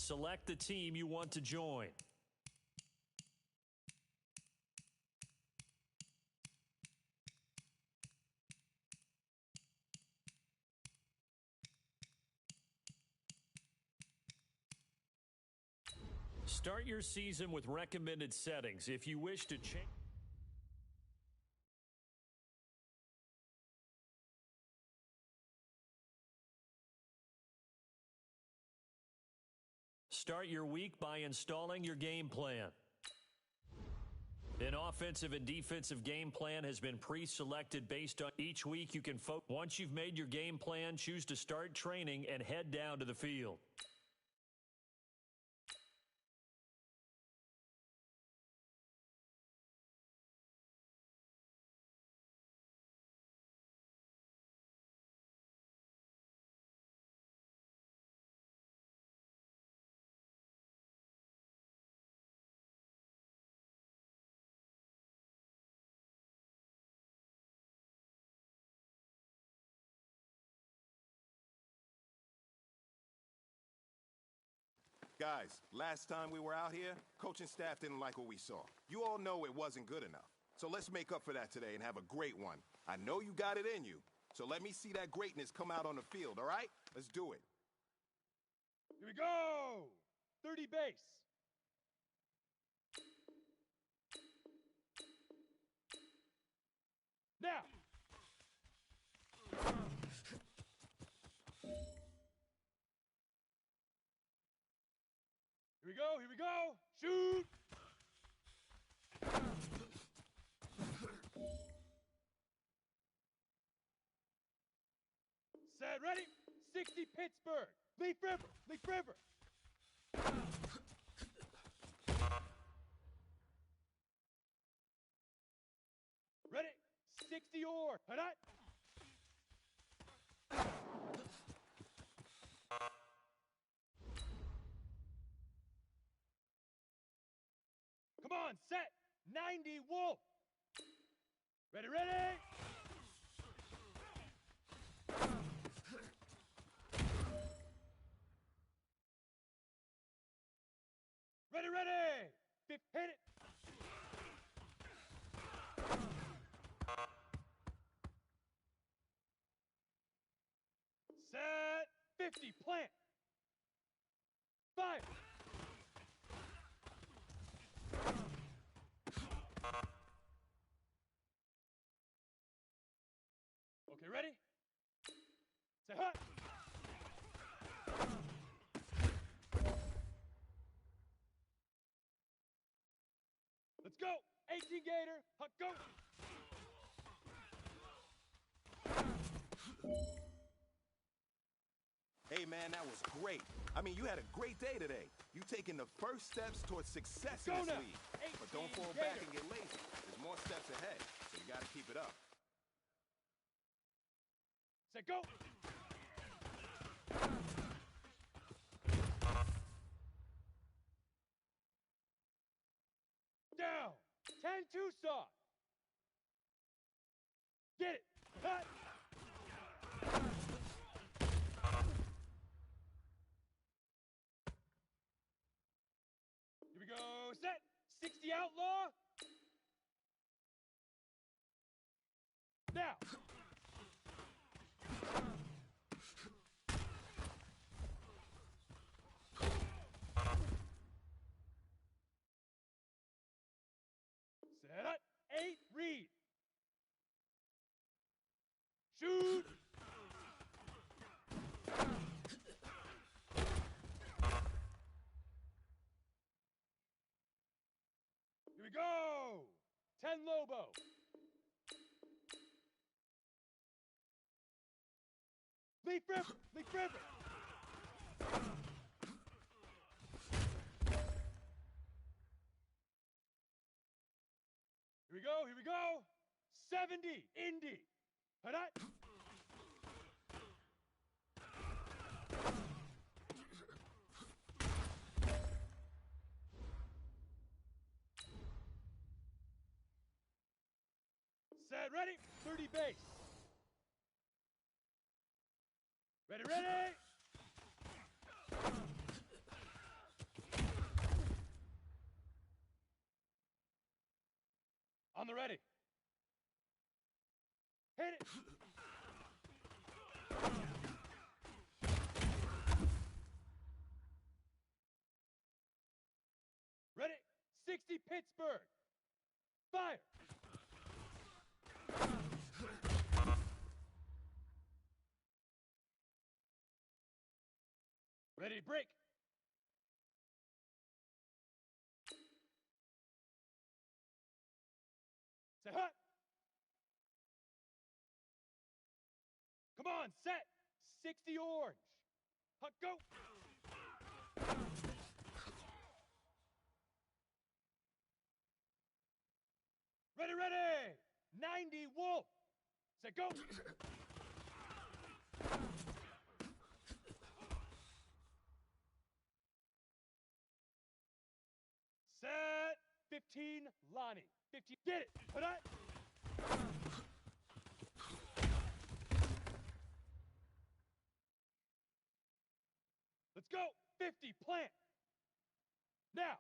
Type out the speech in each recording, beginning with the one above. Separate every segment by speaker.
Speaker 1: Select the team you want to join. Start your season with recommended settings. If you wish to change... Start your week by installing your game plan. An offensive and defensive game plan has been pre-selected based on each week you can focus. Once you've made your game plan, choose to start training and head down to the field.
Speaker 2: Guys, last time we were out here, coaching staff didn't like what we saw. You all know it wasn't good enough. So let's make up for that today and have a great one. I know you got it in you, so let me see that greatness come out on the field, all right? Let's do it.
Speaker 3: Here we go! 30 base. Now! Here we go! Shoot! Set, ready? 60 Pittsburgh! Leaf River! Leaf River! Ready? 60 Orr! Hut! Come on, set! 90 Wolf! Ready, ready! Ready, ready! Hit it! Set! 50, plant! Fire! Okay, ready? Say hut! Let's go! 18 Gator! Hut, go!
Speaker 2: Hey, man, that was great. I mean, you had a great day today. You taking the first steps towards success in this league. But don't fall back and get lazy. There's more steps ahead, so you got to keep it up.
Speaker 3: Set, go! Down! 10 Tucson! Get it! Cut! Here we go! Set! 60 Outlaw! Now! Set! 8 Reed! Shoot! Here we go! 10 Lobo! Leaf River! Leaf River! Here we go! Here we go! 70 Indy! Hut! Set, ready? 30 base. Ready, ready! On the ready. Hit it. Ready. 60 Pittsburgh. Fire. Ready, break. Say hut. Come on, set. 60 orange. Hut, go. Ready, ready. 90 wolf. Say go. Set. 15 Lonnie. 15. Get it. Put it. Let's go. 50 plant. Now.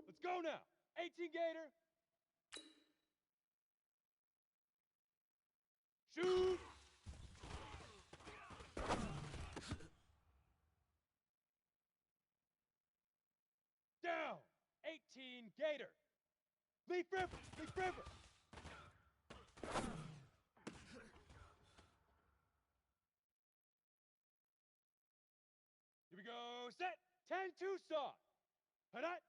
Speaker 3: Let's go now. 18 Gator. Shoot. Down. 18 Gator. Leaf river. Leaf river. Here we go. Set. 10 Tucson. Hut.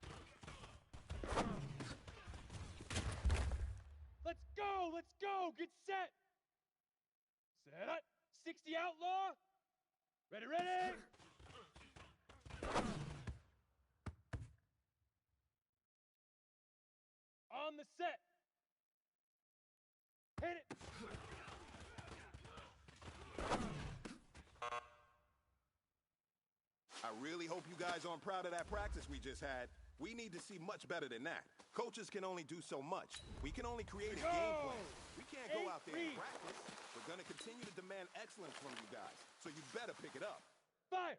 Speaker 3: Let's go. Let's go. Get set. Set up. 60 Outlaw. Ready, ready. On the set. Hit it.
Speaker 2: I really hope you guys aren't proud of that practice we just had. We need to see much better than that. Coaches can only do so much. We can only create a game plan. We can't go out there and practice. We're going to continue to demand excellence from you guys, so you better pick it up.
Speaker 3: Fire!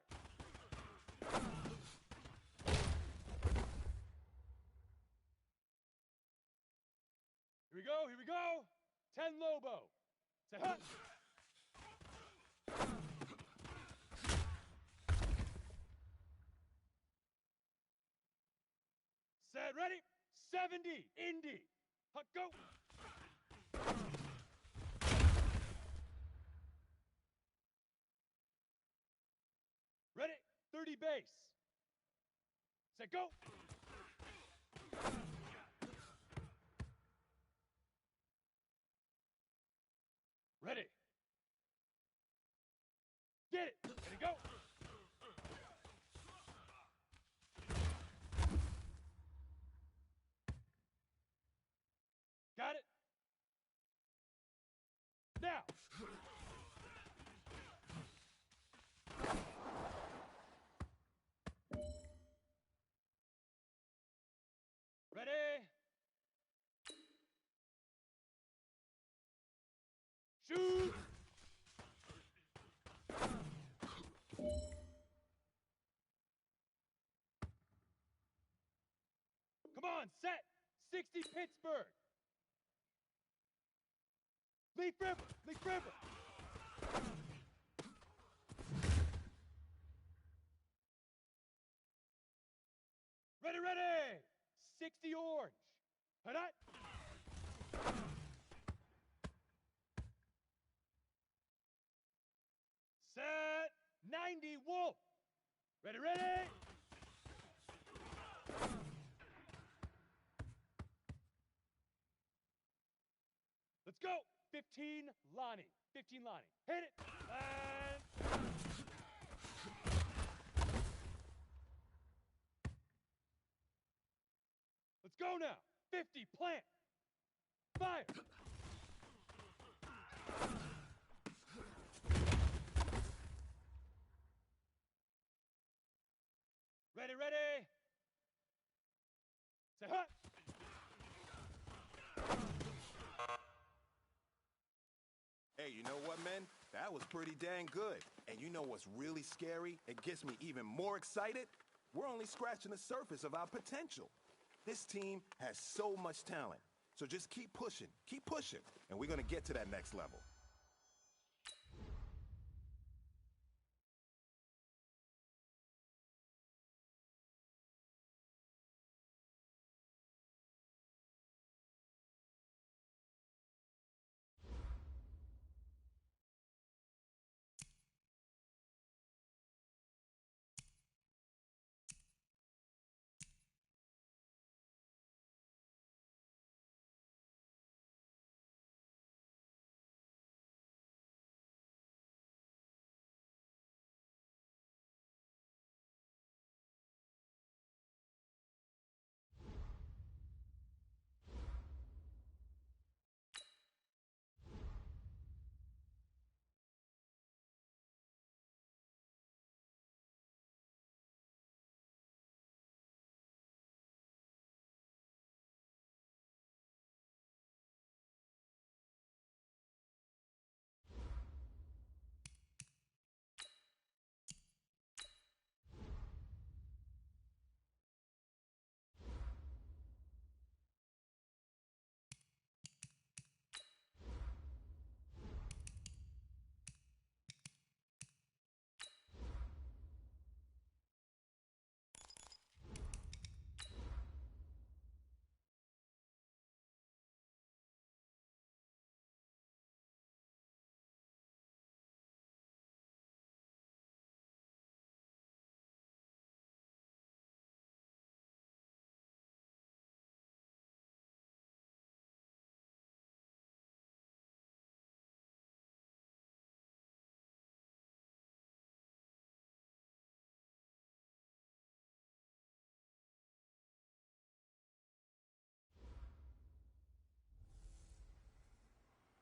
Speaker 3: Here we go, here we go. 10 Lobo. Say hut. Set, ready. 70 Indy. Hut, go. Ready. 30 base. Set, go. Ready. Get it. Ready, go. Got it. Now. Ready. Shoot. Come on, set. 60 Pittsburgh. Leaf river, leaf river. Ready, ready. 60 orange. Hut. Set. 90 wolf. Ready, ready. Let's go. 15 Lonnie. 15 Lonnie. Hit it. And... Let's go now. 50 plant. Fire. Ready, ready. Say hut.
Speaker 2: Hey, you know what, men? That was pretty dang good. And you know what's really scary? It gets me even more excited. We're only scratching the surface of our potential. This team has so much talent. So just keep pushing, and we're going to get to that next level.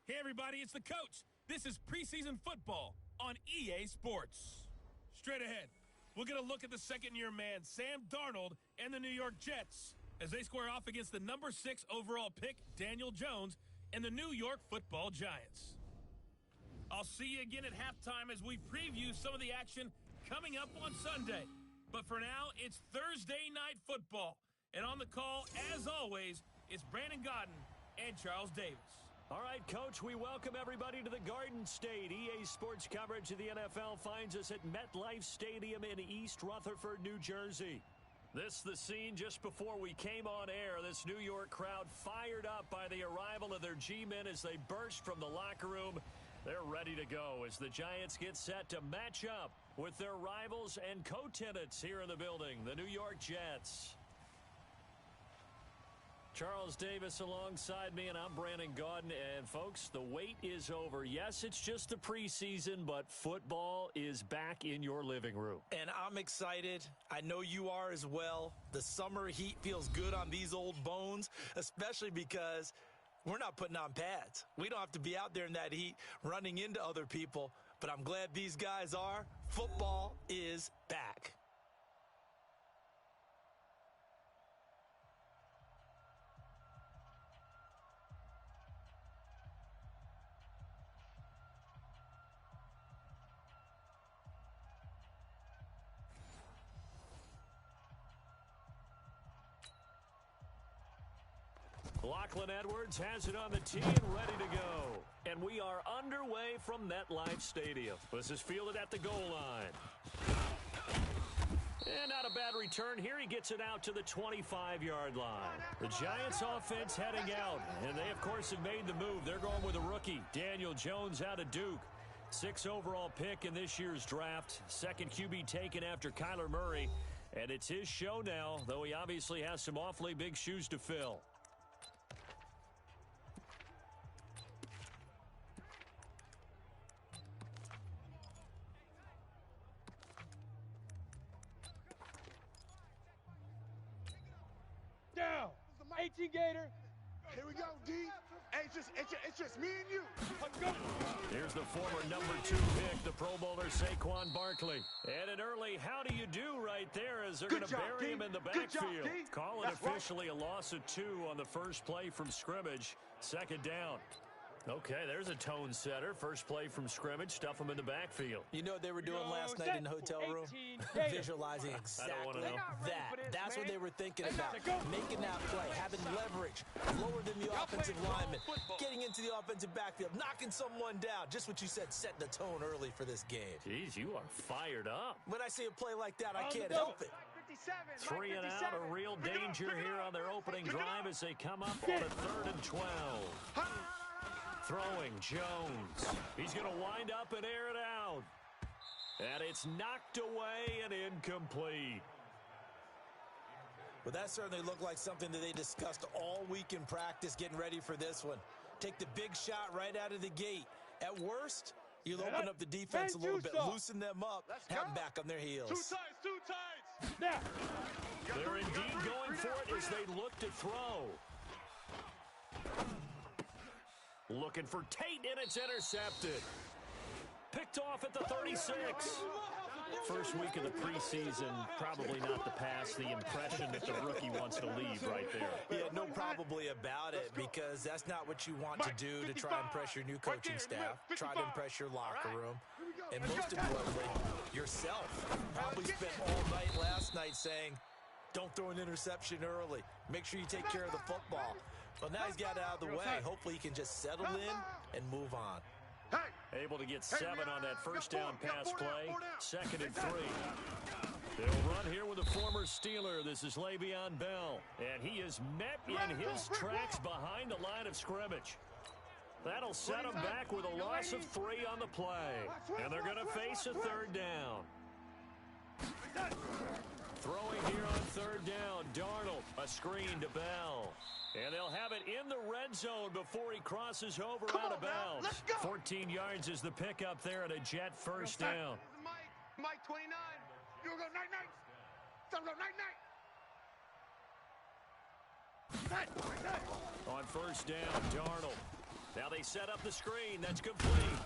Speaker 4: Hey everybody, it's the coach. This is preseason football on EA Sports. Straight ahead, we'll get a look at the second-year man, Sam Darnold, and the New York Jets as they square off against the number 6 overall pick, Daniel Jones, and the New York Football Giants. I'll see you again at halftime as we preview some of the action coming up on Sunday. But for now, it's Thursday Night Football. And on the call, as always, it's Brandon Godden and Charles Davis.
Speaker 1: All right, Coach, we welcome everybody to the Garden State. EA Sports coverage of the NFL finds us at MetLife Stadium in East Rutherford, New Jersey. This the scene just before we came on air. This New York crowd fired up by the arrival of their G-men as they burst from the locker room. They're ready to go as the Giants get set to match up with their rivals and co-tenants here in the building, the New York Jets. Charles Davis alongside me, and I'm Brandon Gaudin. And, folks, the wait is over. Yes, it's just the preseason, but football is back in your living room.
Speaker 5: And I'm excited. I know you are as well. The summer heat feels good on these old bones, especially because we're not putting on pads. We don't have to be out there in that heat running into other people, but I'm glad these guys are. Football is back.
Speaker 1: Lachlan Edwards has it on the tee and ready to go. And we are underway from MetLife Stadium. This is fielded at the goal line. And not a bad return here. He gets it out to the 25-yard line. The Giants offense heading out. And they, of course, have made the move. They're going with a rookie, Daniel Jones out of Duke. 6th overall pick in this year's draft. Second QB taken after Kyler Murray. And it's his show now, though he obviously has some awfully big shoes to fill.
Speaker 3: Down. 18 Gator.
Speaker 2: Here we go, D. Hey, it's just me and you.
Speaker 3: Let's go.
Speaker 1: Here's the former number 2 pick, the Pro Bowler Saquon Barkley. And an early how do you do right there as they're going to bury him in the backfield. Call it officially a loss of 2 on the first play from scrimmage. Second down. Okay, there's a tone setter. First play from scrimmage, stuff them in the backfield.
Speaker 5: You know what they were doing last night in the hotel room? Visualizing exactly that. That's what they were thinking about. Making that play, having leverage, lower than the offensive lineman, getting into the offensive backfield, knocking someone down. Just what you said, setting the tone early for this game.
Speaker 1: Jeez, you are fired up.
Speaker 5: When I see a play like that, I can't help it.
Speaker 1: 3 and out, a real danger here on their opening drive as they come up on a 3rd and 12. Throwing Jones. He's going to wind up and air it out. And it's knocked away and incomplete.
Speaker 5: Well, that certainly looked like something that they discussed all week in practice getting ready for this one. Take the big shot right out of the gate. At worst, you'll open up the defense a little bit, loosen them up, have them back on their heels.
Speaker 3: Two tights. Now.
Speaker 1: They're indeed going for it as they look to throw. Looking for Tate, and it's intercepted. Picked off at the 36. First week of the preseason, probably not the pass, the impression that the rookie wants to leave right there.
Speaker 5: Yeah, no probably about it, because that's not what you want to do to try and press your new coaching staff, try to impress your locker room, and most importantly, yourself. Probably spent all night last night saying, don't throw an interception early. Make sure you take care of the football. Well, now he's got it out of the way. Hopefully he can just settle in and move on.
Speaker 1: Able to get 7 on that first down pass play. 2nd and 3. They'll run here with a former Steeler. This is Le'Veon Bell. And he is met in his tracks behind the line of scrimmage. That'll set him back with a loss of 3 on the play. And they're going to face a 3rd down. Throwing here on 3rd down. Darnold, a screen to Bell. And they'll have it in the red zone before he crosses over out of bounds. 14 yards is the pickup there at a Jet first down.
Speaker 3: Mike 29. You go night-night. Go night-night.
Speaker 1: On first down, Darnold. Now they set up the screen. That's complete.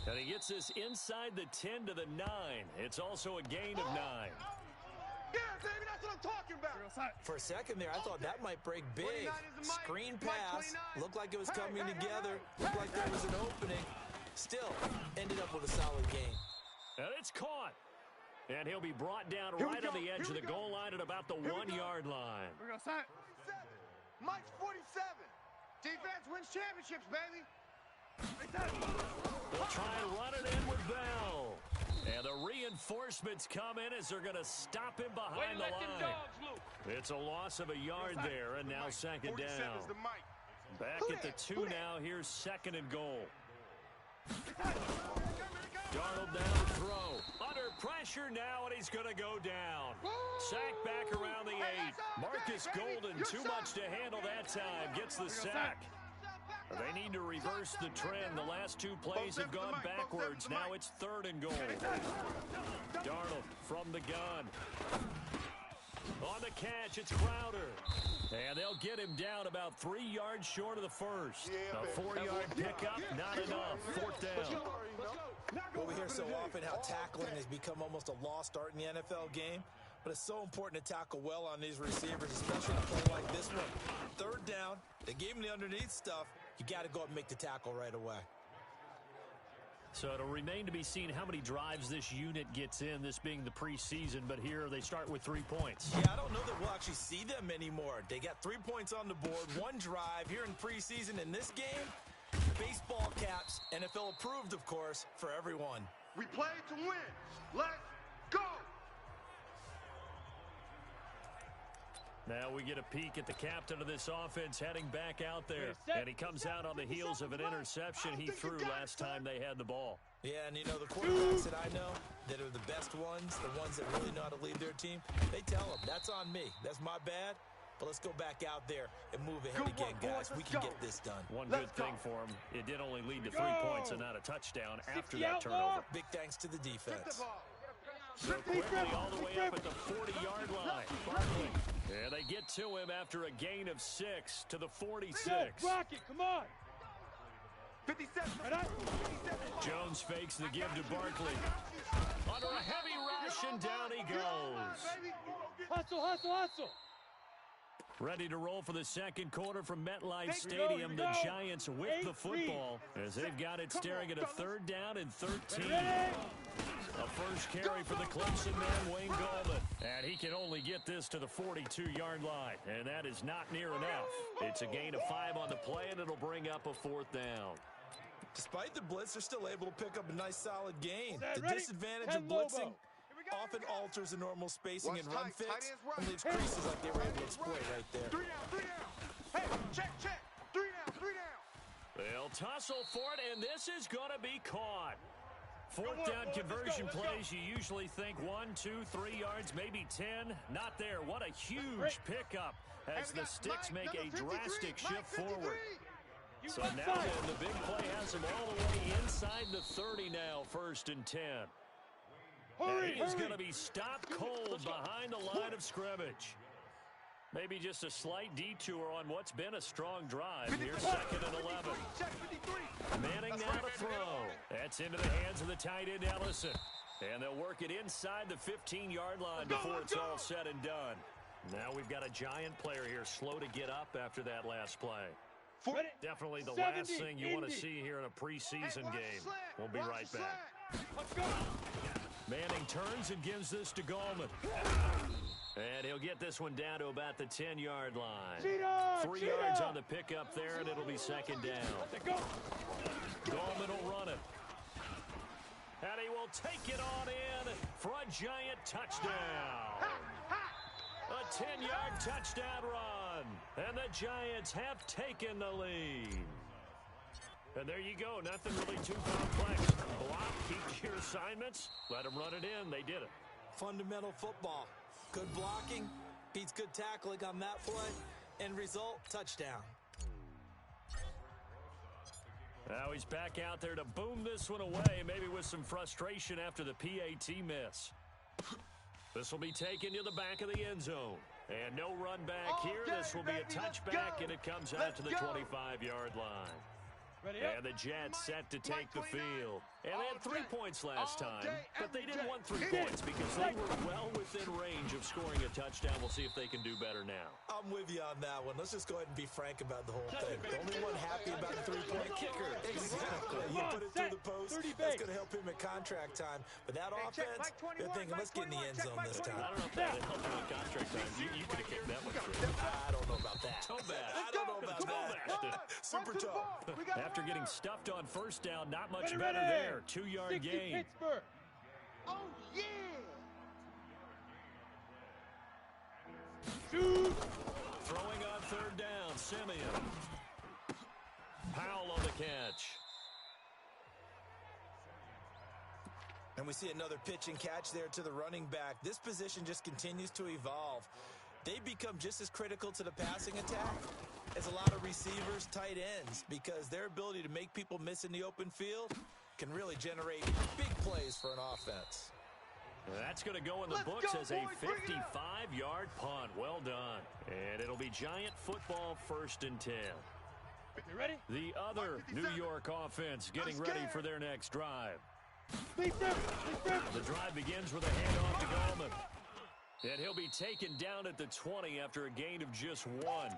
Speaker 1: And he gets this inside the 10 to the 9. It's also a gain of 9.
Speaker 3: Yeah, baby, that's what I'm talking about.
Speaker 5: For a second there, I thought that might break big. Screen pass, looked like it was coming together, looked like there was an opening. Still, ended up with a solid game.
Speaker 1: And it's caught. And he'll be brought down right on the edge of the goal line at about the 1-yard line.
Speaker 3: Mike's 47. Defense wins championships, baby.
Speaker 1: They'll try and run it in with Bell. And the reinforcements come in as they're going to stop him behind the line. It's a loss of a yard there, and now 2nd down. Back at the 2 now. Here's 2nd and goal. Darnold down to throw. Under pressure now, and he's going to go down. Sack back around the 8. Marcus Golden, too much to handle that time. Gets the sack. They need to reverse the trend. The last 2 plays have gone backwards. Now it's 3rd and goal. Darnold from the gun. On the catch, it's Crowder. And they'll get him down about 3 yards short of the first. A 4-yard pickup, not enough. 4th down.
Speaker 5: Well, we hear so often how tackling has become almost a lost art in the NFL game. But it's so important to tackle well on these receivers, especially in a play like this one. 3rd down, they gave him the underneath stuff. You got to go up and make the tackle right away.
Speaker 1: So it'll remain to be seen how many drives this unit gets in, this being the preseason. But here they start with 3 points.
Speaker 5: Yeah, I don't know that we'll actually see them anymore. They got 3 points on the board, 1 drive here in preseason. In this game, baseball caps, NFL approved, of course, for everyone.
Speaker 3: We play to win. Let's go.
Speaker 1: Now we get a peek at the captain of this offense heading back out there. And he comes out on the heels of an interception he threw last time they had the ball.
Speaker 5: Yeah, and you know, the quarterbacks that I know that are the best ones, the ones that really know how to lead their team, they tell them, that's on me. That's my bad. But let's go back out there and move ahead again, guys. We can get this done.
Speaker 1: One good thing for him, it did only lead to 3 points and not a touchdown after that turnover.
Speaker 5: Big thanks to the defense.
Speaker 1: So quickly all the way up at the 40-yard line. Barkley. And they get to him after a gain of 6 to the 46.
Speaker 3: Rocket, come on. 57.
Speaker 1: Jones fakes the give to Barkley. Under a heavy rush, and down he goes.
Speaker 3: Hustle, hustle, hustle.
Speaker 1: Ready to roll for the second quarter from MetLife Stadium. The Giants with the football as they've got it staring at a 3rd down and 13. A first carry for the Clemson man, Wayne Gallman. And he can only get this to the 42-yard line. And that is not near enough. It's a gain of 5 on the play, and it'll bring up a 4th down.
Speaker 5: Despite the blitz, they're still able to pick up a nice solid gain. The disadvantage of blitzing often alters the normal spacing and run fits and leaves creases like they were able to exploit right there.
Speaker 3: 3 down. Hey, check. 3 down.
Speaker 1: They'll tussle for it, and this is going to be caught. 4th down conversion plays, you usually think 1, 2, 3 yards, maybe 10. Not there. What a huge pickup as the Sticks make a drastic shift forward. So now the big play has him all the way inside the 30 now, 1st and 10. And he is going to be stopped cold behind the line of scrimmage. Maybe just a slight detour on what's been a strong drive. Here's 2nd and 11. Manning now to throw. That's into the hands of the tight end, Ellison. And they'll work it inside the 15-yard line before it's all said and done. Now we've got a Giant player here slow to get up after that last play. Definitely the last thing you want to see here in a preseason game. We'll be right back.
Speaker 3: Let's go.
Speaker 1: Manning turns and gives this to Gallman. And he'll get this one down to about the 10-yard line. 3 yards on the pickup there, and it'll be 2nd down. Gallman will run it. And he will take it on in for a Giant touchdown. A 10-yard touchdown run. And the Giants have taken the lead. And there you go. Nothing really too complex. Block, keep your assignments. Let them run it in. They did it.
Speaker 5: Fundamental football. Good blocking beats good tackling on that play. End result, touchdown.
Speaker 1: Now he's back out there to boom this one away, maybe with some frustration after the PAT miss. This will be taken to the back of the end zone. And no run back here. This will be a touchback, and it comes out to the 25-yard line. And the Jets set to take the field. And they had 3 points last time, but they didn't want 3 points because they were well within range of scoring a touchdown. We'll see if they can do better now.
Speaker 5: I'm with you on that one. Let's just go ahead and be frank about the whole thing. The only one happy about the 3-point kicker. Exactly. You put it through the post, that's going to help him at contract time. But that offense, they're thinking, let's get in the end zone this time.
Speaker 1: I don't know if that helped him at contract time. You could have kicked that one through.
Speaker 5: I don't know about that.
Speaker 1: So bad.
Speaker 5: I don't know about that. Super tough.
Speaker 1: After getting stuffed on 1st down, not much better there. 2-yard gain.
Speaker 3: Pittsburgh. Oh, yeah. Shoot.
Speaker 1: Throwing on 3rd down, Simeon. Powell on the catch.
Speaker 5: And we see another pitch and catch there to the running back. This position just continues to evolve. They become just as critical to the passing attack as a lot of receivers, tight ends, because their ability to make people miss in the open field can really generate big plays for an offense.
Speaker 1: That's going to go in the books as a 55-yard punt. Well done. And it'll be Giant football, 1st and 10.
Speaker 3: You ready?
Speaker 1: The other New York offense getting ready for their next drive. The drive begins with a handoff to Gallman. And he'll be taken down at the 20 after a gain of just 1.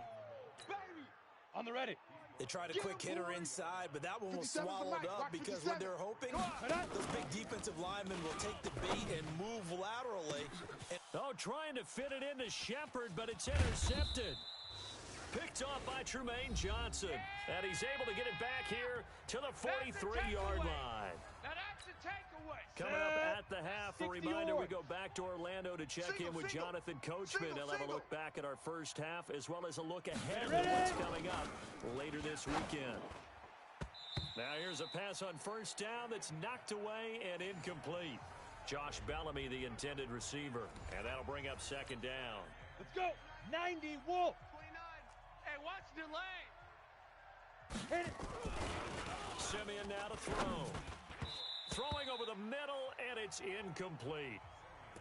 Speaker 3: On the ready.
Speaker 5: They tried a quick hitter inside, but that one was swallowed up because what they're hoping, those big defensive linemen will take the bait and move laterally.
Speaker 1: Trying to fit it into Shepard, but it's intercepted. Picked off by Tremaine Johnson. And he's able to get it back here to the 43-yard line.
Speaker 3: Now that's a takeaway.
Speaker 1: Coming up at the half, a reminder, we go back to Orlando to check in with Jonathan Coachman. He'll have a look back at our first half as well as a look ahead at what's coming up later this weekend. Now here's a pass on 1st down that's knocked away and incomplete. Josh Bellamy, the intended receiver. And that'll bring up 2nd down.
Speaker 3: Let's go. 90, Wolf.
Speaker 6: 29. Hey, watch the lane.
Speaker 3: Hit it.
Speaker 1: Simeon now to throw. Throwing over the middle, and it's incomplete.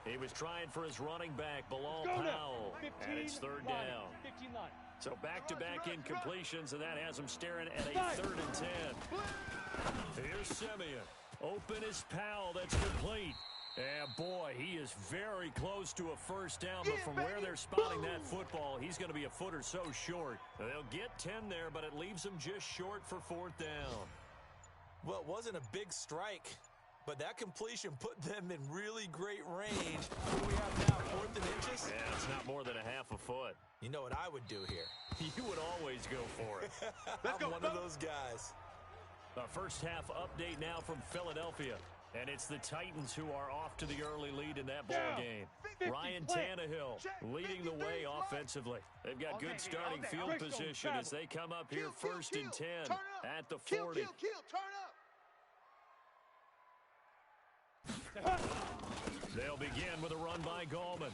Speaker 1: He was trying for his running back, Bilal Powell, and it's 3rd down.
Speaker 3: 15 line.
Speaker 1: So back-to-back incompletions, and that has him staring at a 3rd and 10. Here's Simeon. Open is Powell. That's complete. And boy, he is very close to a first down, but from where they're spotting that football, he's going to be a foot or so short. They'll get 10 there, but it leaves them just short for fourth down.
Speaker 5: Well, it wasn't a big strike, but that completion put them in really great range. What do we have now, 4th and inches?
Speaker 1: Yeah, it's not more than a half a foot.
Speaker 5: You know what I would do here?
Speaker 1: You would always go for it.
Speaker 5: I'm one of those guys.
Speaker 1: A first half update now from Philadelphia. And it's the Titans who are off to the early lead in that ball game. Ryan Tannehill leading the way offensively. They've got good starting field position as they come up here 1st and 10 at the 40. They'll begin with a run by Gallman.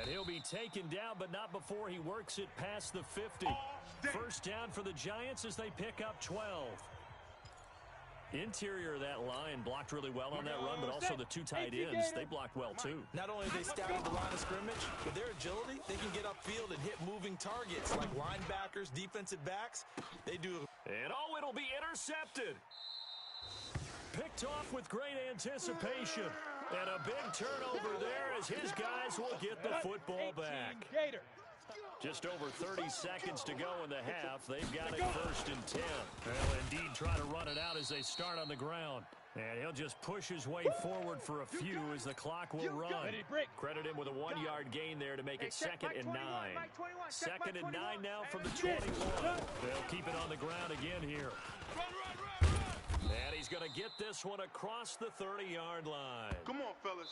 Speaker 1: And he'll be taken down, but not before he works it past the 50. First down for the Giants as they pick up 12. Interior of that line blocked really well on that run, but also the two tight ends, they blocked well too.
Speaker 5: Not only they staggered the line of scrimmage, but their agility, they can get upfield and hit moving targets like linebackers, defensive backs. They do.
Speaker 1: And oh, it'll be intercepted. Picked off with great anticipation. And a big turnover there as his guys will get the football back. Just over 30 seconds to go in the half. They've got it 1st and 10. They'll indeed try to run it out as they start on the ground. And he'll just push his way forward for a few as the clock will run. Credit him with a 1-yard gain there to make it 2nd and 9. 2nd and 9 now from the 21. They'll keep it on the ground again here. And he's going to get this one across the 30-yard line.
Speaker 7: Come on, fellas.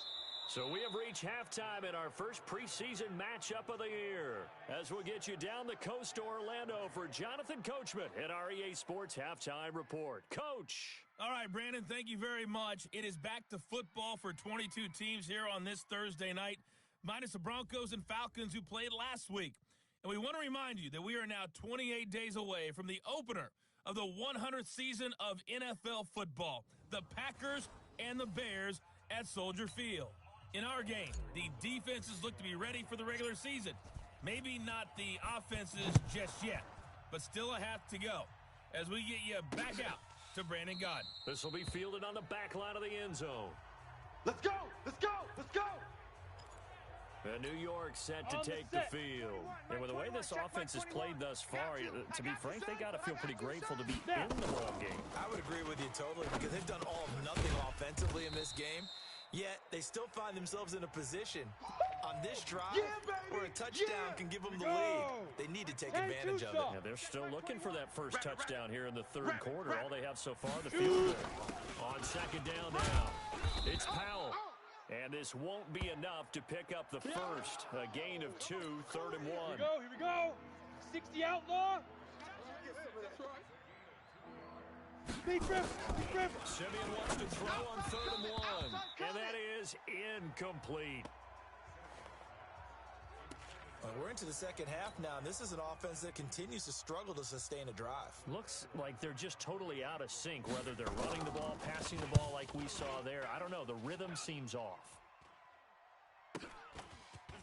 Speaker 1: So we have reached halftime in our first preseason matchup of the year. As we'll get you down the coast to Orlando for Jonathan Coachman at our EA Sports Halftime Report. Coach.
Speaker 4: All right, Brandon, thank you very much. It is back to football for 22 teams here on this Thursday night, minus the Broncos and Falcons who played last week. And we want to remind you that we are now 28 days away from the opener of the 100th season of NFL football, the Packers and the Bears at Soldier Field. In our game, the defenses look to be ready for the regular season. Maybe not the offenses just yet, but still a half to go as we get you back out to Brandon Godden.
Speaker 1: This will be fielded on the back line of the end zone.
Speaker 3: Let's go! Let's go! Let's go!
Speaker 1: And New York set to take the field. And with the way this offense has played thus far, to be frank, they got to feel pretty grateful to be in the ball game.
Speaker 5: I would agree with you totally because they've done all of nothing offensively in this game. Yet, they still find themselves in a position on this drive where a touchdown can give them the lead. They need to take advantage of it.
Speaker 1: Yeah, they're still looking for that first touchdown here in the 3rd quarter. All they have so far, the field goal. On 2nd down now, it's Powell. And this won't be enough to pick up the first. A gain of 2, 3rd and 1.
Speaker 3: Here we go. 60 outlaw. Big rip.
Speaker 1: Simeon wants to throw on 3rd and 1. And that is incomplete.
Speaker 5: Well, we're into the second half now, and this is an offense that continues to struggle to sustain a drive.
Speaker 1: Looks like they're just totally out of sync, whether they're running the ball, passing the ball like we saw there. I don't know. The rhythm seems off.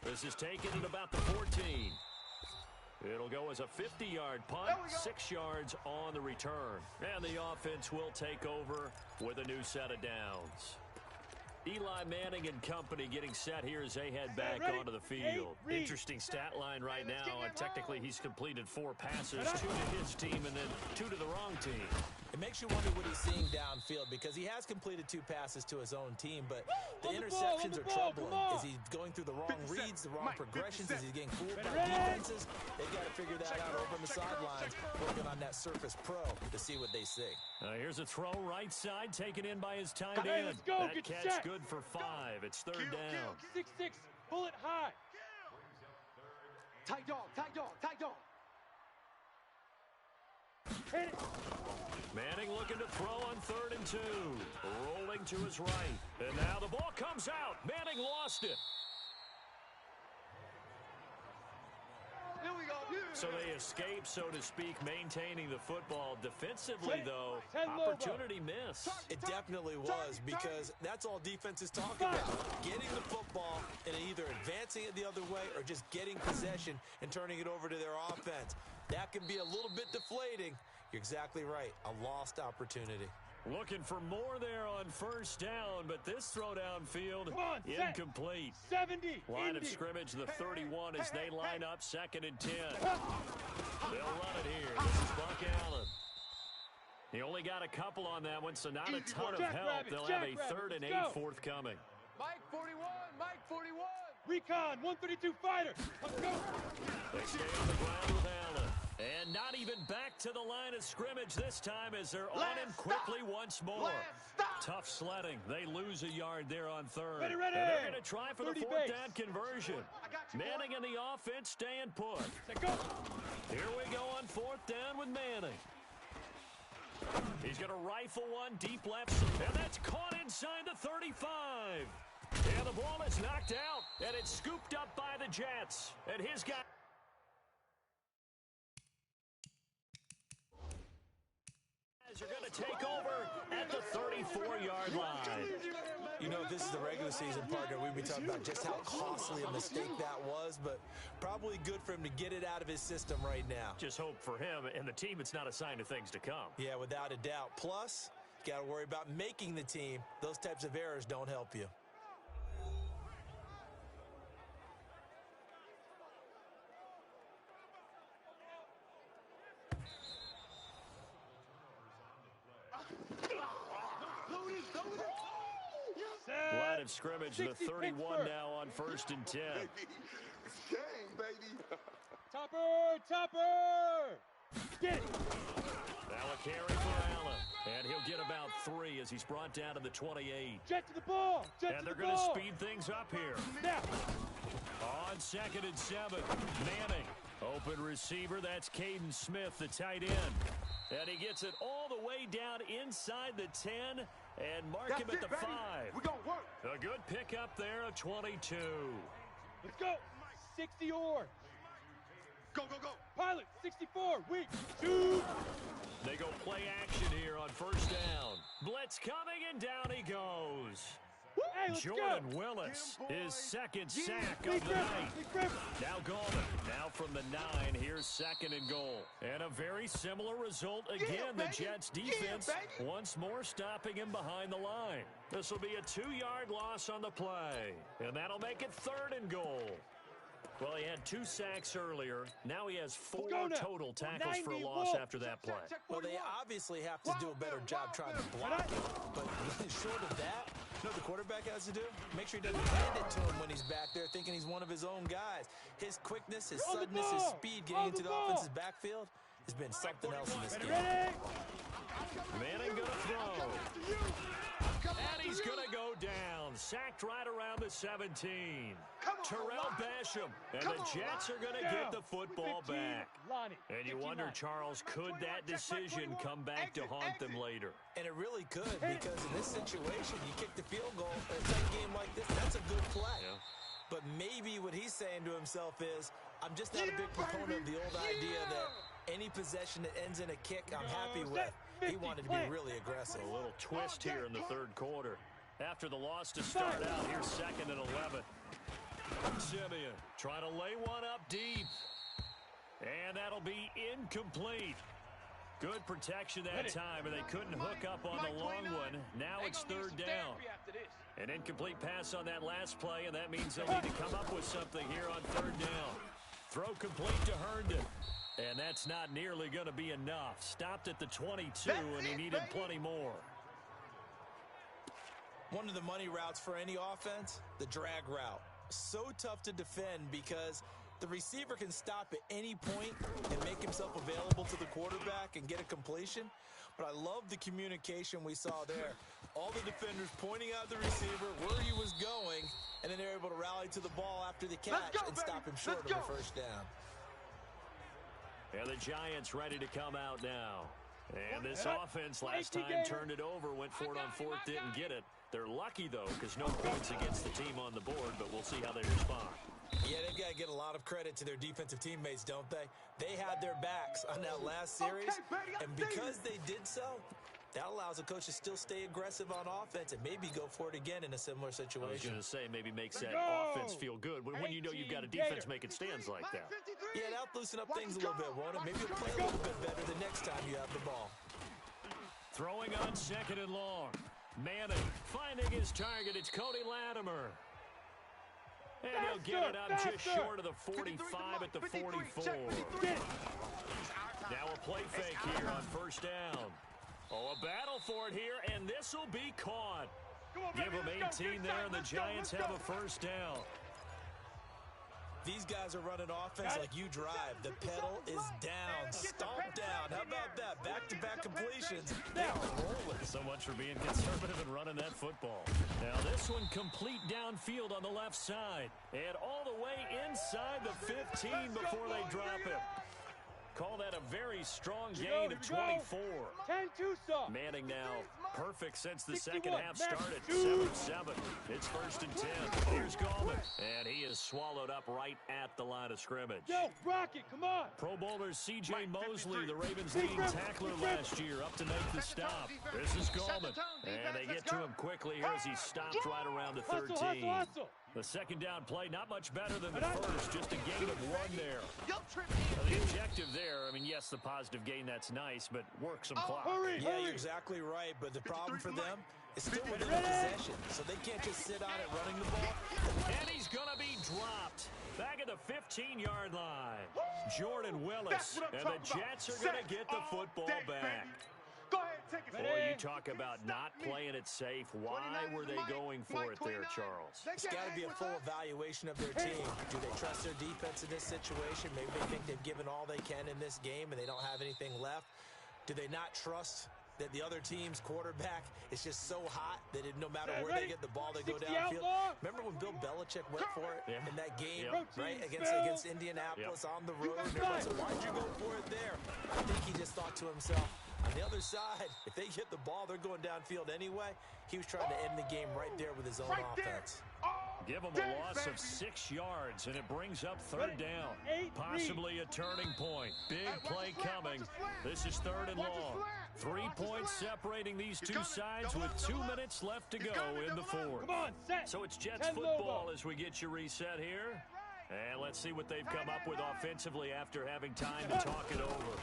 Speaker 1: This is taken at about the 14. It'll go as a 50-yard punt, 6 yards on the return. And the offense will take over with a new set of downs. Eli Manning and company getting set here as they head back onto the field. Interesting stat line right now. Technically, he's completed 4 passes, 2 to his team and then 2 to the wrong team.
Speaker 5: It makes you wonder what he's seeing downfield because he has completed 2 passes to his own team, but the interceptions are troubling. Is he going through the wrong reads, the wrong progressions? Is he getting fooled by defenses? They've got to figure that out over on the sidelines, working on that Surface Pro to see what they see.
Speaker 1: Here's a throw right side, taken in by his tight end.
Speaker 3: Let's go.
Speaker 1: That catch good for 5. It's 3rd down.
Speaker 3: 6-6, bullet high.
Speaker 6: Tight dog.
Speaker 3: Hit it.
Speaker 1: Manning looking to throw on 3rd and 2. Rolling to his right. And now the ball comes out. Manning lost it.
Speaker 6: Here we go.
Speaker 1: So they escape, so to speak, maintaining the football. Defensively, though, opportunity missed.
Speaker 5: It definitely was because that's all defenses talk about. Getting the football and either advancing it the other way or just getting possession and turning it over to their offense. That can be a little bit deflating. You're exactly right. A lost opportunity.
Speaker 1: Looking for more there on first down, but this throw downfield incomplete.
Speaker 3: 70.
Speaker 1: Line of scrimmage, the 31 as they line up 2nd and 10. They'll run it here. This is Buck Allen. He only got a couple on that one, so not a ton of help. They'll have a 3rd and 8 forthcoming.
Speaker 6: Mike 41, Mike 41.
Speaker 3: Recon, 132 fighter. Let's go.
Speaker 1: They stay on the ground with Allen. And not even back to the line of scrimmage this time as they're on him quickly once more. Tough sledding. They lose a yard there on 3rd.
Speaker 3: Ready.
Speaker 1: And they're going to try for the 4th
Speaker 3: base.
Speaker 1: down conversion. Manning and the offense staying put.
Speaker 3: Set, go.
Speaker 1: Here we go on 4th down with Manning. He's going to rifle one deep left, and that's caught inside the 35. And the ball is knocked out, and it's scooped up by the Jets. And his guy... are going to take over at the 34-yard line.
Speaker 5: You know, if this is the regular season, partner, we'd be talking about just how costly a mistake that was, but probably good for him to get it out of his system right now.
Speaker 1: Just hope for him and the team it's not a sign of things to come.
Speaker 5: Yeah, without a doubt. Plus, you got to worry about making the team. Those types of errors don't help you.
Speaker 1: Line of scrimmage, the 31 now on 1st and 10.
Speaker 2: It's game, baby.
Speaker 3: Topper. Get it.
Speaker 1: Now a carry for Allen. And he'll get about 3 as he's brought down to the 28.
Speaker 3: Jet to the ball.
Speaker 1: And they're going to speed things up here.
Speaker 3: Now.
Speaker 1: On 2nd and 7, Manning. Open receiver, that's Caden Smith, the tight end. And he gets it all the way down inside the 10 and mark him at the 5.
Speaker 2: We're going to work.
Speaker 1: A good pickup there of 22.
Speaker 3: Let's go. 60 or.
Speaker 2: Go.
Speaker 3: Pilot, 64. Weak. 2.
Speaker 1: They go play action here on 1st down. Blitz coming, and down he goes.
Speaker 3: Hey, let's
Speaker 1: Jordan
Speaker 3: go.
Speaker 1: Willis, his 2nd sack of the night. Now Gallman, now from the 9, here's 2nd and goal. And a very similar result again. The Jets defense once more stopping him behind the line. This will be a 2-yard loss on the play. And that'll make it 3rd and goal. Well, he had 2 sacks earlier. Now he has 4 total tackles for a loss after that play.
Speaker 5: Well, they obviously have to do a better job trying to block it. But short of that, you know what the quarterback has to do? Make sure he doesn't hand it to him when he's back there thinking he's one of his own guys. His quickness, his suddenness, his speed getting into the offense's backfield has been something else in this game.
Speaker 1: Manning going to throw. And he's going to go down. Sacked right around the 17. Terrell Basham. And the Jets are going to get the football back. And you wonder, Charles, could that decision come back to haunt them later?
Speaker 5: And it really could, because in this situation, you kick the field goal in a tight game like this, that's a good play.
Speaker 1: Yeah.
Speaker 5: But maybe what he's saying to himself is, I'm just not a big proponent of the old idea that any possession that ends in a kick, I'm happy with. He wanted to be really aggressive.
Speaker 1: A little twist here in the 3rd quarter. After the loss to start out, here's 2nd and 11. Simeon trying to lay one up deep. And that'll be incomplete. Good protection that time, and they couldn't hook up on the long one. Now it's 3rd down. An incomplete pass on that last play, and that means they'll need to come up with something here on 3rd down. Throw complete to Herndon. And that's not nearly going to be enough. Stopped at the 22, and he needed plenty more.
Speaker 5: One of the money routes for any offense, the drag route. So tough to defend because the receiver can stop at any point and make himself available to the quarterback and get a completion. But I love the communication we saw there. All the defenders pointing out the receiver, where he was going, and then they're able to rally to the ball after the catch and stop him short of a 1st down.
Speaker 1: And the Giants ready to come out now. And this offense last time turned it over, went for it on 4th, didn't get it. They're lucky, though, because no points against the team on the board, but we'll see how they respond.
Speaker 5: Yeah, they've got to get a lot of credit to their defensive teammates, don't they? They had their backs on that last series, and because they did so, that allows a coach to still stay aggressive on offense and maybe go for it again in a similar situation.
Speaker 1: I was going to say, maybe makes that offense feel good when you know you've got a defense making stands like that.
Speaker 5: Yeah, that'll loosen up things a little bit, won't it? Maybe you'll play a little bit better the next time you have the ball.
Speaker 1: Throwing on second and long. Manning finding his target. It's Cody Latimer. And he'll get it up just short of the 45 at the 44. Now a play fake here on first down. Oh, a battle for it here, and this will be caught. Give them 18 there, and the Giants have a first down.
Speaker 5: These guys are running offense like you drive. The pedal is down, stomp down. How about that? Back-to-back completions. Now rolling.
Speaker 1: So much for being conservative and running that football. Now this one complete downfield on the left side. And all the way inside the 15 before they drop him. Call that a very strong gain of 24.
Speaker 3: 10-2 stop.
Speaker 1: Manning now perfect since the second half started. 7-7. It's first and 10. Here's Gallman. And he is swallowed up right at the line of scrimmage.
Speaker 3: Yo, Rocket, come on.
Speaker 1: Pro Bowler C.J. Mosley, the Ravens' leading tackler last year, up to make the stop. This is Gallman. And they get to him quickly here as he stops right around the 13.
Speaker 3: Hustle.
Speaker 1: The second down play, not much better than the first, just a gain of one there. The objective there, I mean, yes, the positive gain, that's nice, but work some clock.
Speaker 5: Yeah, you're exactly right, but the problem for them is still within possession, so they can't just sit on it running the ball.
Speaker 1: And he's going to be dropped back at the 15-yard line. Jordan Willis, and the Jets are going to get the football back.
Speaker 6: Go ahead, take it.
Speaker 1: Boy, you talk about not playing it safe. Why were they going for it there, Charles?
Speaker 5: It's got to be a full evaluation of their team. Do they trust their defense in this situation? Maybe they think they've given all they can in this game and they don't have anything left. Do they not trust that the other team's quarterback is just so hot that no matter where they get the ball, they go downfield? Remember when Bill Belichick went for it in that game, right, against Indianapolis on the road? And everybody said, why'd you go for it there? I think he just thought to himself, on the other side, if they get the ball, they're going downfield anyway. He was trying to end the game right there with his own offense.
Speaker 1: Give them a loss of 6 yards, and it brings up third down. Possibly a turning point. Big play coming. This is third and long. 3 points separating these two sides with 2 minutes left to go in the fourth.
Speaker 3: Come on, set.
Speaker 1: So it's Jets football as we get you reset here. And let's see what they've come up with offensively after having time to talk it over.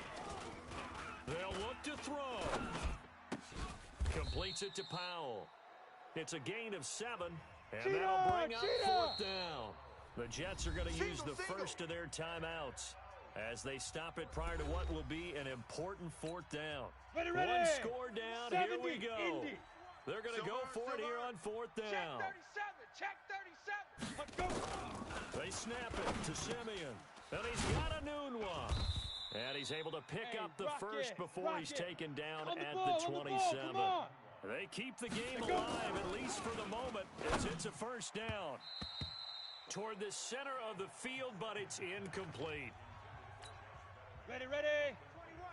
Speaker 1: They'll look to throw. Completes it to Powell. It's a gain of 7, and that'll bring up fourth down. The Jets are going to use the first of their timeouts as they stop it prior to what will be an important fourth down.
Speaker 3: Ready.
Speaker 1: One score down.
Speaker 3: 70,
Speaker 1: here we go.
Speaker 3: Indy.
Speaker 1: They're going to go for it here on fourth down.
Speaker 6: Check 37.
Speaker 1: They snap it to Simeon. And he's got a noon one. And he's able to pick up the first before he's taken down at the 27. They keep the game alive, at least for the moment, as it's a first down. Toward the center of the field, but it's incomplete.
Speaker 3: Ready.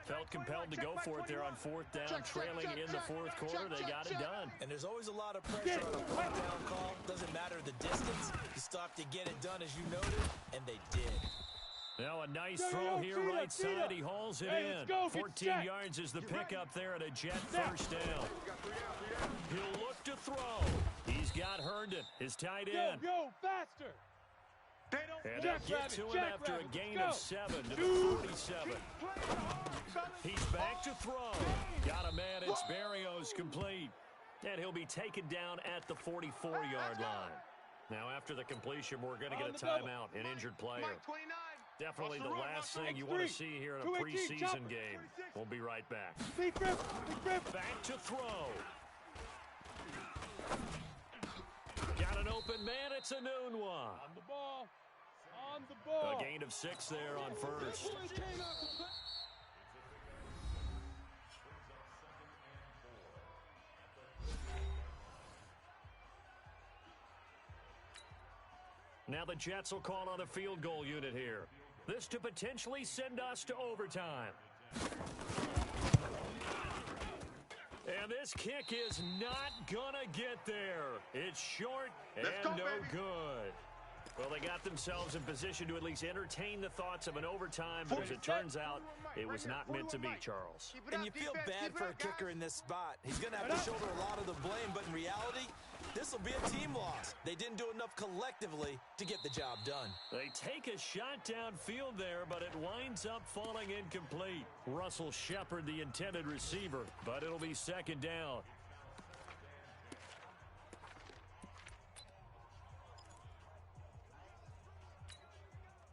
Speaker 1: Felt compelled to go for it there on fourth down, trailing in the fourth quarter. They got it done.
Speaker 5: And there's always a lot of pressure on a fourth down call. Doesn't matter the distance. You still have to get it done, as you noted, and they did.
Speaker 1: Now a nice throw here right side. He hauls it in. 14 yards is the pickup there at a Jet first down. He'll look to throw. He's got Herndon, his tight end.
Speaker 3: Yo, faster.
Speaker 1: And they'll get to him after a gain of 7 to the 47. He's back to throw. Got a man. It's Berrios complete. And he'll be taken down at the 44-yard line. Now after the completion, we're going to get a timeout, an injured player. Definitely the last thing you want to see here in a preseason game. We'll be right back. Back to throw. Got an open man. It's a noon one.
Speaker 3: On the ball.
Speaker 1: A gain of 6 there on first. Now the Jets will call on a field goal unit here. This to potentially send us to overtime. And this kick is not gonna get there. It's short and no good. Well, they got themselves in position to at least entertain the thoughts of an overtime, but as it turns out, it was not meant to be, Charles.
Speaker 5: And you feel bad for a kicker in this spot. He's going to have to shoulder a lot of the blame, but in reality, This will be a team loss. They didn't do enough collectively to get the job done.
Speaker 1: They take a shot downfield there, but it winds up falling incomplete. Russell Shepard, the intended receiver, but it'll be second down.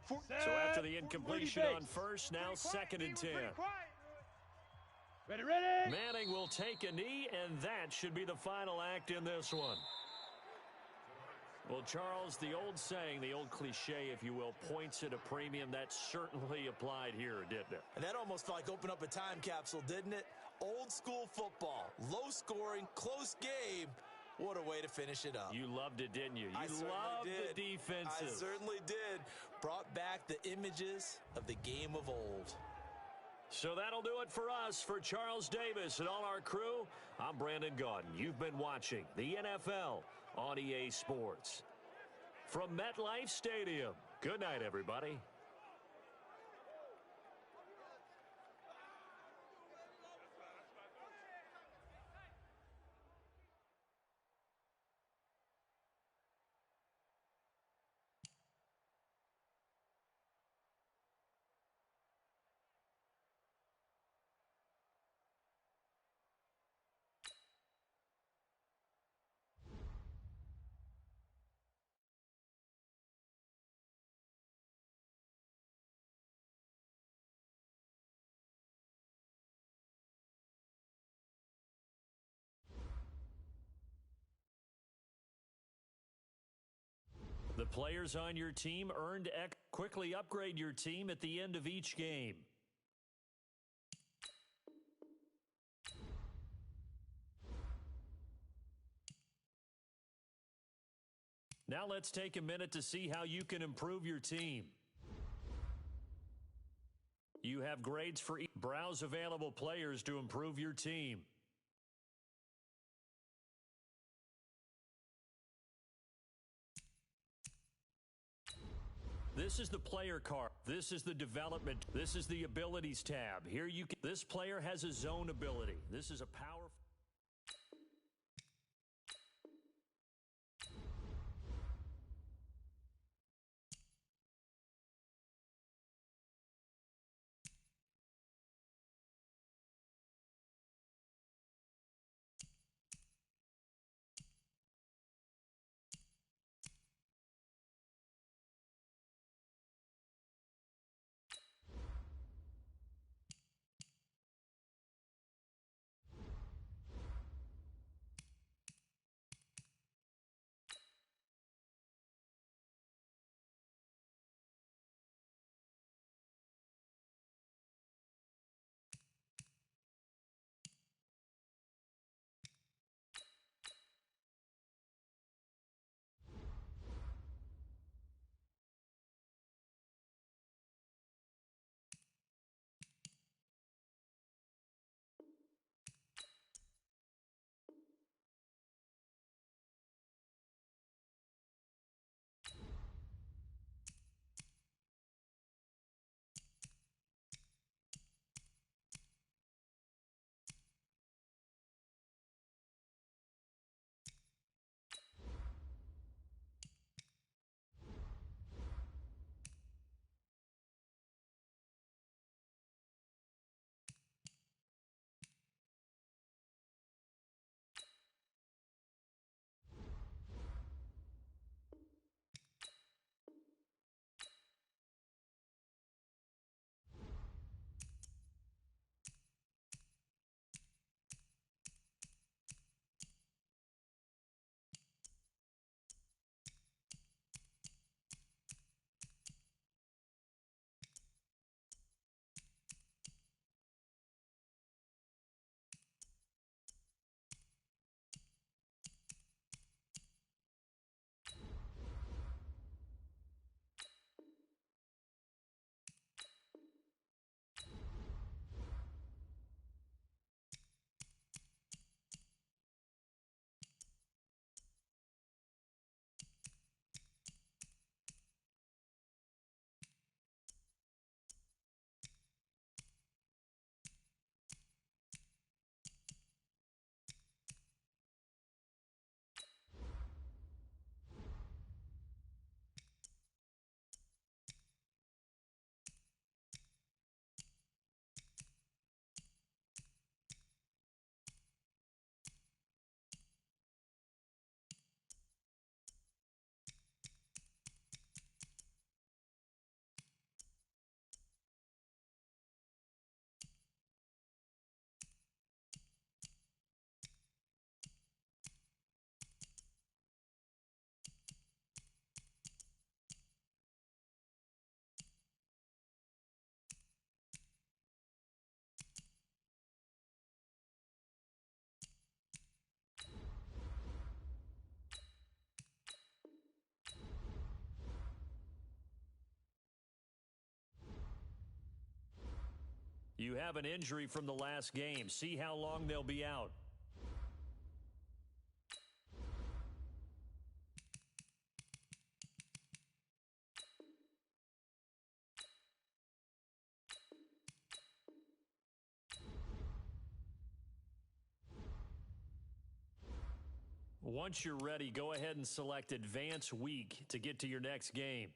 Speaker 1: So after the incompletion on first, now second and 10.
Speaker 3: Ready, ready.
Speaker 1: Manning will take a knee, and that should be the final act in this one. Well, Charles, the old saying, the old cliche, if you will, points at a premium. That certainly applied here, didn't it?
Speaker 5: And that almost felt like opened up a time capsule, didn't it? Old school football, low scoring, close game. What a way to finish it up.
Speaker 1: You loved it, didn't you? You loved the defenses.
Speaker 5: I certainly did. Brought back the images of the game of old.
Speaker 1: So that'll do it for us. For Charles Davis and all our crew, I'm Brandon Gaudin. You've been watching the NFL on EA Sports. From MetLife Stadium, good night, everybody. The players on your team earned X. Quickly upgrade your team at the end of each game. Now let's take a minute to see how you can improve your team. You have grades for each. Browse available players to improve your team. This is the player card. This is the development. This is the abilities tab. Here you can. This player has a zone ability. This is a powerful. You have an injury from the last game. See how long they'll be out. Once you're ready, go ahead and select Advance Week to get to your next game.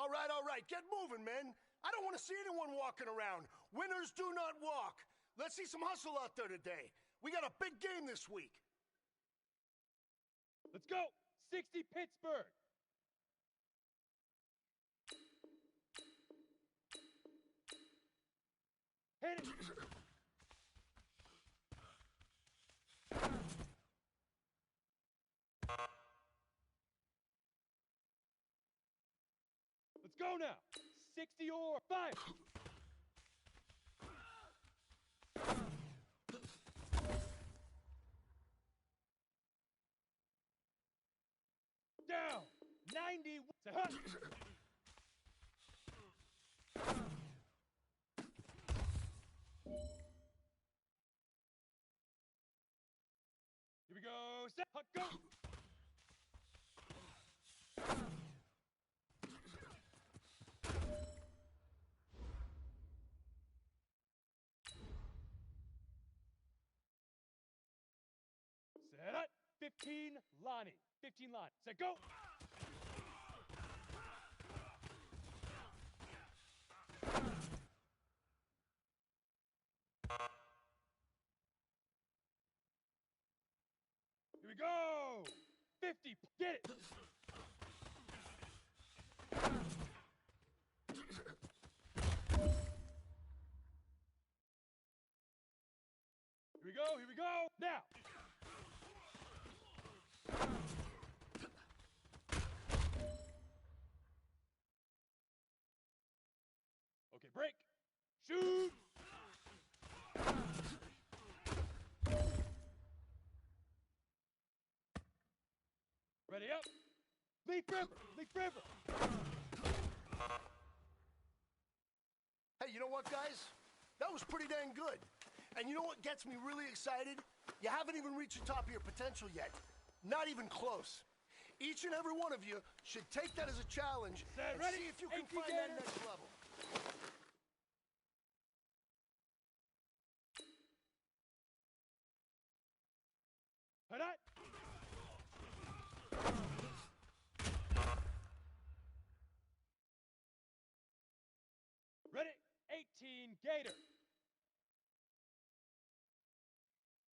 Speaker 7: All right, get moving, men. I don't want to see anyone walking around. Winners do not walk. Let's see some hustle out there today. We got a big game this week.
Speaker 3: Let's go. 60 Pittsburgh. Hit it. Let's go now. 60 or 5. Down. 90. Here we go. Set. Go. Set up. 15 Lonnie. 15 line. Set go. Here we go. 50. Get it. Here we go. Here we go. Now. Okay, break. Shoot. Ready up. Leaf river. Leaf river.
Speaker 7: Hey, you know what, guys? That was pretty dang good. And you know what gets me really excited? You haven't even reached the top of your potential yet. Not even close. Each and every one of you should take that as a challenge and
Speaker 3: Ready?
Speaker 7: see if you can find that next level.
Speaker 3: Head up. Ready? 18 Gator.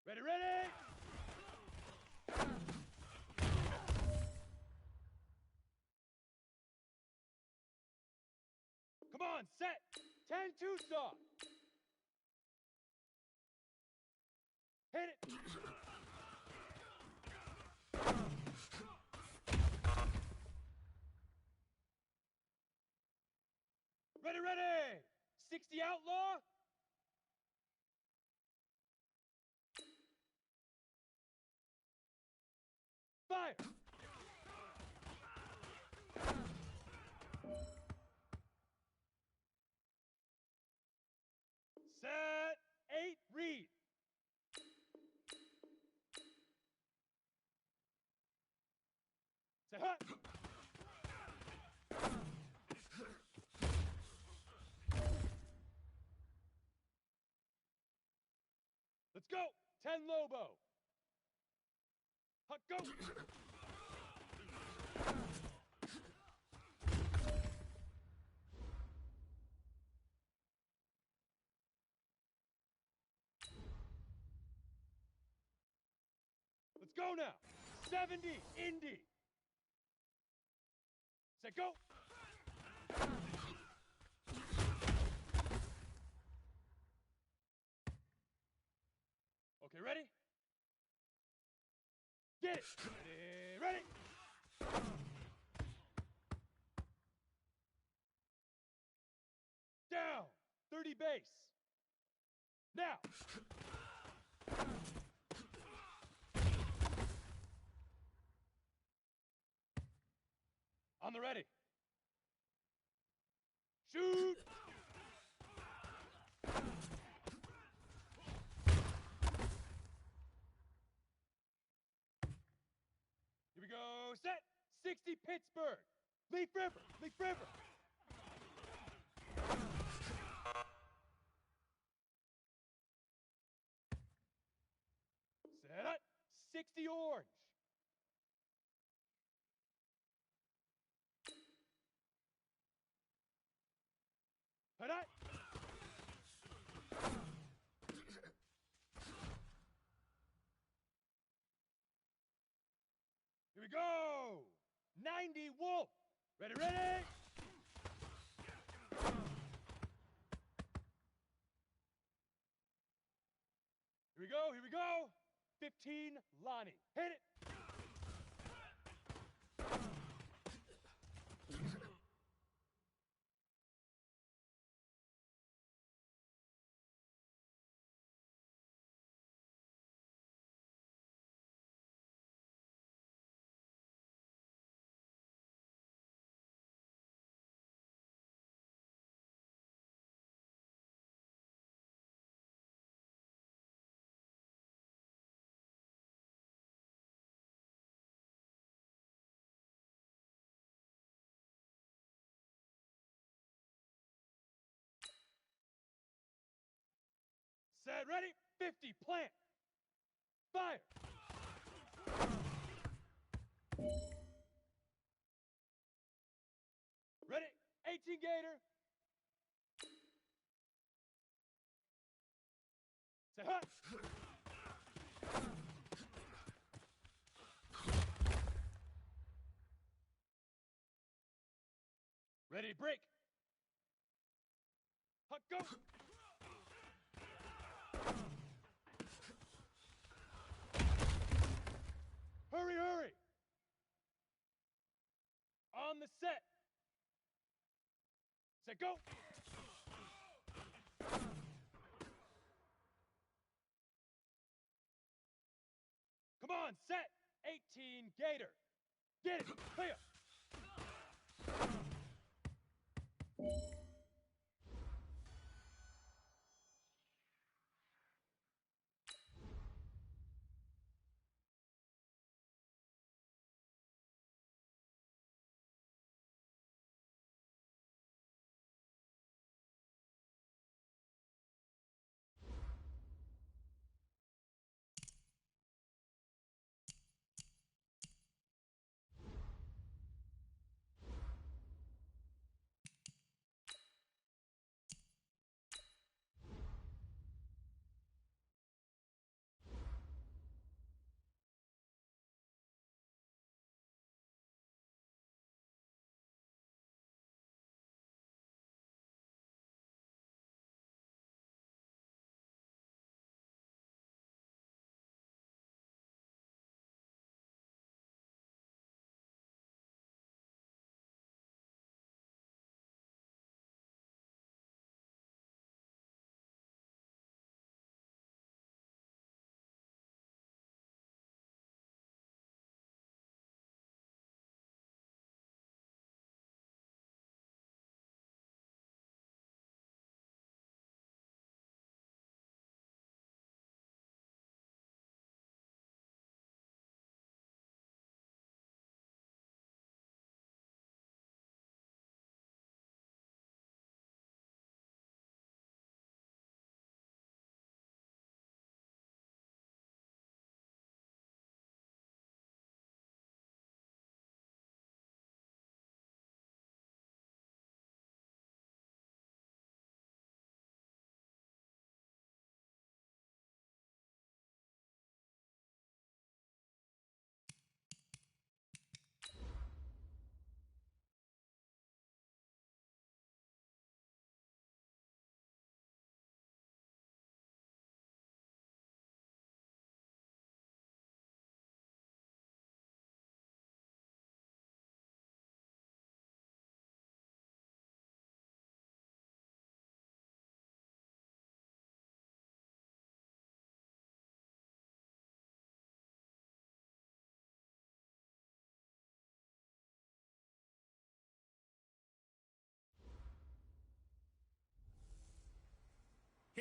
Speaker 3: Ready, ready. Come on, set. 10-2 saw. Hit it. Ready, ready. 60 outlaw. Fire. Set. 8 read. Set hut. Let's go. 10 Lobo. Hut go. Let's go now. 70 Indy. Set go. Okay, ready? Get it. Ready, ready. Down. 30 base. Now. On the ready. Shoot. Here we go. Set. 60 Pittsburgh. Leaf River. Leaf River. Set up. 60 Orange. Set up. Here we go. 90 Wolf. Ready, ready. Here we go, here we go. 15 Lonnie. Hit it. Set, ready, 50, plant. Fire. Ready, 18 Gator. Set, hut. Ready, break. Hut, go. Hurry, hurry. On the set. Set, go. Come on, set. 18 Gator. Get it. Clear.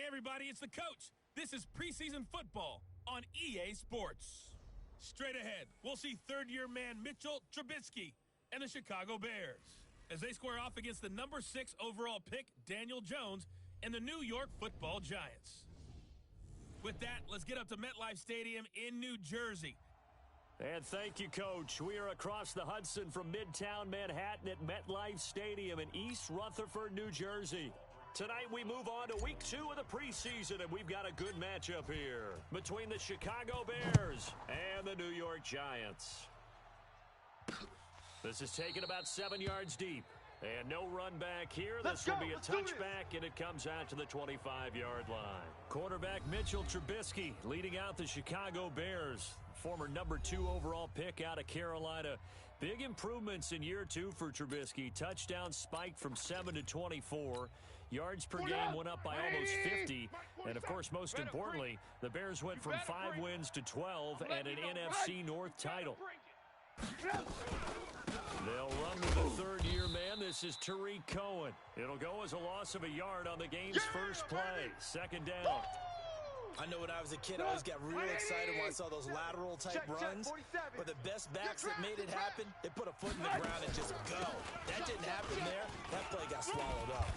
Speaker 4: everybody, it's the coach. This is preseason football on EA Sports. Straight ahead, we'll see third-year man Mitchell Trubisky and the Chicago Bears as they square off against the number 6 overall pick, Daniel Jones, and the New York Football Giants. With that, let's get up to MetLife Stadium in New Jersey.
Speaker 1: And thank you, Coach. We are across the Hudson from Midtown Manhattan at MetLife Stadium in East Rutherford, New Jersey. Tonight we move on to week 2 of the preseason, and we've got a good matchup here between the Chicago Bears and the New York Giants. This is taken about 7 yards deep. And no run back here. This will be a touchback, and it comes out to the 25-yard line. Quarterback Mitchell Trubisky leading out the Chicago Bears. Former number 2 overall pick out of Carolina. Big improvements in year 2 for Trubisky. Touchdown spiked from 7 to 24. Yards per game went up by almost 50. And, of course, most importantly, the Bears went from 5 wins to 12 and an NFC North title. They'll run with the third-year man. This is Tariq Cohen. It'll go as a loss of a yard on the game's first play. Second down.
Speaker 5: I know when I was a kid, I always got real excited when I saw those lateral-type runs. But the best backs that made it happen, they put a foot in the ground and just go. That didn't happen there. That play got swallowed up.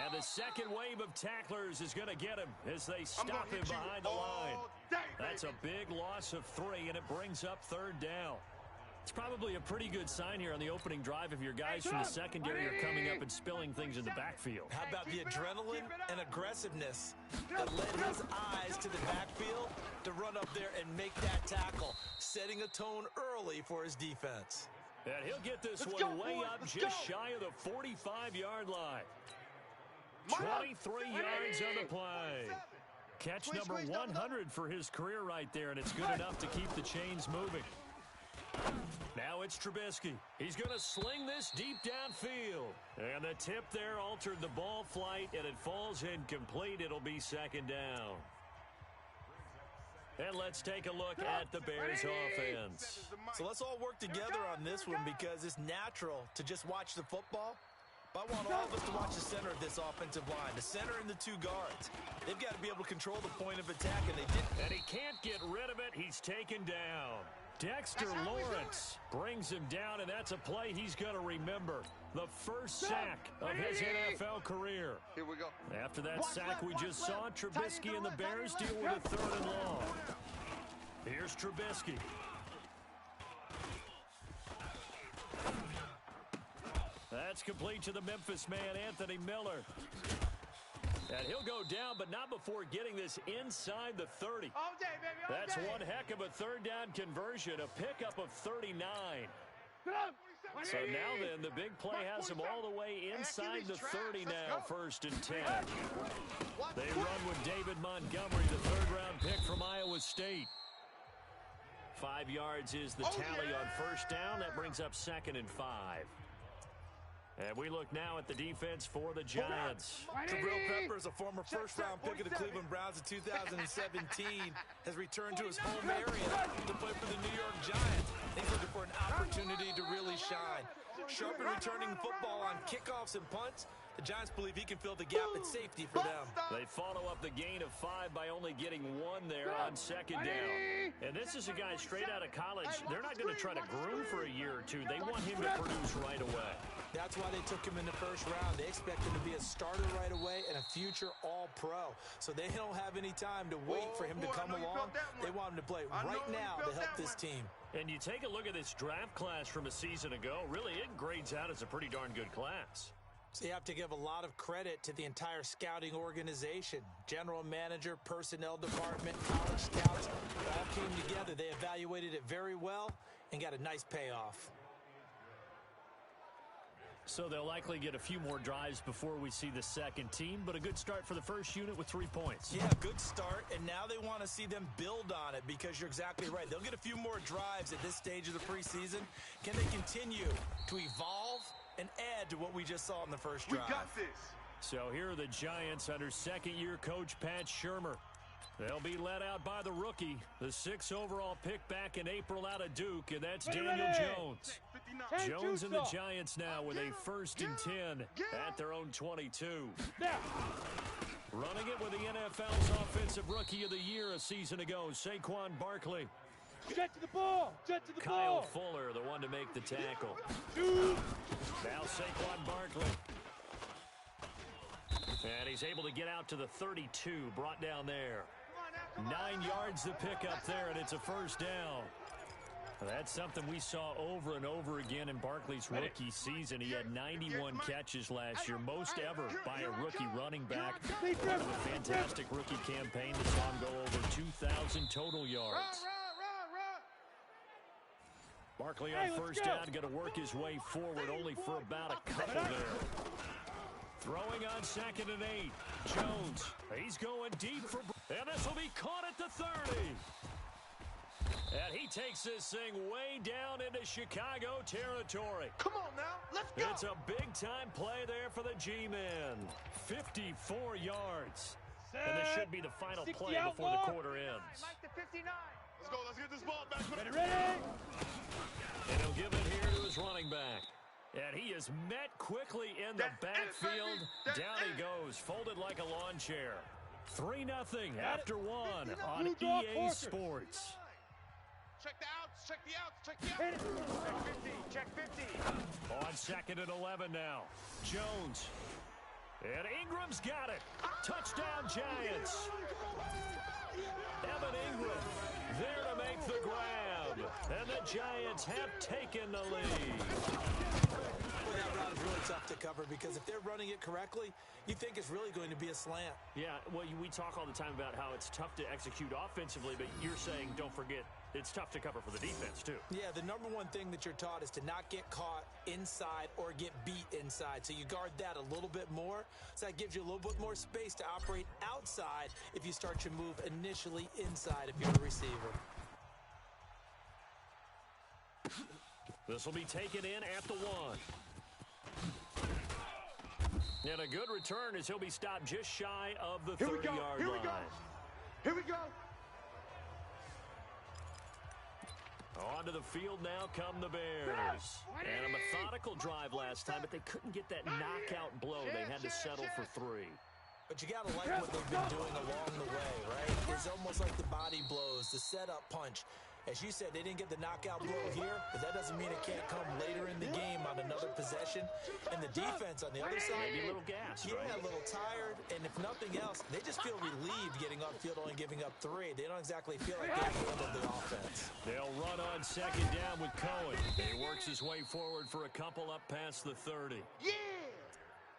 Speaker 1: And the second wave of tacklers is going to get him as they stop him behind the line. That's a big loss of 3, and it brings up third down. It's probably a pretty good sign here on the opening drive if your guys from the secondary are coming up and spilling things in the backfield.
Speaker 5: How about the adrenaline and aggressiveness that led his eyes to the backfield to run up there and make that tackle, setting a tone early for his defense.
Speaker 1: And he'll get this one way up just shy of the 45-yard line. 23 yards on the play. Catch number 100 for his career right there, and it's good enough to keep the chains moving. Now it's Trubisky. He's going to sling this deep downfield. And the tip there altered the ball flight, and it falls incomplete. It'll be second down. And let's take a look at the Bears offense.
Speaker 5: So let's all work together on this one because it's natural to just watch the football. But I want all of us to watch the center of this offensive line, the center and the 2 guards. They've got to be able to control the point of attack, and they didn't.
Speaker 1: And he can't get rid of it. He's taken down. Dexter Lawrence brings him down, and that's a play he's going to remember. The first sack of his NFL career.
Speaker 6: Here we go.
Speaker 1: After that sack we just saw, Trubisky and the Bears deal with a 3rd and long. Here's Trubisky. That's complete to the Memphis man, Anthony Miller. And he'll go down, but not before getting this inside the 30.
Speaker 6: All day, baby, all
Speaker 1: That's
Speaker 6: day.
Speaker 1: one heck of a third down conversion, a pickup of 39. So now then, the big play has him all the way inside the 30 now, 1st and 10. They run with David Montgomery, the 3rd-round pick from Iowa State. 5 yards is the tally on first down. That brings up 2nd and 5. And we look now at the defense for the Giants.
Speaker 5: Jabril Peppers, a former first-round pick of the Cleveland Browns in 2017, has returned to his home area to play for the New York Giants. He's looking for an opportunity to really shine. Sharp and returning football on kickoffs and punts. The Giants believe he can fill the gap at safety for them.
Speaker 1: They follow up the gain of 5 by only getting 1 there on second down. And this is a guy straight out of college. They're not going to try to groom for a year or 2. They want him to produce right away.
Speaker 5: That's why they took him in the first round. They expect him to be a starter right away and a future All-Pro. So they don't have any time to wait for him to come along. They want him to play right now to help this team.
Speaker 1: And you take a look at this draft class from a season ago. Really, it grades out as a pretty darn good class.
Speaker 5: So you have to give a lot of credit to the entire scouting organization. General manager, personnel department, college scouts, all came together. They evaluated it very well and got a nice payoff.
Speaker 1: So they'll likely get a few more drives before we see the second team, but a good start for the first unit with 3 points.
Speaker 5: Yeah, good start, and now they want to see them build on it because you're exactly right. They'll get a few more drives at this stage of the preseason. Can they continue to evolve and add to what we just saw in the first drive?
Speaker 6: We got this.
Speaker 1: So here are the Giants under second-year coach Pat Shurmur. They'll be led out by the rookie, the 6th overall pick back in April out of Duke, and that's Daniel Jones. Jones and the Giants now with a 1st and 10 at their own 22. Running it with the NFL's Offensive Rookie of the Year a season ago, Saquon Barkley.
Speaker 3: Jet to the ball. Jet to the
Speaker 1: Kyle
Speaker 3: ball.
Speaker 1: Fuller, the one to make the tackle.
Speaker 3: Shoot.
Speaker 1: Now Saquon Barkley. And he's able to get out to the 32, brought down there. 9 yards to pick up there, and it's a first down. That's something we saw over and over again in Barkley's rookie season. He had 91 catches last year, most ever by a rookie running back. Part of a fantastic rookie campaign that saw him go over 2,000 total yards. Barkley on first down, going to work his way forward, only for about a couple there. Throwing on 2nd and 8. Jones, he's going deep for... And this will be caught at the 30. And he takes this thing way down into Chicago territory.
Speaker 6: Come on now, let's go.
Speaker 1: It's a big-time play there for the G-Men. 54 yards. And this should be the final play before the quarter ends.
Speaker 6: Like the 59.
Speaker 2: Let's go. Let's get this ball back.
Speaker 3: Ready, ready.
Speaker 1: And he'll give it here to his running back. And he is met quickly in the backfield. Down he goes, folded like a lawn chair. 3-0 after 1 on EA Sports.
Speaker 6: Check the outs, check the outs, check the outs. Check 50, check 50.
Speaker 1: On 2nd and 11 now. Jones. And Ingram's got it. Touchdown, Giants. Evan Ingram there to make the grab. And the Giants have taken the lead.
Speaker 5: Well, that route is really tough to cover because if they're running it correctly, you think it's really going to be a slant.
Speaker 1: Yeah, well, we talk all the time about how it's tough to execute offensively, but you're saying, don't forget, it's tough to cover for the defense, too.
Speaker 5: Yeah, the number one thing that you're taught is to not get caught inside or get beat inside. So you guard that a little bit more. So that gives you a little bit more space to operate outside if you start your move initially inside if you're a receiver.
Speaker 1: This will be taken in at the 1. And a good return as he'll be stopped just shy of the 30-yard line.
Speaker 6: Here we go.
Speaker 1: Onto the field now come the Bears. And a methodical drive last time, but they couldn't get that knockout blow. They had to settle for 3.
Speaker 5: But you got to like what they've been doing along the way, right? It's almost like the body blows, the setup punch. As you said, they didn't get the knockout blow here, but that doesn't mean it can't come later in the game on another possession. And the defense on the other side,
Speaker 1: maybe a little gassed,
Speaker 5: yeah,
Speaker 1: right?
Speaker 5: A little tired. And if nothing else, they just feel relieved getting upfield, only giving up 3. They don't exactly feel like they handled the offense.
Speaker 1: They'll run on 2nd down with Cohen. He works his way forward for a couple up past the 30.
Speaker 6: Yeah.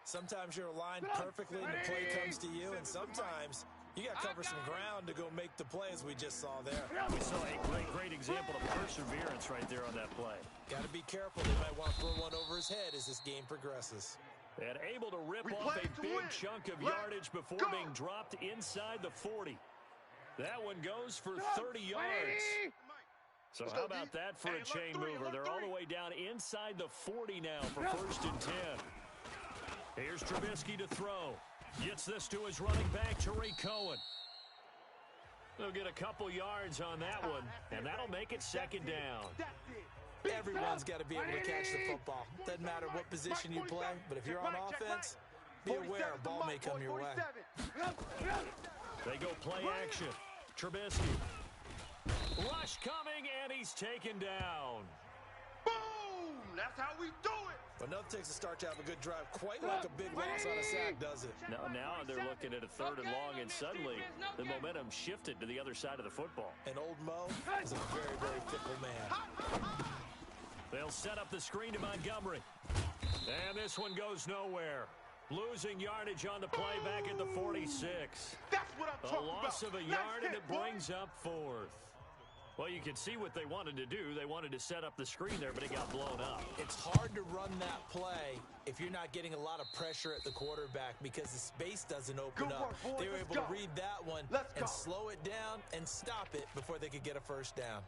Speaker 5: Sometimes you're aligned perfectly and the play comes to you, and sometimes you got to cover some ground to go make the play, as we just saw there.
Speaker 1: We saw a great example of perseverance right there on that play.
Speaker 5: Got to be careful. They might want to throw one over his head as this game progresses.
Speaker 1: And able to rip off a big chunk of yardage before being dropped inside the 40. That one goes for 30 yards. So how about that for a chain mover? They're all the way down inside the 40 now for 1st and 10. Here's Trubisky to throw. Gets this to his running back, Tariq Cohen. They'll get a couple yards on that one, and that'll make it 2nd down.
Speaker 5: Everyone's got to be able to catch the football. Doesn't matter what position you play, but if you're on offense, be aware a ball may come your way.
Speaker 1: They go play action. Trubisky. Rush coming, and he's taken down.
Speaker 6: Boom! That's how we do it.
Speaker 5: But nothing takes a start to have a good drive, quite like a big loss on a sack, does it?
Speaker 1: Now they're looking at a 3rd and long, and suddenly the momentum shifted to the other side of the football.
Speaker 5: And old Mo is a very, very fickle man.
Speaker 1: They'll set up the screen to Montgomery. And this one goes nowhere. Losing yardage on the play back at the 46.
Speaker 6: That's what I'm talking about.
Speaker 1: A loss of a yard, and it brings up 4th. Well, you can see what they wanted to do. They wanted to set up the screen there, but it got blown up.
Speaker 5: It's hard to run that play if you're not getting a lot of pressure at the quarterback because the space doesn't open up. They were able to read that one and slow it down and stop it before they could get a 1st down.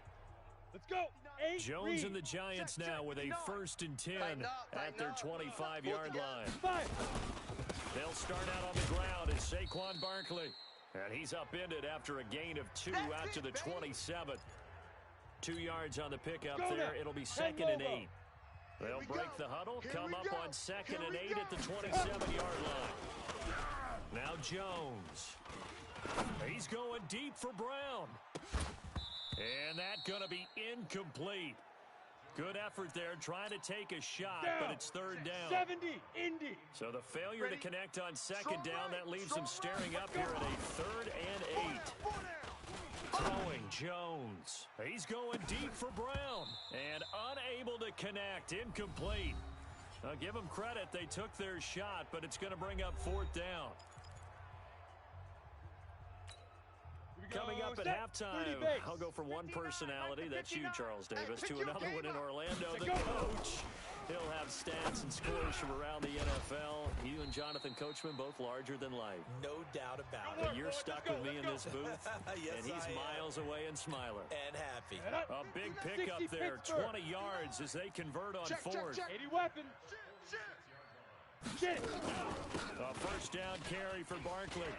Speaker 3: Let's go.
Speaker 1: Jones and the Giants now with a 1st and 10 at their 25-yard line. They'll start out on the ground as Saquon Barkley. And he's upended after a gain of 2 out to the 27. 2 yards on the pickup there. It'll be 2nd and 8. They'll break the huddle, come up on 2nd and 8 at the 27-yard line. Now Jones. He's going deep for Brown. And that's going to be incomplete. Good effort there, trying to take a shot, but it's third down.
Speaker 3: 70, Indy.
Speaker 1: So the failure to connect on second down, that leaves him staring up here at a 3rd and 8. Throwing Jones. He's going deep for Brown. And unable to connect, incomplete. I'll give them credit, they took their shot, but it's going to bring up 4th down. Coming up at halftime, I'll go from one personality, that's you, Charles Davis, to another one in Orlando, the coach. He'll have stats and scores from around the NFL. You and Jonathan Coachman, both larger than life.
Speaker 5: No doubt about
Speaker 1: But you're stuck with me in this booth,
Speaker 5: Yes,
Speaker 1: and he's miles away and smiling.
Speaker 5: and happy.
Speaker 1: A big pickup there, 20 yards as they convert on 4th.
Speaker 3: 80 weapon. Shit.
Speaker 1: A first down carry for Barkley.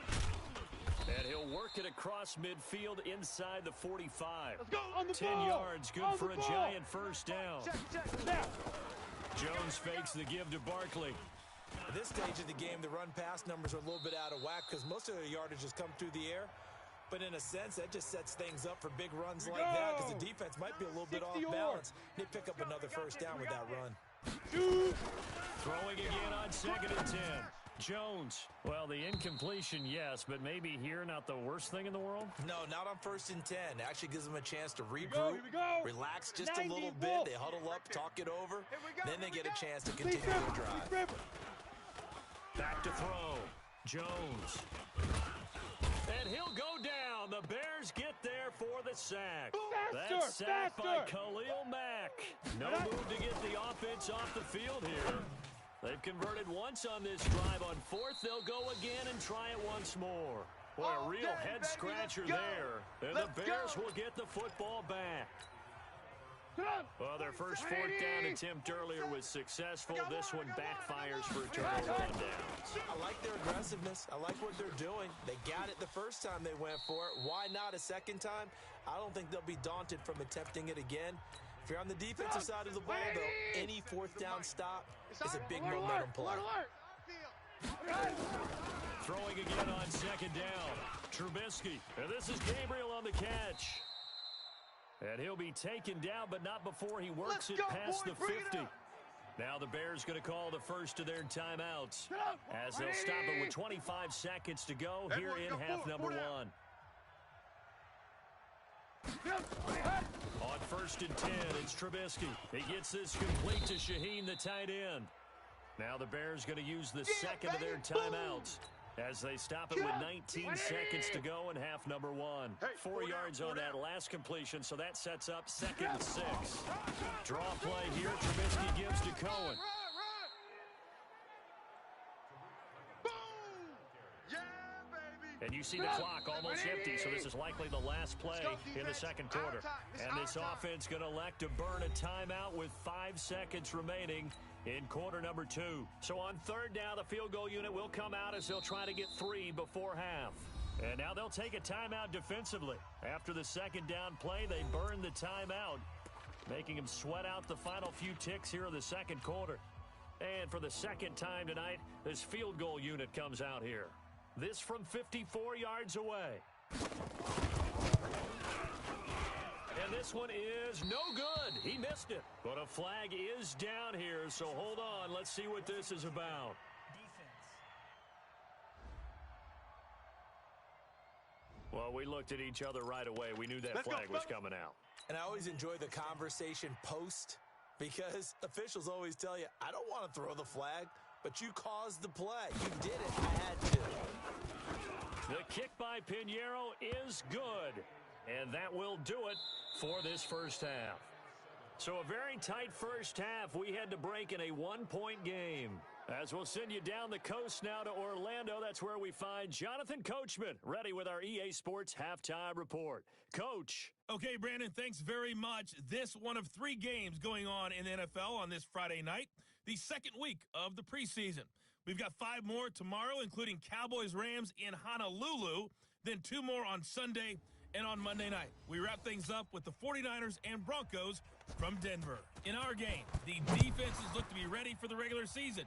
Speaker 1: And he'll work it across midfield inside the 45.
Speaker 3: Let's go on the
Speaker 1: 10
Speaker 3: ball.
Speaker 1: yards, good
Speaker 3: On
Speaker 1: for
Speaker 3: the
Speaker 1: a
Speaker 3: ball.
Speaker 1: giant first down.
Speaker 3: Now.
Speaker 1: Jones fakes the give to Barkley.
Speaker 5: At this stage of the game, the run-pass numbers are a little bit out of whack because most of the yardage has come through the air. But in a sense, that just sets things up for big runs like that because the defense might be a little bit off
Speaker 3: 60
Speaker 5: balance. They pick up another first down with that run.
Speaker 1: Throwing again on 2nd and 10. Jones. Well, the incompletion, yes, but maybe here not the worst thing in the world?
Speaker 5: No, not on 1st and 10. Actually gives them a chance to
Speaker 3: Here
Speaker 5: regroup,
Speaker 3: we go.
Speaker 5: relax just a
Speaker 3: 90
Speaker 5: little bit.
Speaker 3: volts.
Speaker 5: They huddle up, talk it over. Then they get a chance to
Speaker 3: Please
Speaker 5: continue their
Speaker 3: grip.
Speaker 5: drive.
Speaker 3: Please grip.
Speaker 1: Back to throw. Jones. And he'll go down. The Bears get there for the sack.
Speaker 3: Faster,
Speaker 1: That's sacked by
Speaker 3: faster.
Speaker 1: Khalil Mack. No move to get the offense off the field here. They've converted once on this drive. On 4th, they'll go again and try it once more. Boy, a real head-scratcher there. And the Bears will get the football back. Well, their first 4th down attempt earlier was successful. This one backfires for a turnover on downs.
Speaker 5: I like their aggressiveness. I like what they're doing. They got it the first time they went for it. Why not a second time? I don't think they'll be daunted from attempting it again. If you're on the defensive side of the ball, though, any 4th down stop is a big momentum play.
Speaker 1: Throwing again on 2nd down. Trubisky. And this is Gabriel on the catch. And he'll be taken down, but not before he works it past the 50. Now the Bears going to call the first of their timeouts as they'll stop it with 25 seconds to go here in half number 1. On 1st and 10, it's Trubisky. He gets this complete to Shaheen, the tight end. Now the Bears going to use the second of their timeouts as they stop it with 19 seconds to go in half number 1. 4 yards on that last completion, so that sets up 2nd and 6. Draw play here. Trubisky gives to Cohen. And you see the clock almost empty, so this is likely the last play in the second quarter. And this offense going to elect to burn a timeout with 5 seconds remaining in quarter number 2. So on 3rd down, the field goal unit will come out as they'll try to get 3 before half. And now they'll take a timeout defensively. After the 2nd down play, they burn the timeout, making them sweat out the final few ticks here in the second quarter. And for the second time tonight, this field goal unit comes out here. This from 54 yards away. And this one is no good. He missed it. But a flag is down here, so hold on. Let's see what this is about. Well, we looked at each other right away. We knew that flag was coming out.
Speaker 5: And I always enjoy the conversation post because officials always tell you, I don't want to throw the flag, but you caused the play. You did it. I had to.
Speaker 1: The kick by Pinheiro is good. And that will do it for this first half. So a very tight first half. We had to break in a 1-point game. As we'll send you down the coast now to Orlando, that's where we find Jonathan Coachman, ready with our EA Sports Halftime Report. Coach.
Speaker 4: Okay, Brandon, thanks very much. This one of 3 games going on in the NFL on this Friday night, the second week of the preseason. We've got 5 more tomorrow, including Cowboys-Rams in Honolulu, then 2 more on Sunday and on Monday night. We wrap things up with the 49ers and Broncos from Denver. In our game, the defenses look to be ready for the regular season.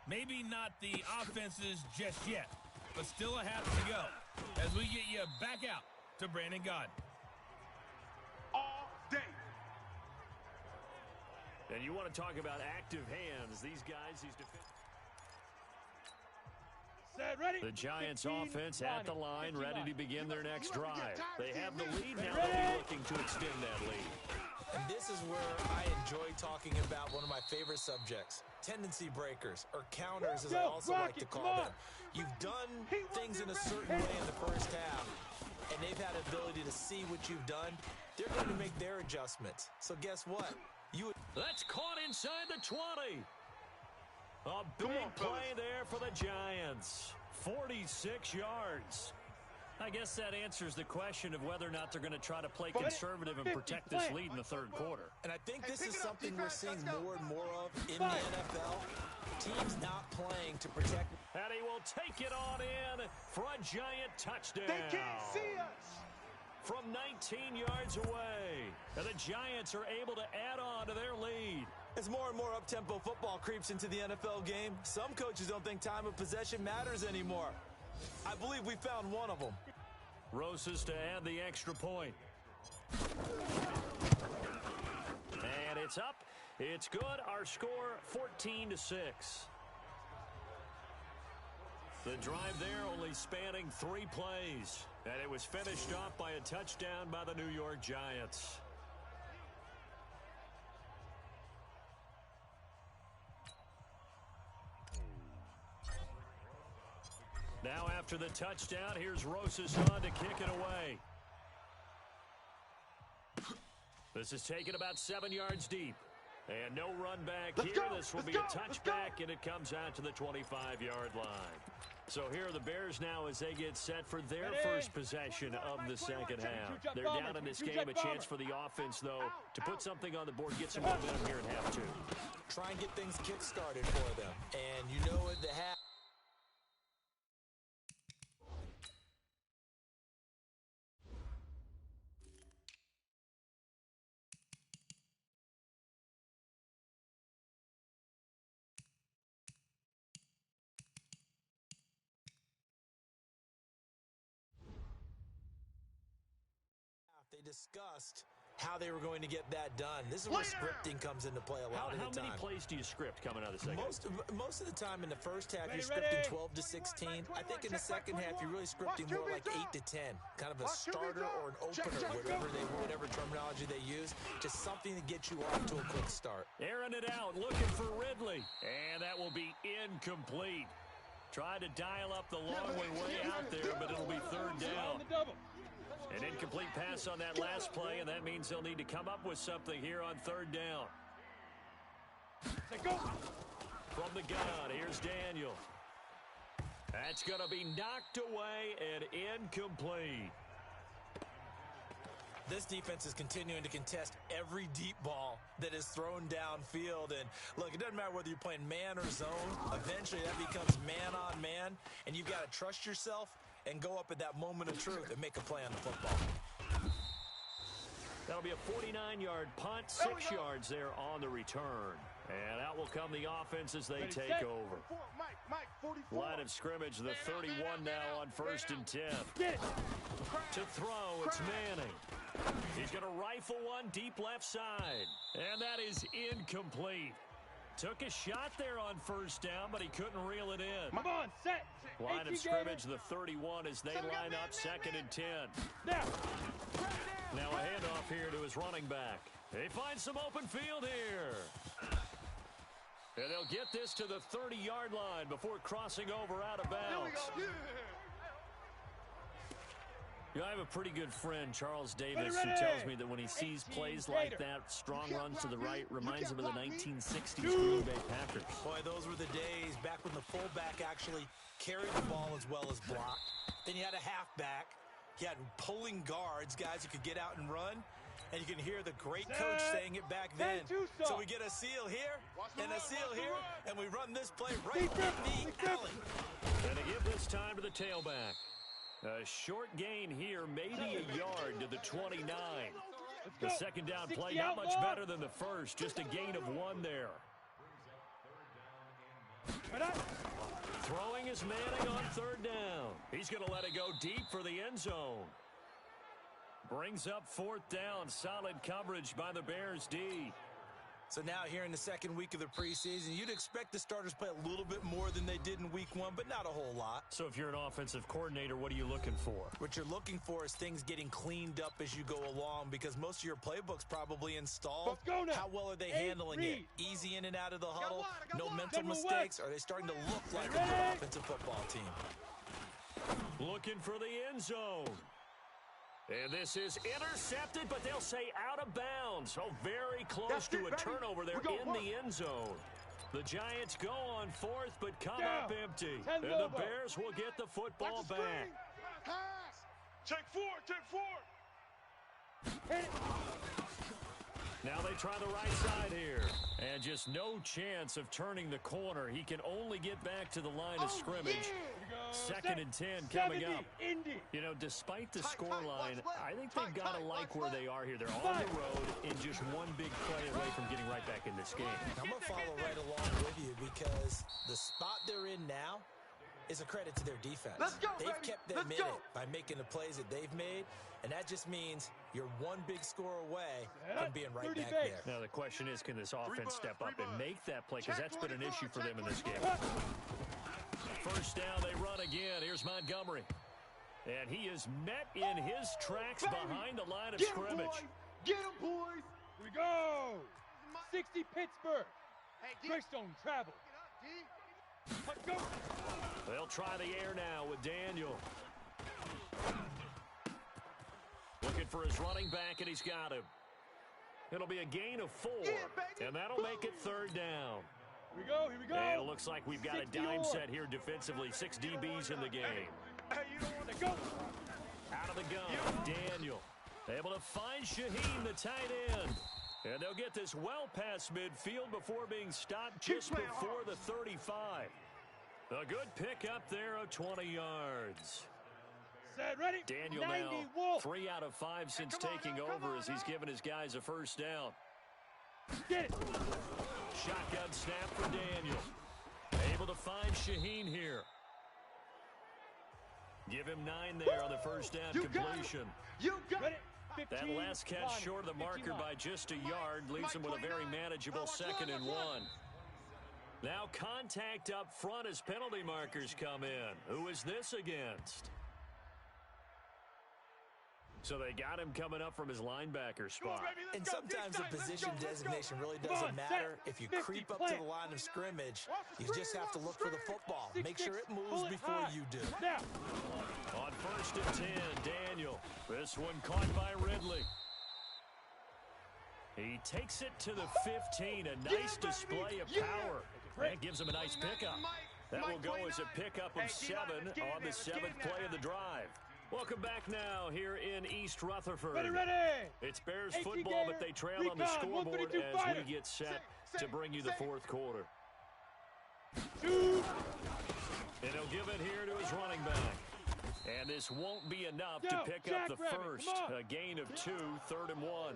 Speaker 4: Maybe not the offenses just yet. but still a half to go as we get you back out to Brandon Gaudin.
Speaker 6: All day.
Speaker 1: And you want to talk about active hands. These guys, these defenders.
Speaker 3: Set, ready.
Speaker 1: The Giants
Speaker 3: 15,
Speaker 1: offense at the line,
Speaker 3: 15
Speaker 1: ready to begin their next drive. They have the lead now.
Speaker 3: Ready.
Speaker 1: They'll be looking to extend that lead.
Speaker 5: And this is where I enjoy talking about one of my favorite subjects, tendency breakers, or counters as I also like to call them. You've done things in a certain way in the first half, and they've had ability to see what you've done. They're going to make their adjustments. So guess what?
Speaker 1: That's caught inside the 20. A big play there for the Giants. 46 yards. I guess that answers the question of whether or not they're going to try to play conservative and protect this lead in the third quarter.
Speaker 5: And I think this is something we're seeing more and more of in the NFL. Teams not playing to protect.
Speaker 1: And he will take it on in for a Giant touchdown.
Speaker 6: They can't see us.
Speaker 1: From 19 yards away. And the Giants are able to add on to their lead.
Speaker 5: As more and more up-tempo football creeps into the NFL game, some coaches don't think time of possession matters anymore. I believe we found one of them.
Speaker 1: Rosas to add the extra point. And it's up. It's good. Our score, 14-6. The drive there only spanning 3 plays. And it was finished off by a touchdown by the New York Giants. Now after the touchdown, here's Rosas on to kick it away. This is taken about 7 yards deep. And no run back here. This will be a touchback, and it comes out to the 25-yard line. So here are the Bears now as they get set for their first possession of the second half. They're down in this game. A chance for the offense, though, to put something on the board, get some momentum here in half 2.
Speaker 5: Try and get things kick-started for them. And you know at the half. They discussed how they were going to get that done. This is where scripting comes into play a lot of the time.
Speaker 1: How many plays do you script coming out of the second?
Speaker 5: Most of the time in the first half, you're scripting 12 to 16. I think in the second half, you're really scripting more like 8 to 10. Kind of a starter or an opener, whatever terminology they use. Just something to get you off to a quick start.
Speaker 1: Airing it out, looking for Ridley. And that will be incomplete. Try to dial up the long way out there, but it'll be third down. An incomplete pass on that last play, and that means they'll need to come up with something here on third down. From the gun, here's Daniel. That's going to be knocked away and incomplete.
Speaker 5: This defense is continuing to contest every deep ball that is thrown downfield. And, look, it doesn't matter whether you're playing man or zone. Eventually, that becomes man-on-man, and you've got to trust yourself and go up at that moment of truth and make a play on the football.
Speaker 1: That'll be a 49-yard punt, 6 yards there on the return. And out will come the offense as they take over. Line of scrimmage, the 31 now on 1st and 10. To throw, it's Manning. He's going to rifle one deep left side. And that is incomplete. Took a shot there on first down, but he couldn't reel it in.
Speaker 3: Come on, set.
Speaker 1: Line of scrimmage, the 31 as they line up 2nd and 10. Now a handoff here to his running back. They find some open field here. And they'll get this to the 30-yard line before crossing over out of bounds. I have a pretty good friend, Charles Davis, who tells me that when he sees plays like that, strong runs to the right, reminds him of the 1960s Green Bay Packers.
Speaker 5: Boy, those were the days back when the fullback actually carried the ball as well as blocked. Then you had a halfback. You had pulling guards, guys who could get out and run. And you can hear the great coach saying it back then. So we get a seal here and a seal here, and we run this play right in the alley.
Speaker 1: And they give this time to the tailback. A short gain here, maybe a yard to the 29. The second down play, not much better than the first, just a gain of 1 there. Throwing is is Manning on third down. He's going to let it go deep for the end zone. Brings up fourth down. Solid coverage by the Bears D.
Speaker 5: So now here in the second week of the preseason, you'd expect the starters to play a little bit more than they did in week one, but not a whole lot.
Speaker 1: So if you're an offensive coordinator, what are you looking for?
Speaker 5: What you're looking for is things getting cleaned up as you go along, because most of your playbook's probably installed.
Speaker 3: Let's go now.
Speaker 5: How well are they handling it? Easy in and out of the huddle? No mental mistakes? Are they starting to look like a good offensive football team?
Speaker 1: Looking for the end zone. And this is intercepted, but they'll say out of bounds. Oh, very close to a turnover there in the end zone. The Giants go on fourth, but come up empty. And the Bears will get the football back.
Speaker 6: Pass. Check four.
Speaker 1: Now they try the right side here. And just no chance of turning the corner. He can only get back to the line of scrimmage. Second and 10 coming up. You know, despite the scoreline, I think they've got to like where they are here. They're on the road and just one big play away from getting right back in this game.
Speaker 5: I'm going to follow right along with you, because the spot they're in now is a credit to their defense. They've kept them in it by making the plays that they've made, and that just means you're one big score away from being right back there.
Speaker 1: Now the question is, can this offense step up and make that play? Because that's been an issue for them in this game. First down, they run again. Here's Montgomery. And he is met in his tracks behind the line of scrimmage.
Speaker 3: Get him, boys! Here we go! 60 Pittsburgh. Greystone travel. Let's go!
Speaker 1: They'll try the air now with Daniel. Looking for his running back, and he's got him. It'll be a gain of 4, and that'll make it third down.
Speaker 3: Here we go.
Speaker 1: And it looks like we've got a dime set here defensively. 6 DBs in the game.
Speaker 3: Go.
Speaker 1: Out of the gun, Daniel. Able to find Shaheen, the tight end. And they'll get this well past midfield before being stopped just before the 35. A good pickup there of 20 yards.
Speaker 3: Set, ready.
Speaker 1: Daniel now 3 out of 5 since taking over as he's given his guys a first down.
Speaker 3: Get it.
Speaker 1: Shotgun snap for Daniel. Able to find Shaheen here. Give him 9 there on the first down completion.
Speaker 3: You got it.
Speaker 1: That last catch short of the marker by just a yard leaves him with a very manageable 2nd and 1. Now contact up front as penalty markers come in. Who is this against? So they got him coming up from his linebacker spot.
Speaker 5: And sometimes the position designation really doesn't matter. If you creep up to the line of scrimmage, you just have to look for the football. Make sure it moves before you do.
Speaker 1: On first and 10, Daniel. This one caught by Ridley. He takes it to the 15. A nice display of power. That gives him a nice pickup. That will go as a pickup of 7 on the 7th play of the drive. Welcome back now here in East Rutherford.
Speaker 3: Ready.
Speaker 1: It's Bears football, but they trail on the scoreboard as we get set to bring you the 4th quarter. And he'll give it here to his running back. And this won't be enough to pick up the first. A gain of 2, 3rd and 1.
Speaker 5: Well,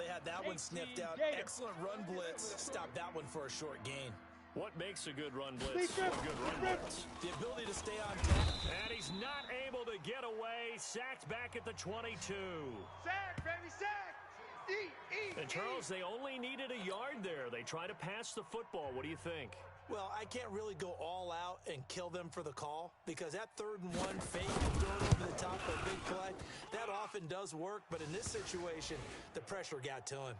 Speaker 5: they had that one sniffed out. Excellent run blitz. Stop that one for a short gain.
Speaker 1: What makes a good run blitz? A good run blitz.
Speaker 5: The ability to stay on top.
Speaker 1: And he's not able to get away. Sacked back at the 22.
Speaker 6: Sack, baby, sack.
Speaker 1: And Charles, they only needed a yard there. They try to pass the football. What do you think?
Speaker 5: Well, I can't really go all out and kill them for the call, because that 3rd and 1 fake and throwing over the top for a big play, that often does work. But in this situation, the pressure got to him.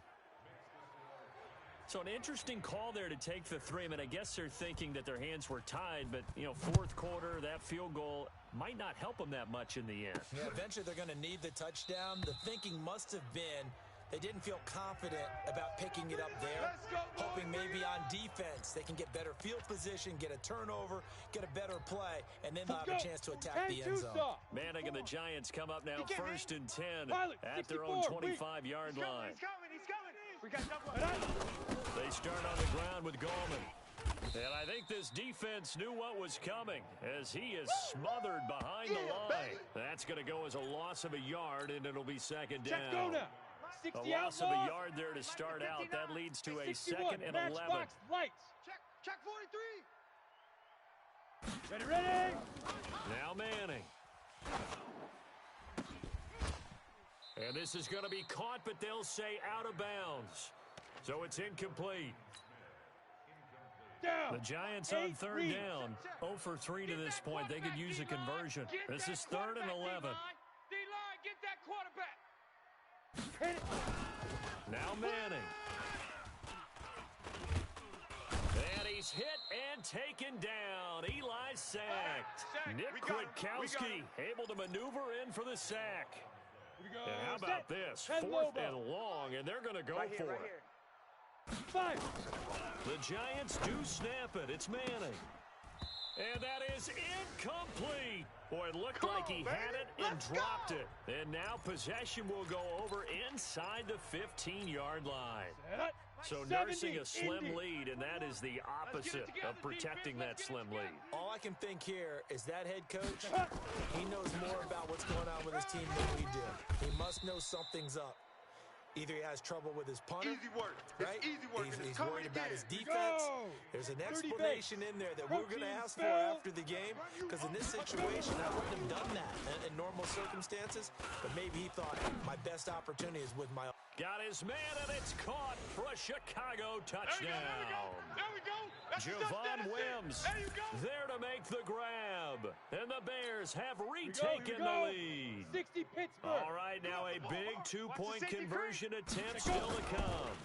Speaker 1: So an interesting call there to take the 3. I mean, I guess they're thinking that their hands were tied, but, 4th quarter, that field goal might not help them that much in the end.
Speaker 5: Yeah, eventually they're going to need the touchdown. The thinking must have been they didn't feel confident about picking it up there, hoping maybe on defense they can get better field position, get a turnover, get a better play, and then they'll have a chance to attack the end zone.
Speaker 1: Manning and the Giants come up now 1st and 10 at their own 25-yard line.
Speaker 6: He's coming. We got double.
Speaker 1: They start on the ground with Gallman. And I think this defense knew what was coming as he is smothered behind the line. That's going to go as a loss of a yard, and it'll be 2nd down. A loss of a yard there to start out. That leads to a 2nd and 11.
Speaker 6: Check 43.
Speaker 3: Ready, ready!
Speaker 1: Now Manning. And this is going to be caught, but they'll say out of bounds. So it's incomplete.
Speaker 3: Down.
Speaker 1: The Giants on third down. 0 for 3 to this point. They could use a conversion. This is 3rd and 11.
Speaker 6: D-line, get that quarterback.
Speaker 3: Hit it.
Speaker 1: Now Manning. And he's hit and taken down. Eli sacked. Nick
Speaker 6: We got him.
Speaker 1: Kwiatkowski able to maneuver in for the sack.
Speaker 3: Here we go.
Speaker 1: And how about this?
Speaker 3: Head
Speaker 1: 4th
Speaker 3: low
Speaker 1: and long, and they're going to go for it.
Speaker 3: Fire.
Speaker 1: The Giants do snap it. It's Manning. And that is incomplete. Boy, it looked like he had it and dropped it. And now possession will go over inside the 15-yard line. So nursing a slim lead, and that is the opposite of protecting that slim lead.
Speaker 5: All I can think here is that head coach, he knows more about what's going on with his team than we do. He must know something's up. Either he has trouble with his punter,
Speaker 6: Easy work.
Speaker 5: right?
Speaker 6: It's easy work.
Speaker 5: He's
Speaker 6: Coming
Speaker 5: worried about
Speaker 6: again.
Speaker 5: his defense.
Speaker 3: Go.
Speaker 5: There's an
Speaker 3: 30
Speaker 5: explanation in there that we're going to ask for after the game, because in this situation, I wouldn't have done that in normal circumstances, but maybe he thought my best opportunity is with my...
Speaker 1: Got his man, and it's caught for a Chicago touchdown.
Speaker 6: There we go. That's
Speaker 1: Javon Wims
Speaker 6: There you go.
Speaker 1: there to make the grab. And the Bears have
Speaker 3: Here
Speaker 1: retaken
Speaker 3: we
Speaker 1: the
Speaker 3: go.
Speaker 1: lead.
Speaker 3: 60 Pittsburgh.
Speaker 1: All right, now a big two-point conversion attempt still to come.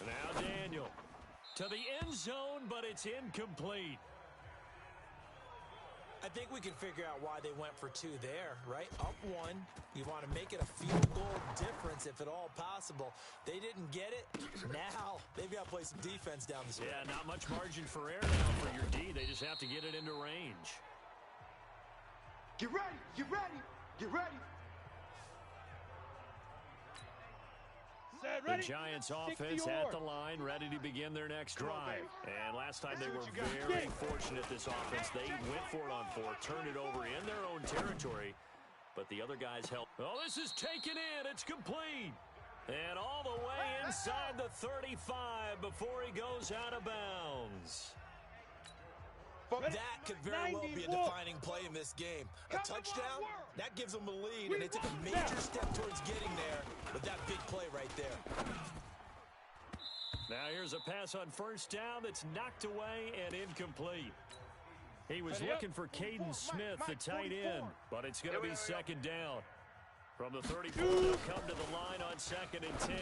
Speaker 1: Now Daniel to the end zone, but it's incomplete.
Speaker 5: I think we can figure out why they went for 2 there, right? Up 1. You want to make it a field goal difference if at all possible. They didn't get it. Now they've got to play some defense down the stretch.
Speaker 1: Yeah, not much margin for error now for your D. They just have to get it into range.
Speaker 6: Get ready. Get ready. Get ready.
Speaker 3: Set,
Speaker 1: The
Speaker 3: ready.
Speaker 1: Giants
Speaker 3: 60
Speaker 1: offense
Speaker 3: or.
Speaker 1: at the line, ready to begin their next drive. And last time they were very fortunate, this offense. They went for it on 4, turned it over in their own territory, but the other guys helped. Oh, this is taken in. It's complete. And all the way inside the 35 before he goes out of bounds.
Speaker 5: That could very well be a defining play in this game. A touchdown, that gives them a lead, and they took a major step towards getting there with that big play right there.
Speaker 1: Now here's a pass on first down that's knocked away and incomplete. He was looking for Caden Smith, the tight end, but it's going to be second down. From the 34, they'll come to the line on 2nd and 10.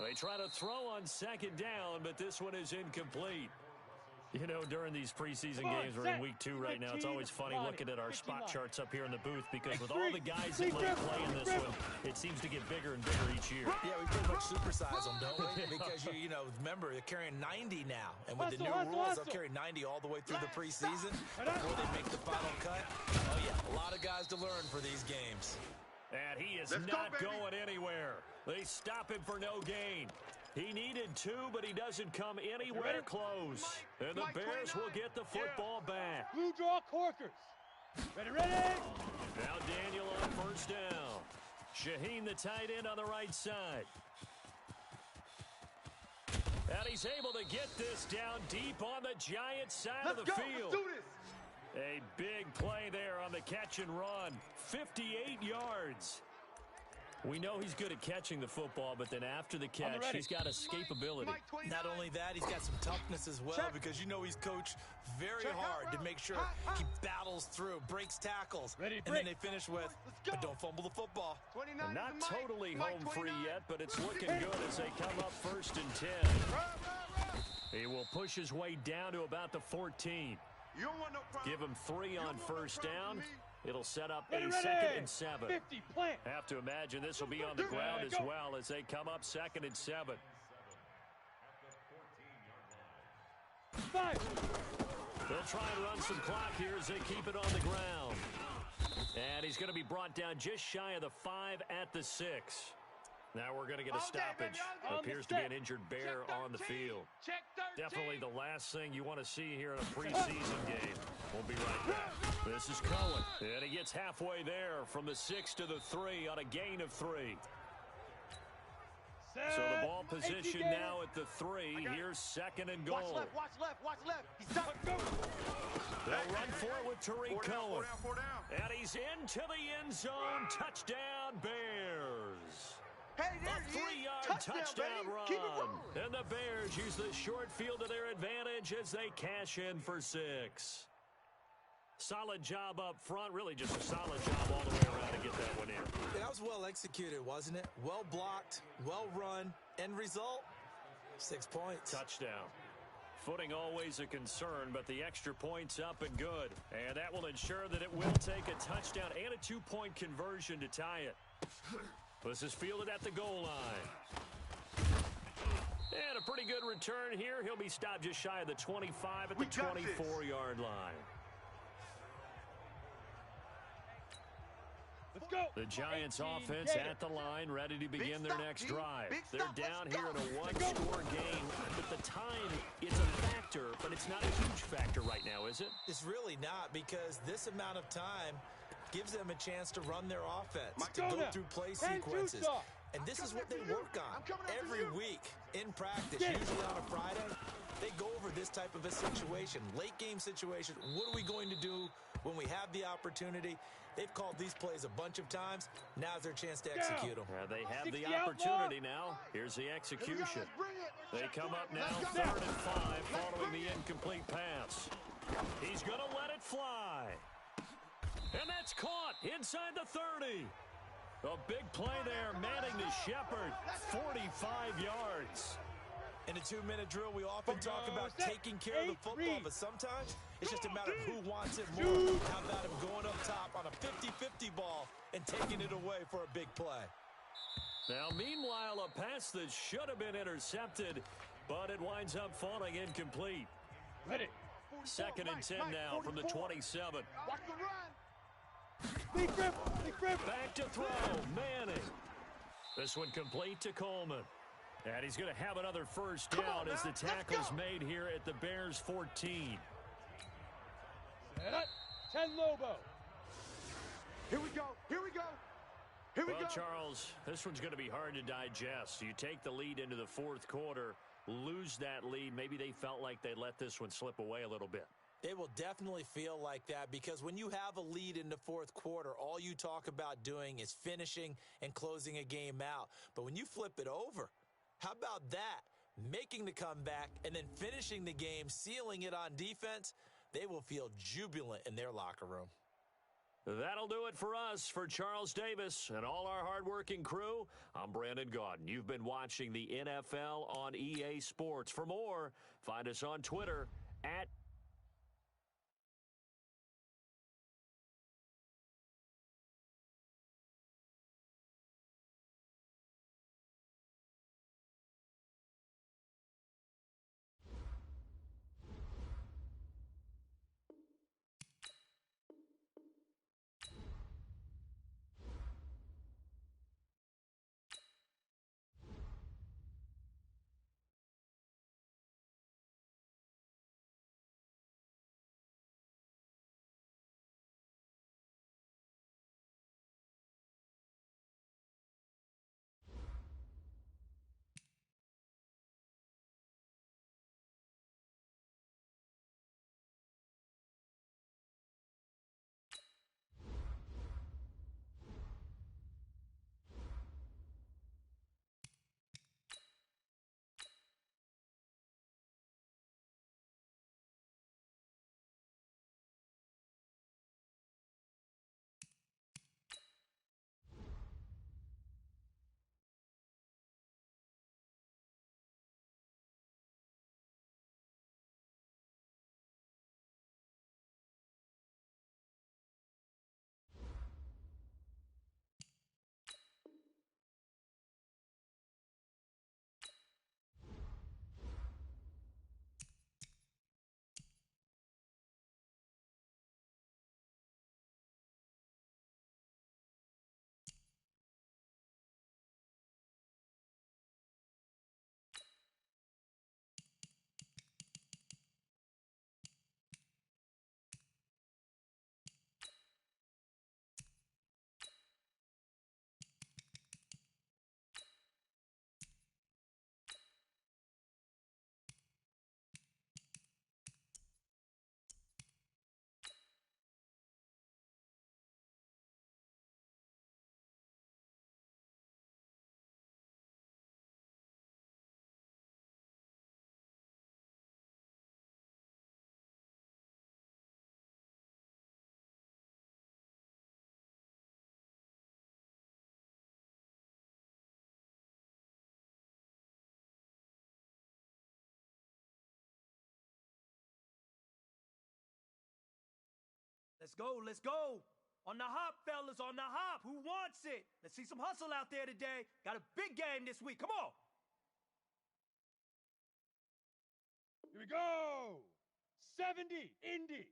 Speaker 1: They try to throw on second down, but this one is incomplete. You know, during these preseason games, we're in week 2 right now. It's always funny looking at our spot charts up here in the booth because with all the guys that might play in this one, it seems to get bigger and bigger each year.
Speaker 5: Yeah, we pretty much supersize them, don't we? Because, you know, remember, they're carrying 90 now. And with the new rules, they'll carry 90 all the way through the preseason before they make the final cut. Oh, yeah, a lot of guys to learn for these games.
Speaker 1: And he is not going anywhere. They stop him for no gain. He needed 2, but he doesn't come anywhere close. And the Bears will get the football back.
Speaker 3: Blue draw corkers. Ready, ready.
Speaker 1: Now Daniel on first down. Shaheen, the tight end, on the right side. And he's able to get this down deep on the Giants side of the field.
Speaker 6: Let's do this.
Speaker 1: A big play there on the catch and run. 58 yards. We know he's good at catching the football, but then after the catch, he's got escapability.
Speaker 5: Not only that, he's got some toughness as well because you know he's coached very hard to make sure he battles through, breaks tackles, and then they finish with, but don't fumble the football.
Speaker 1: And not totally home free yet, but it's looking good as they come up 1st and 10. He will push his way down to about the 14.
Speaker 6: You don't want no problem.
Speaker 1: Give him 3 on first down. It'll set up a
Speaker 3: Ready,
Speaker 1: 2nd and 7.
Speaker 3: 50, plant.
Speaker 1: Have to imagine this will be on the ground as well as they come up 2nd and 7.
Speaker 3: 5.
Speaker 1: They'll try and run some clock here as they keep it on the ground. And he's going to be brought down just shy of the 5 at the 6. Now we're going to get a stoppage. Appears to be an injured Bear on the field. Definitely the last thing you want to see here in a preseason game. We'll be right back. This is Cohen. And he gets halfway there from the 6 to the 3 on a gain of 3. So the ball position now at the 3. Here's second and goal.
Speaker 6: Watch left, watch left. He's up.
Speaker 1: They'll run for it with Tariq Cohen.
Speaker 6: Four down.
Speaker 1: And he's into the end zone. Touchdown, Bears.
Speaker 6: Hey, there
Speaker 1: A 3-yard touchdown run.
Speaker 6: Keep it rolling.
Speaker 1: And the Bears use the short field to their advantage as they cash in for 6. Solid job up front. Really just a solid job all the way around to get that one in.
Speaker 5: That was well executed, wasn't it? Well blocked, well run. End result, 6 points.
Speaker 1: Touchdown. Footing always a concern, but the extra point's up and good. And that will ensure that it will take a touchdown and a 2-point conversion to tie it. This is fielded at the goal line. And a pretty good return here. He'll be stopped just shy of the 25 at the 24-yard line.
Speaker 3: Let's go.
Speaker 1: The Giants offense at the line, ready to begin their next drive. They're down here in a one-score game. But the time, it's a factor, but it's not a huge factor right now, is it?
Speaker 5: It's really not, because this amount of time gives them a chance to run their offense, to go through play sequences. And this is what they work on every week in practice, usually on a Friday. They go over this type of a situation, late game situation. What are we going to do when we have the opportunity? They've called these plays a bunch of times. Now's their chance to execute them.
Speaker 1: They have the opportunity now. Here's the execution. They come up now, 3rd and 5, following the incomplete pass. He's going to let it fly. And that's caught inside the 30. A big play there, Manning to Shepard, 45 yards.
Speaker 5: In a 2-minute drill, we often talk about taking care of the football, but sometimes it's just a matter of who wants it more. How about him going up top on a 50-50 ball and taking it away for a big play?
Speaker 1: Now, meanwhile, a pass that should have been intercepted, but it winds up falling incomplete.
Speaker 3: Ready.
Speaker 1: 2nd and 10 now from the 27.
Speaker 6: Watch the run.
Speaker 1: Back to throw, Manning. This one complete to Coleman. And he's going to have another first down as the tackle's made here at the Bears' 14.
Speaker 3: Set up. 10 Lobo.
Speaker 6: Here we go.
Speaker 1: Well, Charles, this one's going to be hard to digest. You take the lead into the 4th quarter, lose that lead. Maybe they felt like they let this one slip away a little bit.
Speaker 5: They will definitely feel like that, because when you have a lead in the 4th quarter, all you talk about doing is finishing and closing a game out. But when you flip it over, how about that? Making the comeback and then finishing the game, sealing it on defense, they will feel jubilant in their locker room.
Speaker 1: That'll do it for us. For Charles Davis and all our hardworking crew, I'm Brandon Gaudin. You've been watching the NFL on EA Sports. For more, find us on Twitter at
Speaker 8: Let's go, let's go. On the hop, fellas, on the hop. Who wants it? Let's see some hustle out there today. Got a big game this week. Come on.
Speaker 3: Here we go. 70, Indy.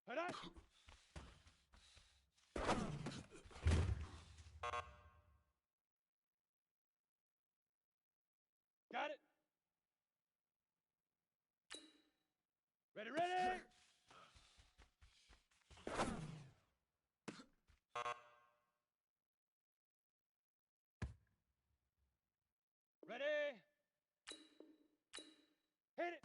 Speaker 3: Head up. Got it. Ready, ready. Ready. Hit it.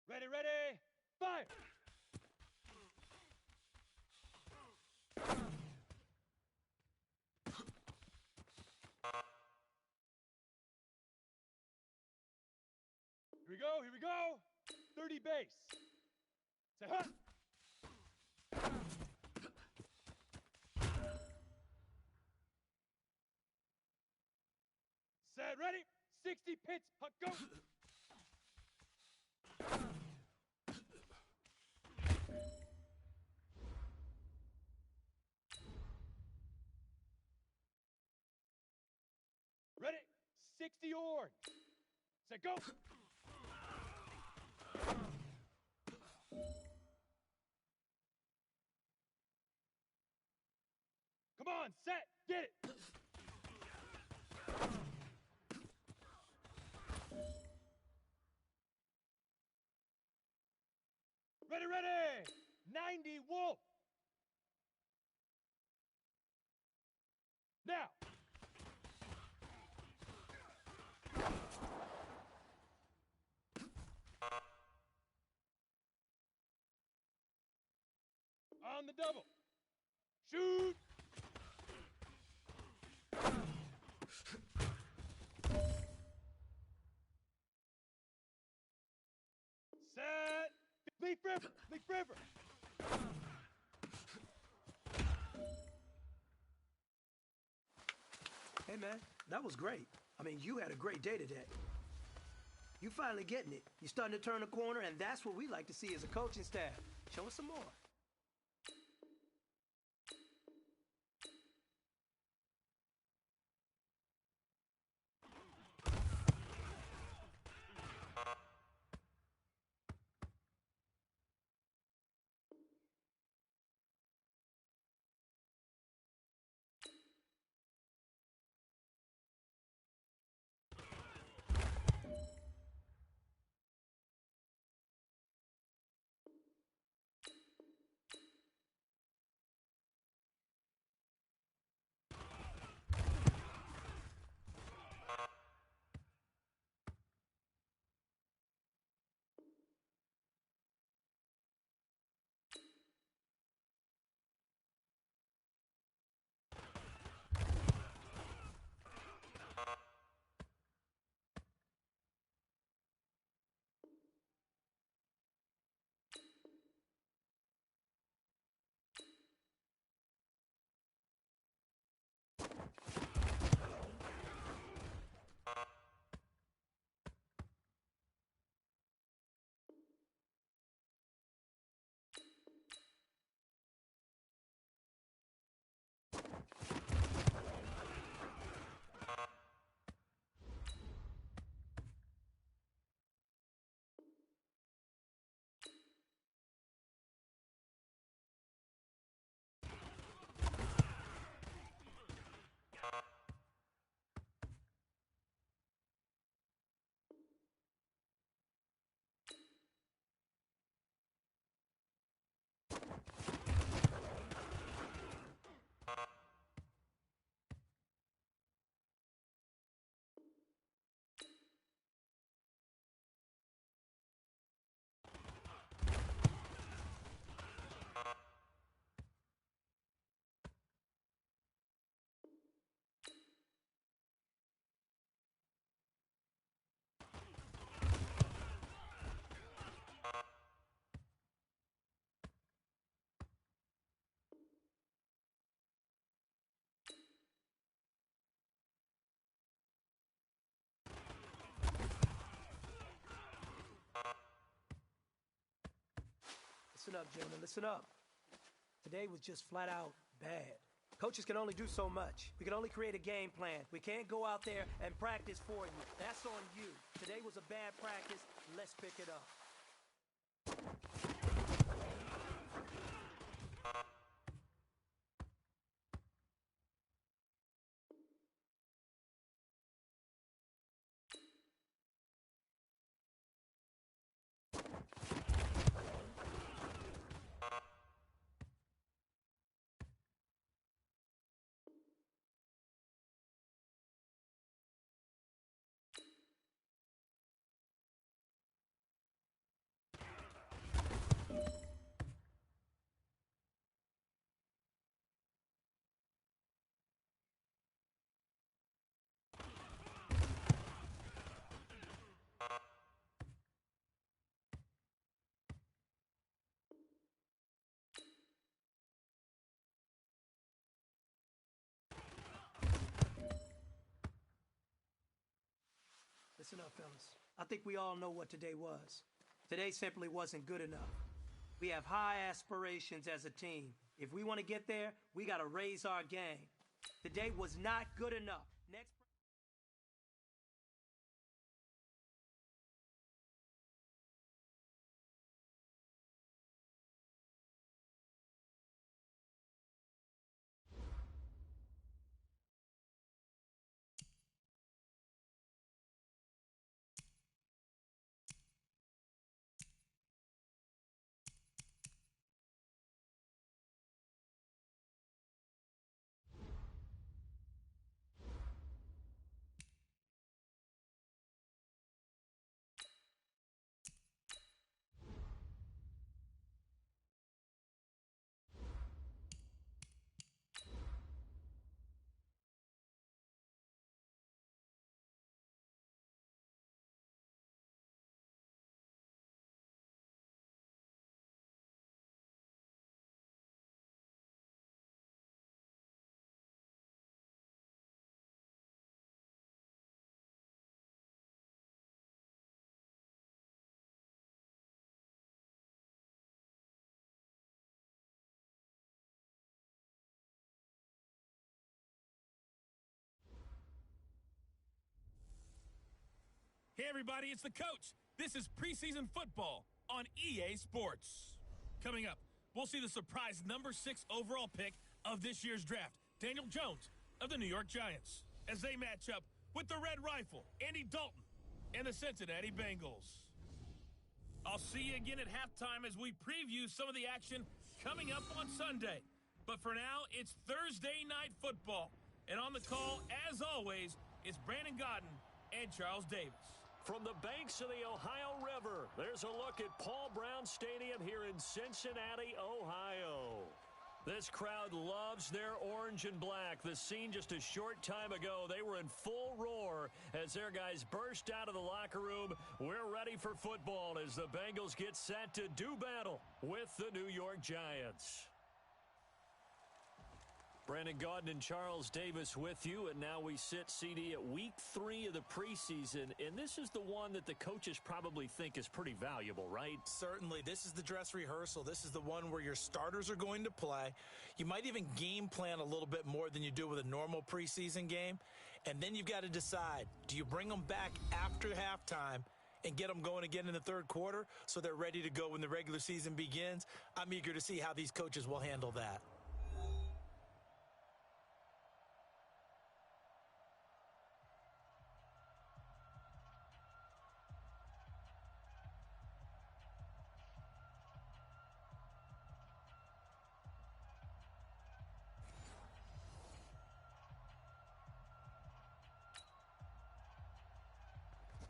Speaker 3: Ready, ready. Fire. Here we go, here we go. 30 base. Say, huh. Set, ready. 60 pitch, huck, go. Ready. 60 orange. Set, go. Come on, set, get it. Ready, ready. 90 wolf. Now. On the double. Shoot. Set. Leaf river. Leaf river.
Speaker 8: Hey, man, that was great. I mean, you had a great day today. You finally getting it. You're starting to turn a corner, and that's what we like to see as a coaching staff. Show us some more. Listen up, gentlemen, listen up. Today was just flat out bad. Coaches can only do so much. We can only create a game plan. We can't go out there and practice for you. That's on you. Today was a bad practice. Let's pick it up. Listen up, fellas. I think we all know what today was. Today simply wasn't good enough. We have high aspirations as a team. If we want to get there, we got to raise our game. Today was not good enough. Next.
Speaker 4: Hey, everybody, it's the coach. This is preseason football on EA Sports. Coming up, we'll see the surprise number 6 overall pick of this year's draft, Daniel Jones of the New York Giants, as they match up with the Red Rifle, Andy Dalton, and the Cincinnati Bengals. I'll see you again at halftime as we preview some of the action coming up on Sunday. But for now, it's Thursday Night Football. And on the call, as always, it's Brandon Godden and Charles Davis.
Speaker 1: From the banks of the Ohio River, there's a look at Paul Brown Stadium here in Cincinnati, Ohio. This crowd loves their orange and black. The scene just a short time ago, they were in full roar as their guys burst out of the locker room. We're ready for football as the Bengals get set to do battle with the New York Giants. Brandon Gaudin and Charles Davis with you, and now we sit, CD, at week 3 of the preseason, and this is the one that the coaches probably think is pretty valuable, right?
Speaker 5: Certainly. This is the dress rehearsal. This is the one where your starters are going to play. You might even game plan a little bit more than you do with a normal preseason game, and then you've got to decide, do you bring them back after halftime and get them going again in the third quarter so they're ready to go when the regular season begins? I'm eager to see how these coaches will handle that.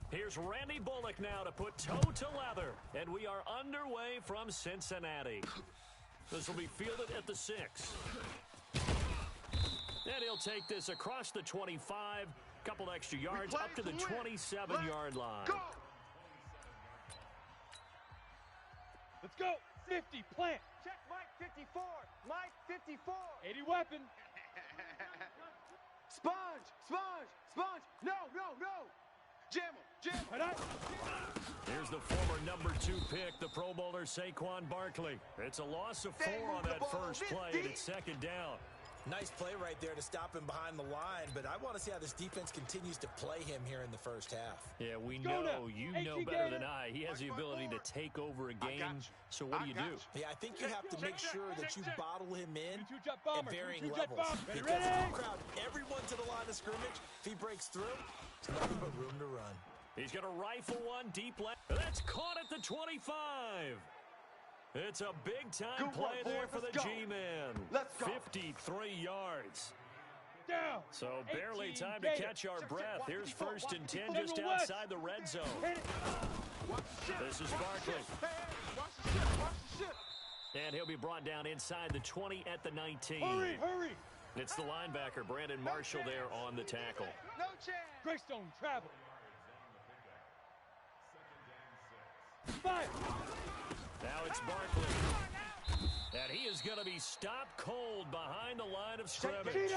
Speaker 1: Here's Randy Bullock now to put toe to leather, and we are underway from Cincinnati. This will be fielded at the 6. And he'll take this across the 25, couple extra yards up to the 27-yard line.
Speaker 3: Go! Let's go! 50, plant!
Speaker 6: Check Mike 54. Mike 54.
Speaker 3: 80 weapon!
Speaker 6: Sponge! Sponge! Sponge! No, no, no! Jam him!
Speaker 1: Here's the former #2 pick, the Pro Bowler Saquon Barkley. It's a loss of 4 on that first play, and it's second down.
Speaker 5: Nice play right there to stop him behind the line, but I want to see how this defense continues to play him here in the first half.
Speaker 1: Yeah, we know, you know better than I. He has the ability to take over a game, so what do you do?
Speaker 5: Yeah, I think you have to make sure that you bottle him in at varying levels. Because if you crowd everyone to the line of scrimmage, if he breaks through, there's nothing but room to run.
Speaker 1: He's going to rifle one deep left. That's caught at the 25. It's a big-time play there for the G-Man. 53 yards.
Speaker 3: Down.
Speaker 1: So barely time to catch our breath. Here's 1st and 10 just outside the red zone. This is Barkley. And he'll be brought down inside the 20 at the 19.
Speaker 3: Hurry.
Speaker 1: It's the linebacker, Brandon Marshall, there on the tackle.
Speaker 6: No chance.
Speaker 3: Greystone, travel. Fire.
Speaker 1: Now it's Barkley. And he is going to be stopped cold behind the line of scrimmage.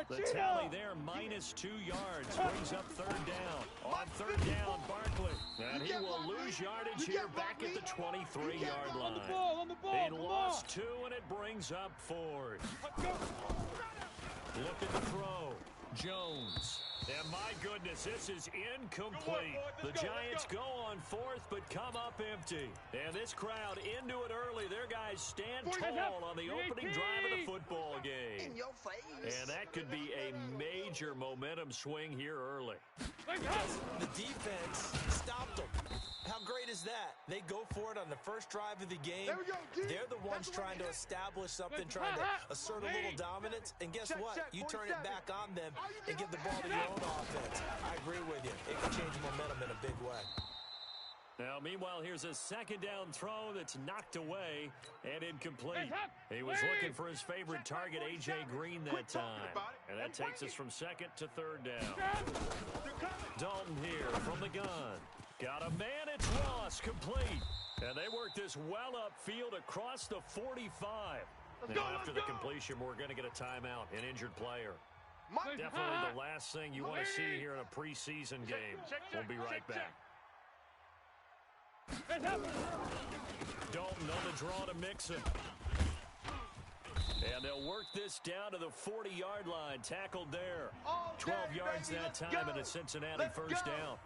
Speaker 1: The tally there, -2 yards, brings up 3rd down. On 3rd down, Barkley. And he will lose yardage here back at the 23-yard line.
Speaker 3: On the ball.
Speaker 1: He lost 2, and it brings up 4th. Look at the throw. Jones. And my goodness, this is incomplete. The Giants go on 4th, but come up empty. And this crowd into it early. Their guys stand tall on the opening drive of the football game.
Speaker 6: In your face.
Speaker 1: And that could be a major momentum swing here early.
Speaker 5: Because the defense stopped them. How great is that? They go for it on the first drive of the game. They're the ones trying to establish something, trying to assert a little dominance. And guess what? You turn it back on them and give the ball to your own offense. I agree with you. It can change momentum in a big way.
Speaker 1: Now, meanwhile, here's a 2nd down throw that's knocked away and incomplete. He was looking for his favorite target, A.J. Green, that time. And that takes us from 2nd to 3rd down. Dalton here from the gun. Got a man, it's Ross, complete. And they work this well upfield across the 45. After the completion, we're going to get a timeout, an injured player. Definitely the last thing you want to see here in a preseason game. We'll be right back. Dalton on the draw to Mixon. And they'll work this down to the 40-yard line. Tackled there. 12 yards that time, and a Cincinnati 1st down.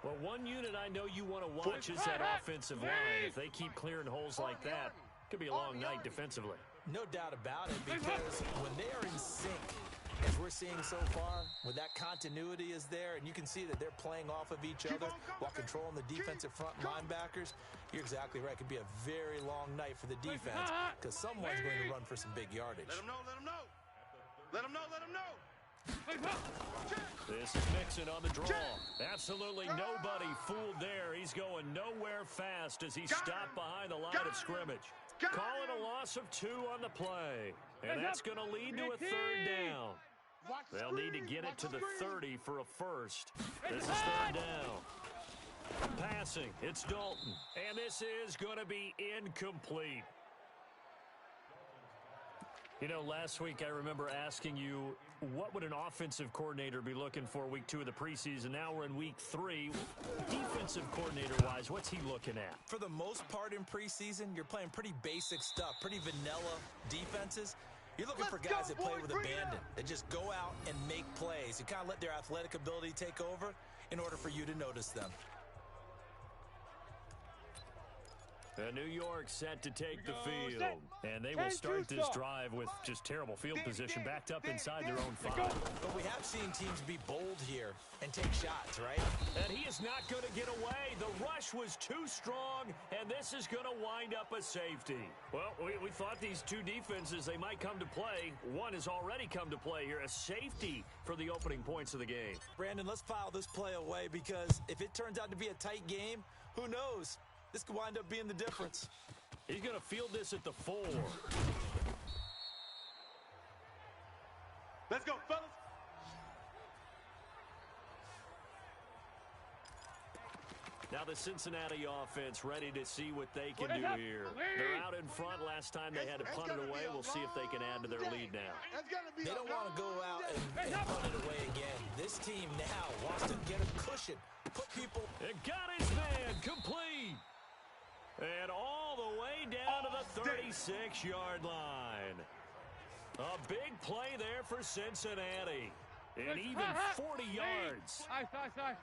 Speaker 1: Well, one unit I know you want to watch is that offensive line. If they keep clearing holes like that, it could be a long night defensively.
Speaker 5: No doubt about it, because when they are in sync, as we're seeing so far, when that continuity is there, and you can see that they're playing off of each other while controlling the defensive front linebackers, you're exactly right. It could be a very long night for the defense because someone's going to run for some big yardage.
Speaker 6: Let him know. Let him know.
Speaker 1: This is Mixon on the draw. Absolutely nobody fooled there. He's going nowhere fast as he's stopped behind the line of scrimmage. Calling a loss of 2 on the play. And that's going to lead to a 3rd down. They'll need to get it to the 30 for a first. This is 3rd down. Passing, it's Dalton. And this is going to be incomplete. You know, last week I remember asking you, what would an offensive coordinator be looking for week 2 of the preseason? Now we're in week 3. Defensive coordinator-wise, what's he looking at?
Speaker 5: For the most part in preseason, you're playing pretty basic stuff, pretty vanilla defenses. You're looking for guys that play with abandon, that just go out and make plays. You kind of let their athletic ability take over in order for you to notice them.
Speaker 1: New York set to take the field, and they will start this drive with just terrible field position, backed up inside their own 5.
Speaker 5: But we have seen teams be bold here and take shots, right?
Speaker 1: And he is not going to get away. The rush was too strong, and this is going to wind up a safety. Well, we thought these two defenses, they might come to play. One has already come to play here, a safety for the opening points of the game.
Speaker 5: Brandon, let's file this play away because if it turns out to be a tight game, who knows? This could wind up being the difference.
Speaker 1: He's going to field this at the 4.
Speaker 3: Let's go, fellas.
Speaker 1: Now the Cincinnati offense ready to see what they can do here. They're out in front. Last time they had to punt it away. We'll see if they can add to their lead now.
Speaker 5: They don't want to go out and punt it away again. This team now wants to get a cushion put people...
Speaker 1: It got his man complete. And all the way down to the 36-yard line. A big play there for Cincinnati. And even 40 yards.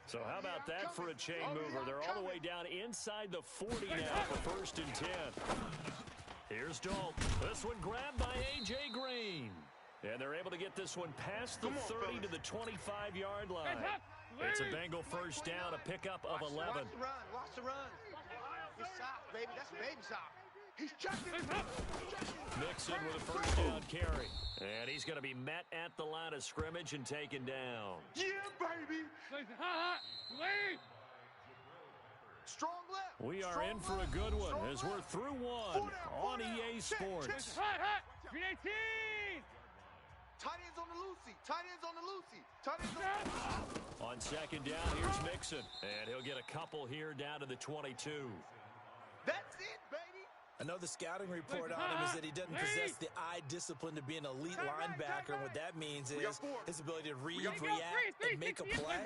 Speaker 1: So how about that for a chain mover? They're all the way down inside the 40 now for 1st and 10. Here's Dalton. This one grabbed by A.J. Green. And they're able to get this one past the 30 to the 25-yard line. It's a Bengal first down, a pickup of 11.
Speaker 6: Watch the run. It's soft, baby. That's baby soft. He's checking.
Speaker 1: Mixon with a first down carry. And he's going to be met at the line of scrimmage and taken down.
Speaker 6: Yeah, baby. Strong left.
Speaker 1: We are in for a good one as we're through one on EA Sports.
Speaker 6: Tight ends on the Lucy. Tight ends on the Lucy. Tight ends on the Lucy.
Speaker 1: On second down, here's Mixon. And he'll get a couple here down to the 22.
Speaker 6: That's it, baby.
Speaker 5: Another scouting report on him is that he doesn't possess the eye discipline to be an elite linebacker. And what that means is his ability to read, react, and make a play.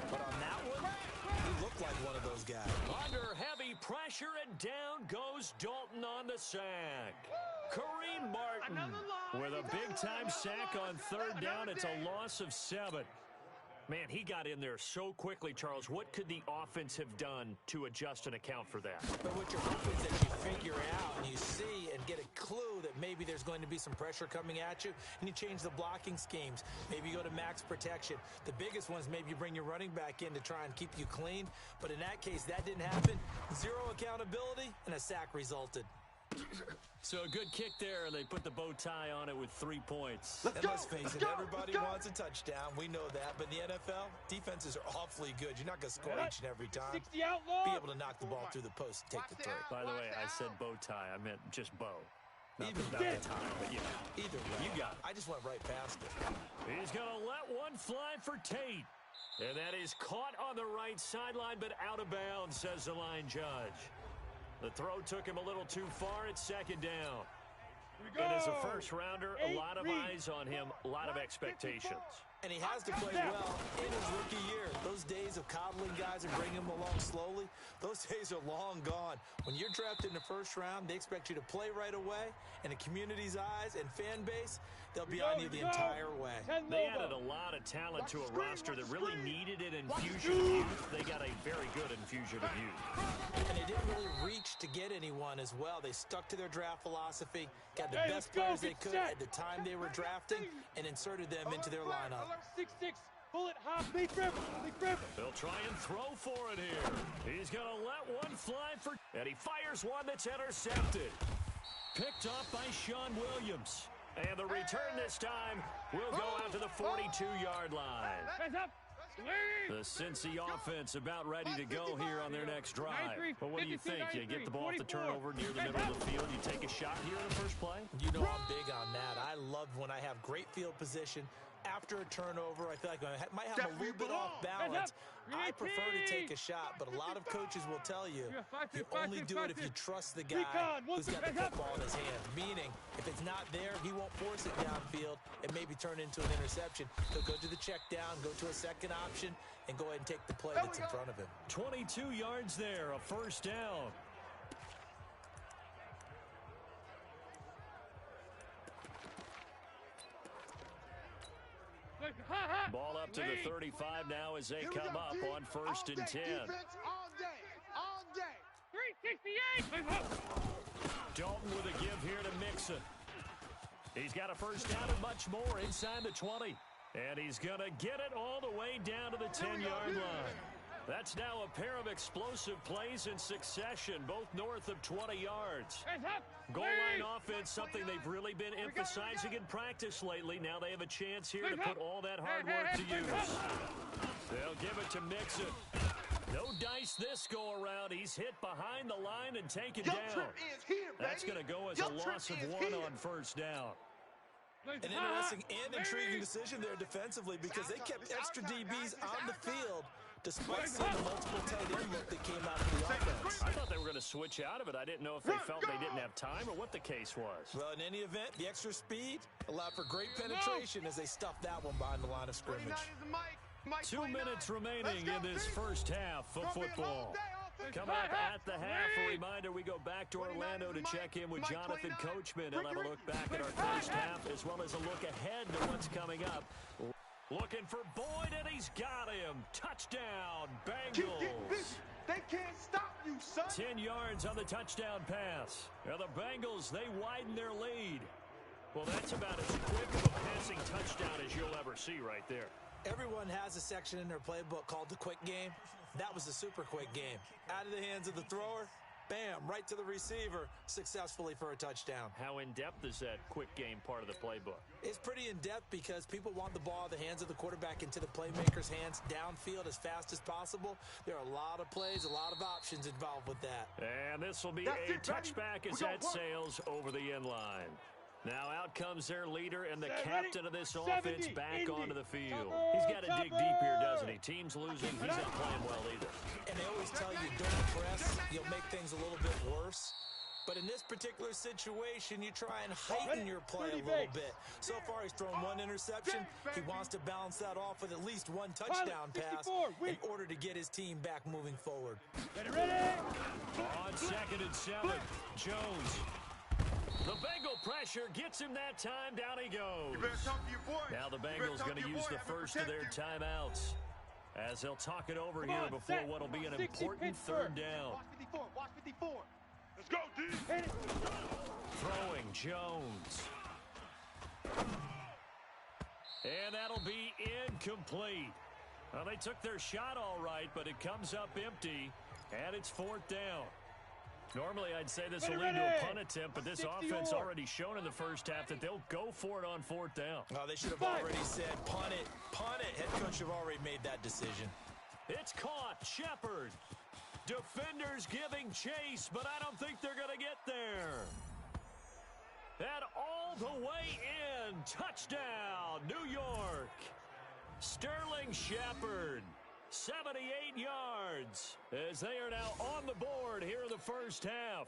Speaker 5: But on that one, he looked like one of those guys.
Speaker 1: Under heavy pressure, and down goes Dalton on the sack. Kareem Martin with a big-time sack on third down. It's a loss of 7. Man, he got in there so quickly, Charles. What could the offense have done to adjust and account for that?
Speaker 5: But what you're hoping is that you figure out and you see and get a clue that maybe there's going to be some pressure coming at you, and you change the blocking schemes. Maybe you go to max protection. The biggest one is maybe you bring your running back in to try and keep you clean. But in that case, that didn't happen. Zero accountability, and a sack resulted.
Speaker 1: So a good kick there, and they put the bow tie on it with 3 points.
Speaker 5: Let's face it, everybody wants a touchdown. We know that. But in the NFL, defenses are awfully good. You're not going to score each and every time.
Speaker 3: 60 outlaw.
Speaker 5: Be able to knock the ball through the post and take the throw.
Speaker 1: By the way, I said bow tie. I meant just bow. Not
Speaker 5: Either
Speaker 1: the tie, but yeah.
Speaker 5: Either way.
Speaker 1: You got it.
Speaker 5: I just went right past it.
Speaker 1: He's going to let one fly for Tate. And that is caught on the right sideline, but out of bounds, says the line judge. The throw took him a little too far. It's second down. And as a first-rounder, a lot of eyes on him, a lot of expectations.
Speaker 5: And he has to play well in his rookie year. Those days of coddling guys and bringing them along slowly, those days are long gone. When you're drafted in the first round, they expect you to play right away. And the community's eyes and fan base, they'll be on you the entire way.
Speaker 1: They added a lot of talent to a roster that really needed an infusion of youth. They got a very good infusion of youth.
Speaker 5: And they didn't really reach to get anyone as well. They stuck to their draft philosophy, got the best players they could at the time they were drafting, and inserted them into their lineup.
Speaker 3: 6-6. Pull it high. Big river.
Speaker 1: They'll try and throw for it here. He's going to let one fly for... And he fires one that's intercepted. Picked off by Sean Williams. And the return this time will go out to the 42-yard line. The Cincy offense about ready to go here on their next drive. But what do you think? You get the ball off the turnover near the middle of the field. You take a shot here in the first play?
Speaker 5: You know I'm big on that. I love when I have great field position. After a turnover, I feel like I might have a little bit off balance. I prefer to take a shot, but a lot of coaches will tell you you only do it if you trust the guy who's got the football in his hands. Meaning, if it's not there, he won't force it downfield and maybe turn into an interception. He'll go to the check down, go to a second option, and go ahead and take the play that's in front of him.
Speaker 1: 22 yards there, a first down. Ball up to the 35 now as they come up on 1st and 10.
Speaker 6: All day.
Speaker 3: 368.
Speaker 1: Dalton with a give here to Mixon. He's got a first down and much more inside the 20. And he's going to get it all the way down to the 10-yard line. That's now a pair of explosive plays in succession, both north of 20 yards. Goal line offense, something they've really been emphasizing in practice lately. Now they have a chance here to put all that hard work to use. They'll give it to Mixon. No dice this go around. He's hit behind the line and taken down. That's going to go as a loss of 1 on first down.
Speaker 5: An interesting and intriguing decision there defensively because they kept extra DBs on the field despite seeing the multiple tight end look that came out of the offense.
Speaker 1: I thought they were going to switch out of it. I didn't know if they felt they didn't have time or what the case was.
Speaker 5: Well, in any event, the extra speed allowed for great penetration as they stuffed that one behind the line of scrimmage.
Speaker 1: 2 minutes remaining in this first half of football. Coming up at the half, a reminder, we go back to Orlando to check in with Jonathan Coachman. He'll have a look back at our first half as well as a look ahead to what's coming up. Looking for Boyd, and he's got him. Touchdown, Bengals.
Speaker 6: They can't stop you, son.
Speaker 1: 10 yards on the touchdown pass. Now the Bengals, they widen their lead. Well, that's about as quick of a passing touchdown as you'll ever see right there.
Speaker 5: Everyone has a section in their playbook called the quick game. That was the super quick game. Out of the hands of the thrower, bam, right to the receiver, successfully for a touchdown.
Speaker 1: How in-depth is that quick game part of the playbook?
Speaker 5: It's pretty in-depth because people want the ball out of the hands of the quarterback into the playmaker's hands downfield as fast as possible. There are a lot of plays, a lot of options involved with that.
Speaker 1: And this will be a touchback as that sails over the end line. Now out comes their leader and the captain of this offense back onto the field. He's got to dig deep here, doesn't he? Team's losing. He's not playing well either.
Speaker 5: And they always tell you don't press. You'll make things a little bit worse. But in this particular situation, you try and heighten your play a little bit. So far, he's thrown one interception. He wants to balance that off with at least one touchdown pass in order to get his team back moving forward.
Speaker 1: On 2nd and 7, Jones. The Bengal pressure gets him that time. Down he goes.
Speaker 6: You better talk to your boy.
Speaker 1: Now the Bengals going to use the first of their timeouts as they'll talk it over here before what will be an important third down.
Speaker 6: Watch 54. Let's go, D.
Speaker 1: Throwing Jones. And that'll be incomplete. Well, they took their shot all right, but it comes up empty, and it's 4th down. Normally, I'd say this will lead to a punt attempt, but this offense already shown in the first half that they'll go for it on 4th down.
Speaker 5: Oh, they should have already said, punt it, punt it. Head coach should have already made that decision.
Speaker 1: It's caught. Shepard. Defenders giving chase, but I don't think they're going to get there. And all the way in. Touchdown, New York. Sterling Shepard. 78 yards as they are now on the board here in the first half.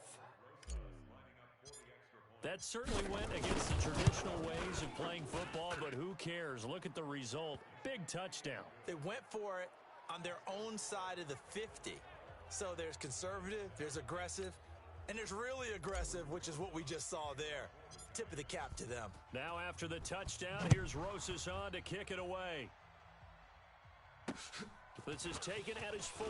Speaker 1: That certainly went against the traditional ways of playing football, but who cares? Look at the result. Big touchdown.
Speaker 5: They went for it on their own side of the 50. So there's conservative, there's aggressive, and there's really aggressive, which is what we just saw there. Tip of the cap to them.
Speaker 1: Now after the touchdown, here's Rosas on to kick it away. This is taken at his 4.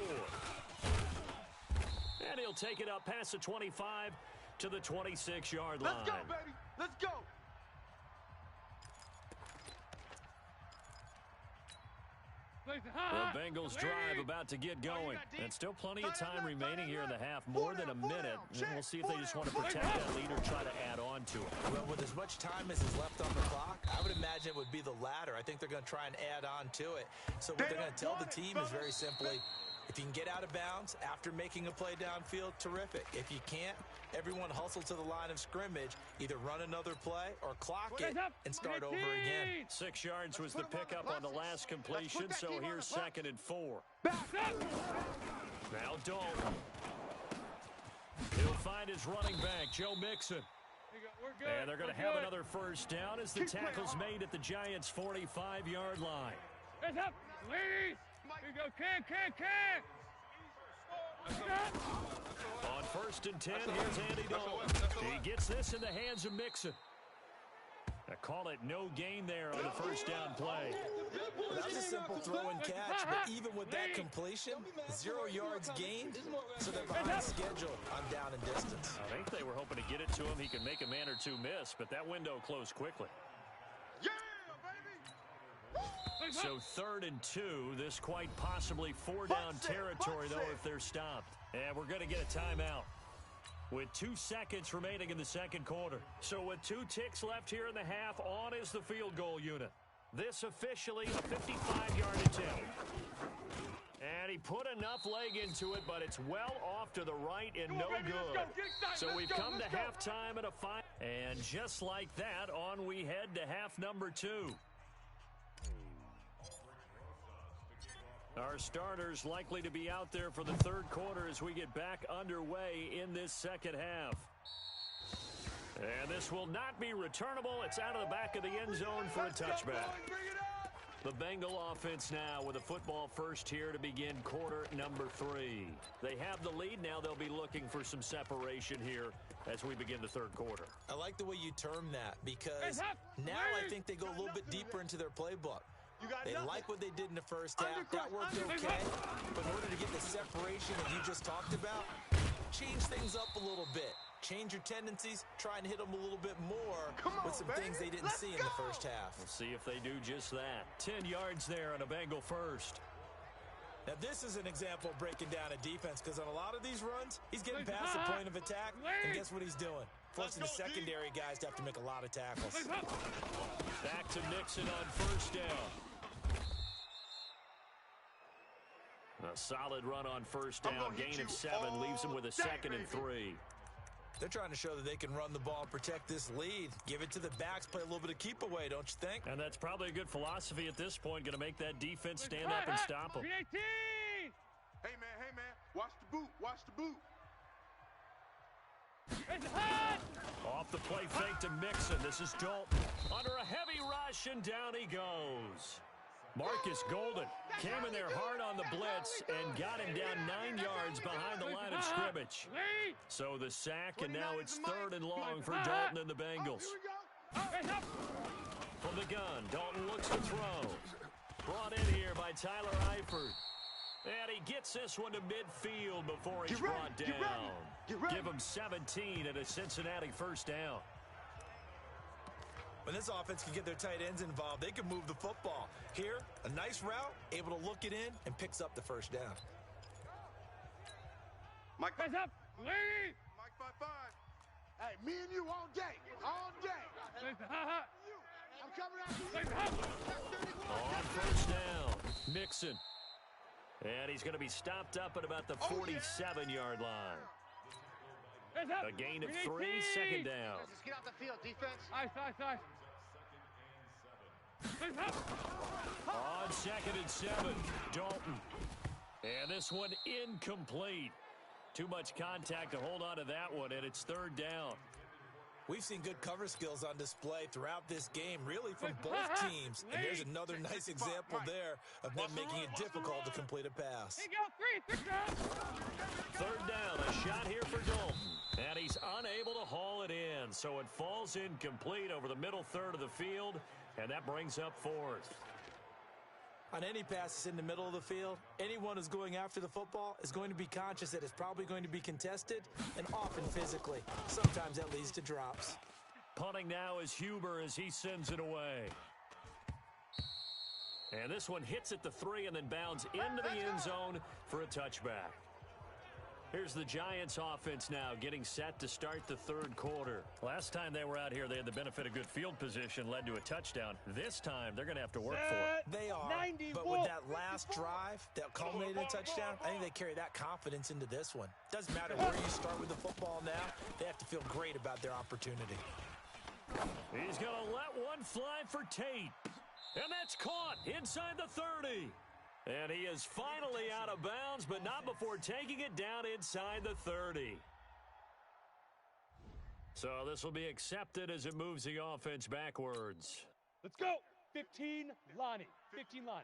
Speaker 1: And he'll take it up past the 25 to the 26-yard line.
Speaker 6: Let's go, baby. Let's go.
Speaker 1: The Bengals drive about to get going. And still plenty of time remaining here in the half, more than a minute. And we'll see if they just want to protect that lead or try to add on to it.
Speaker 5: Well, with as much time as is left on the clock, I would imagine it would be the latter. I think they're going to try and add on to it. So what they're going to tell the team is very simply, if you can get out of bounds after making a play downfield, terrific. If you can't, everyone hustle to the line of scrimmage, either run another play or clock it and start over again.
Speaker 1: 6 yards was the pickup on the last completion, so here's 2nd and 4. Now Dalton. He'll find his running back, Joe Mixon. And they're going to have another first down as the tackle's made at the Giants' 45-yard line.
Speaker 3: Hands up, ladies. Here you go, can.
Speaker 1: On 1st and 10, here's Andy Dalton. He gets this in the hands of Mixon. I call it no gain there on the first down play.
Speaker 5: Well, that was a simple throw and catch, but even with that completion, 0 yards gained, so they're behind schedule on down and distance.
Speaker 1: I think they were hoping to get it to him. He could make a man or two miss, but that window closed quickly.
Speaker 6: Yeah, baby.
Speaker 1: So 3rd and 2, this quite possibly 4-down territory, though, if they're stopped. And we're going to get a timeout with 2 seconds remaining in the second quarter. So with 2 ticks left here in the half, on is the field goal unit. This officially a 55-yard attempt. And he put enough leg into it, but it's well off to the right and no good. So we've come to halftime at a 5. And just like that, on we head to half number 2. Our starters likely to be out there for the third quarter as we get back underway in this second half. And this will not be returnable. It's out of the back of the end zone for a touchback. The Bengal offense now with a football first here to begin quarter number 3. They have the lead now. They'll be looking for some separation here as we begin the third quarter.
Speaker 5: I like the way you term that because now I think they go a little bit deeper into their playbook. They like what they did in the first half. That worked okay. But in order to get the separation that you just talked about, change things up a little bit. Change your tendencies, try and hit them a little bit more with some things they didn't see in the first half.
Speaker 1: We'll see if they do just that. 10 yards there on a Bengal first.
Speaker 5: Now, this is an example of breaking down a defense because on a lot of these runs, he's getting past the point of attack, and guess what he's doing? Forcing the secondary guys to have to make a lot of tackles.
Speaker 1: Back to Nixon on first down. A solid run on first down. Gain of 7 leaves him with a second and 3.
Speaker 5: They're trying to show that they can run the ball and protect this lead. Give it to the backs, play a little bit of keep away, don't you think?
Speaker 1: And that's probably a good philosophy at this point. Going to make that defense stand up and stop them.
Speaker 6: Hey, man, watch the boot, watch the boot.
Speaker 1: Off the play fake to Mixon. This is Dalton. Under a heavy rush, and down he goes. Marcus Golden came in there hard on the blitz and got him down 9 yards behind the line of scrimmage. So the sack, and now it's 3rd and long for Dalton and the Bengals. From the gun, Dalton looks to throw. Brought in here by Tyler Eifert. And he gets this one to midfield before he's brought down. Give him 17 at a Cincinnati first down.
Speaker 5: When this offense can get their tight ends involved, they can move the football. Here, a nice route, able to look it in, and picks up the first down.
Speaker 6: Mike, guys up! Lead! Mike 5-5. Hey, me and you all day. All day. I'm coming after you.
Speaker 1: On first down, Mixon. And he's going to be stopped up at about the 47-yard line. A gain of 3, second down.
Speaker 6: Just get off the field, defense.
Speaker 3: Ice.
Speaker 1: On 2nd and 7, Dalton. And this one incomplete. Too much contact to hold on to that one, and it's 3rd down.
Speaker 5: We've seen good cover skills on display throughout this game, really from both teams. And there's another nice example there of them making it difficult to complete a pass.
Speaker 1: 3rd down, a shot here for Dalton. And he's unable to haul it in, so it falls incomplete over the middle third of the field, and that brings up 4th.
Speaker 5: On any passes in the middle of the field, anyone who's going after the football is going to be conscious that it's probably going to be contested, and often physically. Sometimes that leads to drops.
Speaker 1: Punting now is Huber as he sends it away. And this one hits at the 3 and then bounds into the end zone for a touchback. Here's the Giants offense now getting set to start the 3rd quarter. Last time they were out here, they had the benefit of good field position, led to a touchdown. This time, they're going to have to work for it.
Speaker 5: They are, but with that last drive that culminated in a touchdown, I think they carry that confidence into this one. Doesn't matter where you start with the football now, they have to feel great about their opportunity.
Speaker 1: He's going to let one fly for Tate. And that's caught inside the 30. And he is finally out of bounds, but not before taking it down inside the 30. So this will be accepted as it moves the offense backwards.
Speaker 3: Let's go. 15, Lonnie. 15, Lonnie.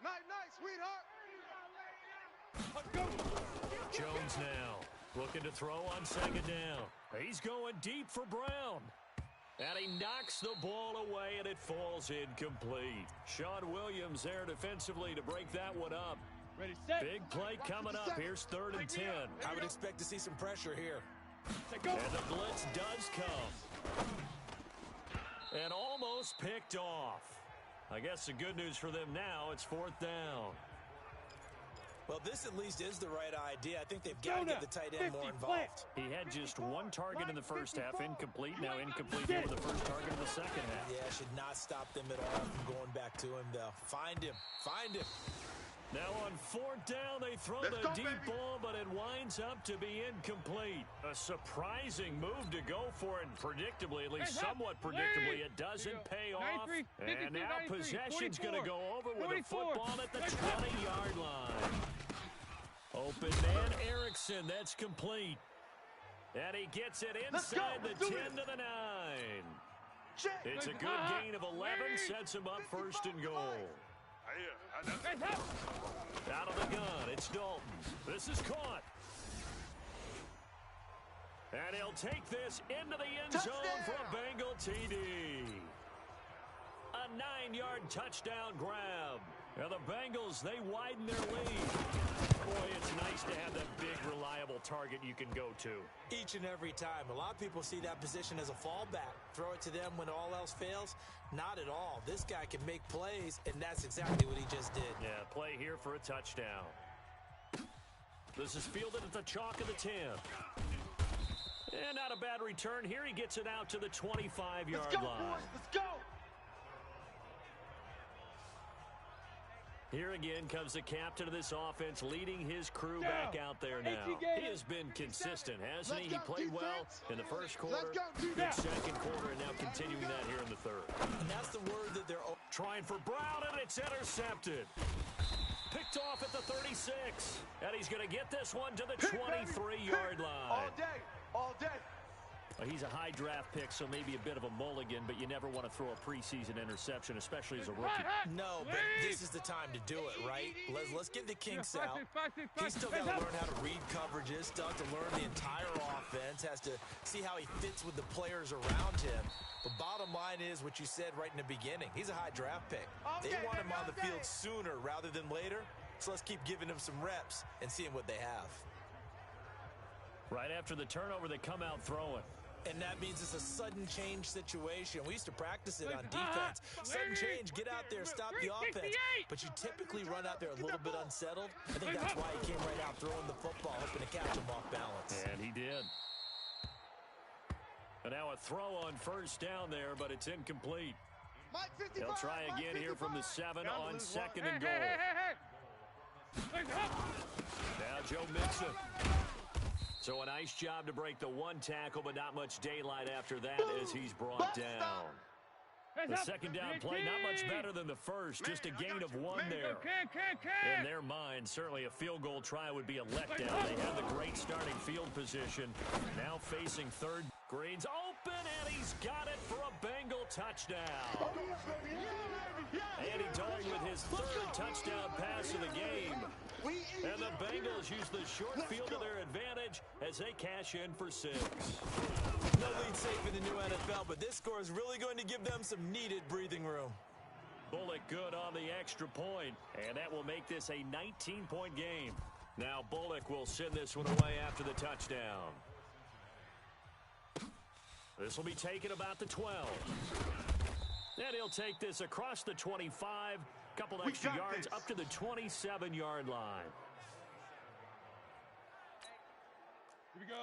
Speaker 6: Nice, sweetheart.
Speaker 3: Let's go.
Speaker 1: Jones now looking to throw on 2nd down. He's going deep for Brown. And he knocks the ball away, and it falls incomplete. Sean Williams there defensively to break that one up.
Speaker 3: Ready, set.
Speaker 1: Big play coming up. Here's 3rd and 10.
Speaker 5: I would expect to see some pressure here.
Speaker 3: Set, go.
Speaker 1: And the blitz does come. And almost picked off. I guess the good news for them now, it's 4th down.
Speaker 5: Well, this at least is the right idea. I think they've got to get the tight end more involved.
Speaker 1: He had just 1 target in the first half, incomplete. Now incomplete here with the first target in the second half.
Speaker 5: Yeah, should not stop them at all from going back to him, though. Find him.
Speaker 1: Now on 4th down, they throw the deep ball, but it winds up to be incomplete. A surprising move to go for it, predictably, at least somewhat predictably. It doesn't pay off. And now possession's going to go over with a football at the 20-yard line. Open man Erickson, that's complete. And he gets it inside the 10 to the 9. It's a good gain of 11, sets him up first and goal. Out of the gun, it's Dalton. This is caught. And he'll take this into the end zone for a Bengal TD. A 9-yard touchdown grab. Now the Bengals, they widen their lead. Boy, it's nice to have that big, reliable target you can go to.
Speaker 5: Each and every time. A lot of people see that position as a fallback. Throw it to them when all else fails. Not at all. This guy can make plays, and that's exactly what he just did.
Speaker 1: Yeah, play here for a touchdown. This is fielded at the chalk of the 10. And not a bad return. Here he gets it out to the 25-yard line.
Speaker 6: Boys, let's go!
Speaker 1: Here again comes the captain of this offense, leading his crew back out there now. He has been consistent, hasn't he? He played well in the first quarter, good second quarter, and now continuing that here in the third.
Speaker 5: And that's the word that they're
Speaker 1: trying for Brown, and it's intercepted. Picked off at the 36, and he's going to get this one to the 23-yard line.
Speaker 6: All day, all day.
Speaker 1: He's a high draft pick, so maybe a bit of a mulligan, but you never want to throw a preseason interception, especially as a rookie.
Speaker 5: No, but this is the time to do it, right? Let's get the kinks out. He's still got to learn how to read coverages, still have to learn the entire offense, has to see how he fits with the players around him. The bottom line is what you said right in the beginning. He's a high draft pick. They want him on the field sooner rather than later, so let's keep giving him some reps and seeing what they have.
Speaker 1: Right after the turnover, they come out throwing.
Speaker 5: And that means it's a sudden change situation. We used to practice it on defense. Sudden change, get out there, stop the offense. But you typically run out there a little bit unsettled. I think that's why he came right out throwing the football, hoping to catch him off balance.
Speaker 1: And he did. And now a throw on first down there, but it's incomplete. He'll try again here from the 7 on second and goal. Now Joe Mixon. So a nice job to break the one tackle, but not much daylight after that as he's brought down. The second down play, not much better than the first, just a gain of 1 there. In their mind, certainly a field goal try would be a letdown. They had the great starting field position. Now facing third. Green's open, and he's got it for a Bengal touchdown. Andy Dalton with his third touchdown pass of the game. And the Bengals use the short field to their advantage as they cash in for 6.
Speaker 5: No lead safe in the new NFL, but this score is really going to give them some needed breathing room.
Speaker 1: Bullock good on the extra point, and that will make this a 19-point game. Now Bullock will send this one away after the touchdown. This will be taken about the 12. And he'll take this across the 25. Couple extra yards up to the 27-yard line.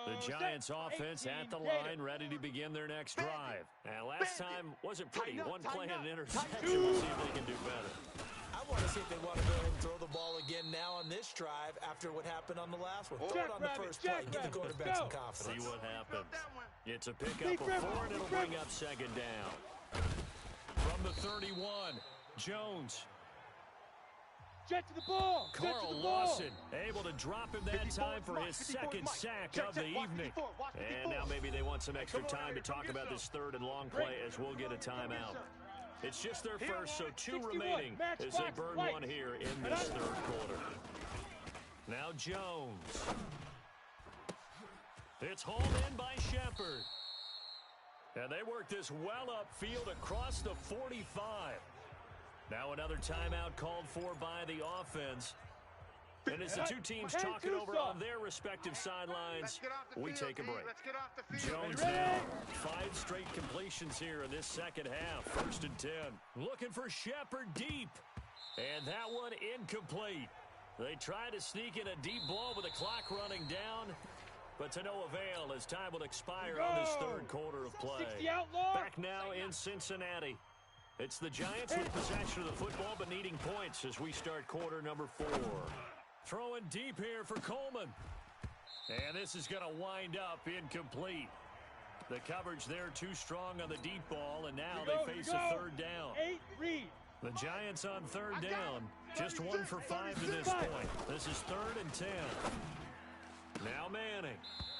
Speaker 1: The Giants offense at the line, ready to begin their next drive. And last time wasn't pretty. One play and an interception. We'll see if they can do better.
Speaker 5: I want to see if they want to go ahead and throw the ball again now on this drive after what happened on the last one. Throw it on the first play. Give the quarterback some confidence.
Speaker 1: See what happens. It's a pickup of 4, and it'll bring up second down. From the 31, Jones.
Speaker 3: Jet to the ball.
Speaker 1: Carl Lawson able to drop him that time for his second sack of the evening. And now maybe they want some extra time to talk about this third and long play as we'll get a timeout. It's just their first, so 2 remaining as they burn one here in this third quarter. Now Jones. It's hauled in by Shepard. And they work this well upfield across the 45. Now another timeout called for by the offense. And as the two teams talk it over on their respective sidelines, we take a break. Jones now, 5 straight completions here in this second half. 1st and 10. Looking for Shepard deep. And that one incomplete. They try to sneak in a deep ball with the clock running down, but to no avail as time will expire on this third quarter of play. Back now in Cincinnati. It's the Giants with possession of the football, but needing points as we start quarter number 4. Throwing deep here for Coleman. And this is going to wind up incomplete. The coverage there too strong on the deep ball, and now they face a third down. The Giants on third down, just 1 for 5 to this point. This is 3rd and 10. Now Manning.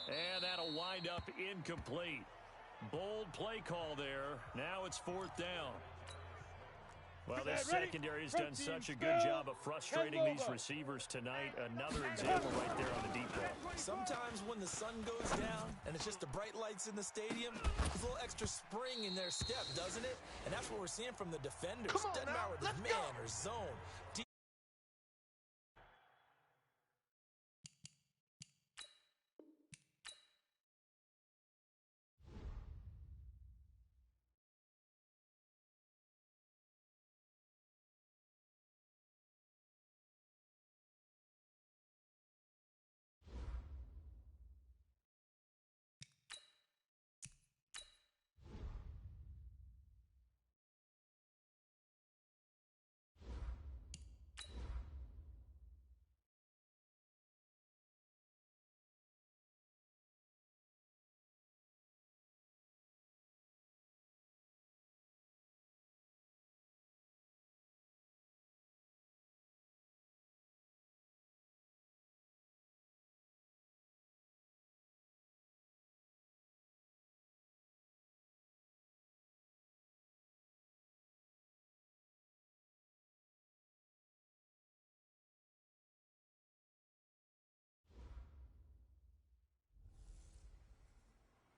Speaker 1: And that'll wind up incomplete. Bold play call there. Now it's 4th down. Well, this secondary has done such a good job of frustrating these receivers tonight. Another example right there on the deep ball.
Speaker 5: Sometimes when the sun goes down and it's just the bright lights in the stadium, there's a little extra spring in their step, doesn't it? And that's what we're seeing from the defenders. Doesn't matter whether it's man or zone.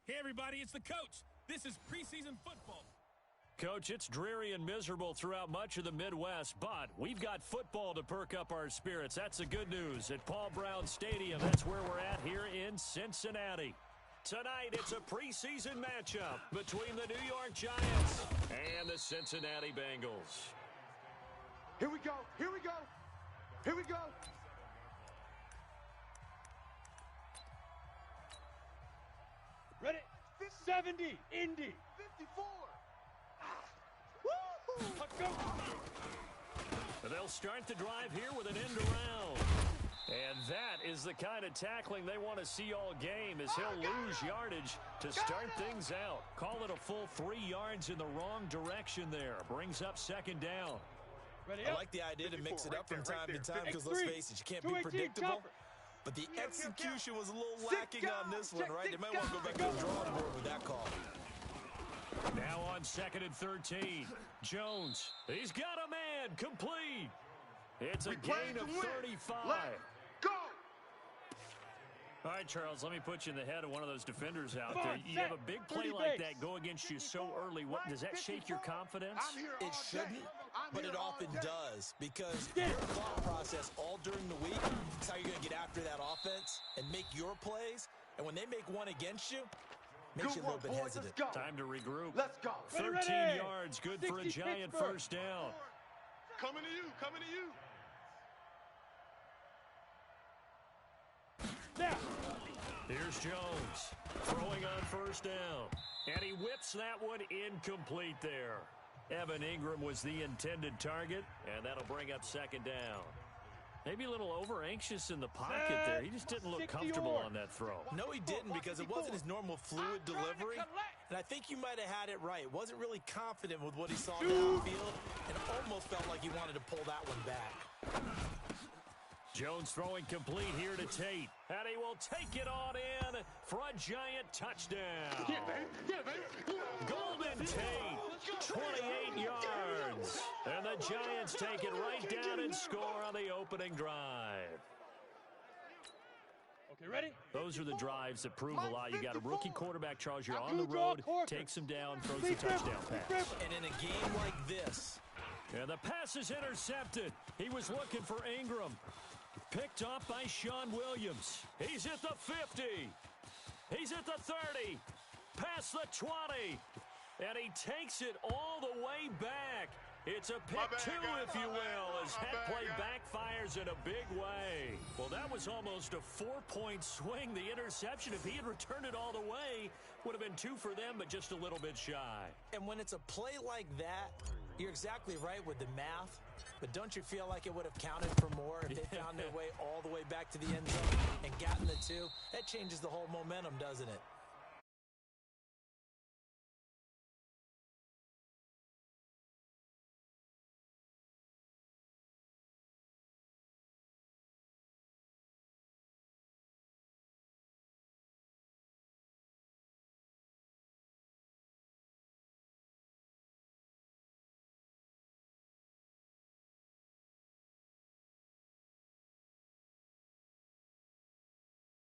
Speaker 4: Hey, everybody, it's the coach. This is preseason football.
Speaker 1: Coach, it's dreary and miserable throughout much of the Midwest, but we've got football to perk up our spirits. That's the good news. At Paul Brown Stadium, that's where we're at here in Cincinnati. Tonight, it's a preseason matchup between the New York Giants and the Cincinnati Bengals.
Speaker 6: Here we go. Here we go. Here we go.
Speaker 3: Ready? 70. Indy.
Speaker 6: 54.
Speaker 3: Let's go.
Speaker 1: They'll start the drive here with an end around. And that is the kind of tackling they want to see all game, as he'll lose yardage to start things out. Call it a full 3 yards in the wrong direction there. Brings up 2nd down.
Speaker 5: I like the idea to mix it up from time to time because, let's face it, you can't be predictable. But the execution was a little lacking on this one, right? They might want to go back to the drawing board with that call.
Speaker 1: Now on 2nd and 13. Jones, he's got a man, complete. It's a gain of 35.
Speaker 6: Go!
Speaker 1: All right, Charles, let me put you in the head of one of those defenders out there. You have a big play like that go against you so early. What does that shake your confidence?
Speaker 5: It shouldn't, but it often does, because your thought process all during the week is how you're going to get after that offense and make your plays. And when they make one against you, makes you a little bit hesitant.
Speaker 1: Time to regroup.
Speaker 6: Let's go.
Speaker 1: 13 yards, good for a Giant first down.
Speaker 6: Coming to you. Coming to you.
Speaker 3: Now.
Speaker 1: Here's Jones throwing on first down. And he whips that one incomplete there. Evan Ingram was the intended target, and that'll bring up 2nd down. Maybe a little over-anxious in the pocket there. He just didn't look comfortable on that throw.
Speaker 5: No, he didn't, because it wasn't his normal fluid delivery. And I think you might have had it right. Wasn't really confident with what he saw downfield, and almost felt like he wanted to pull that one back.
Speaker 1: Jones throwing complete here to Tate. And he will take it on in for a Giant touchdown. Golden Tate, 28 yards. And the Giants take it right down and score on the opening drive.
Speaker 3: Okay, ready?
Speaker 1: Those are the drives that prove a lot. You got a rookie quarterback, Charles. You're on the road, takes him down, throws the touchdown pass.
Speaker 5: And in a game like this.
Speaker 1: And the pass is intercepted. He was looking for Ingram. Picked off by Sean Williams. He's at the 50. He's at the 30. Past the 20. And he takes it all the way back. It's a pick two, if you will, as that play backfires in a big way. Well, that was almost a 4-point swing. The interception, if he had returned it all the way, would have been 2 for them, but just a little bit shy.
Speaker 5: And when it's a play like that, you're exactly right with the math. But don't you feel like it would have counted for more if they found their way all the way back to the end zone and gotten the 2? That changes the whole momentum, doesn't it?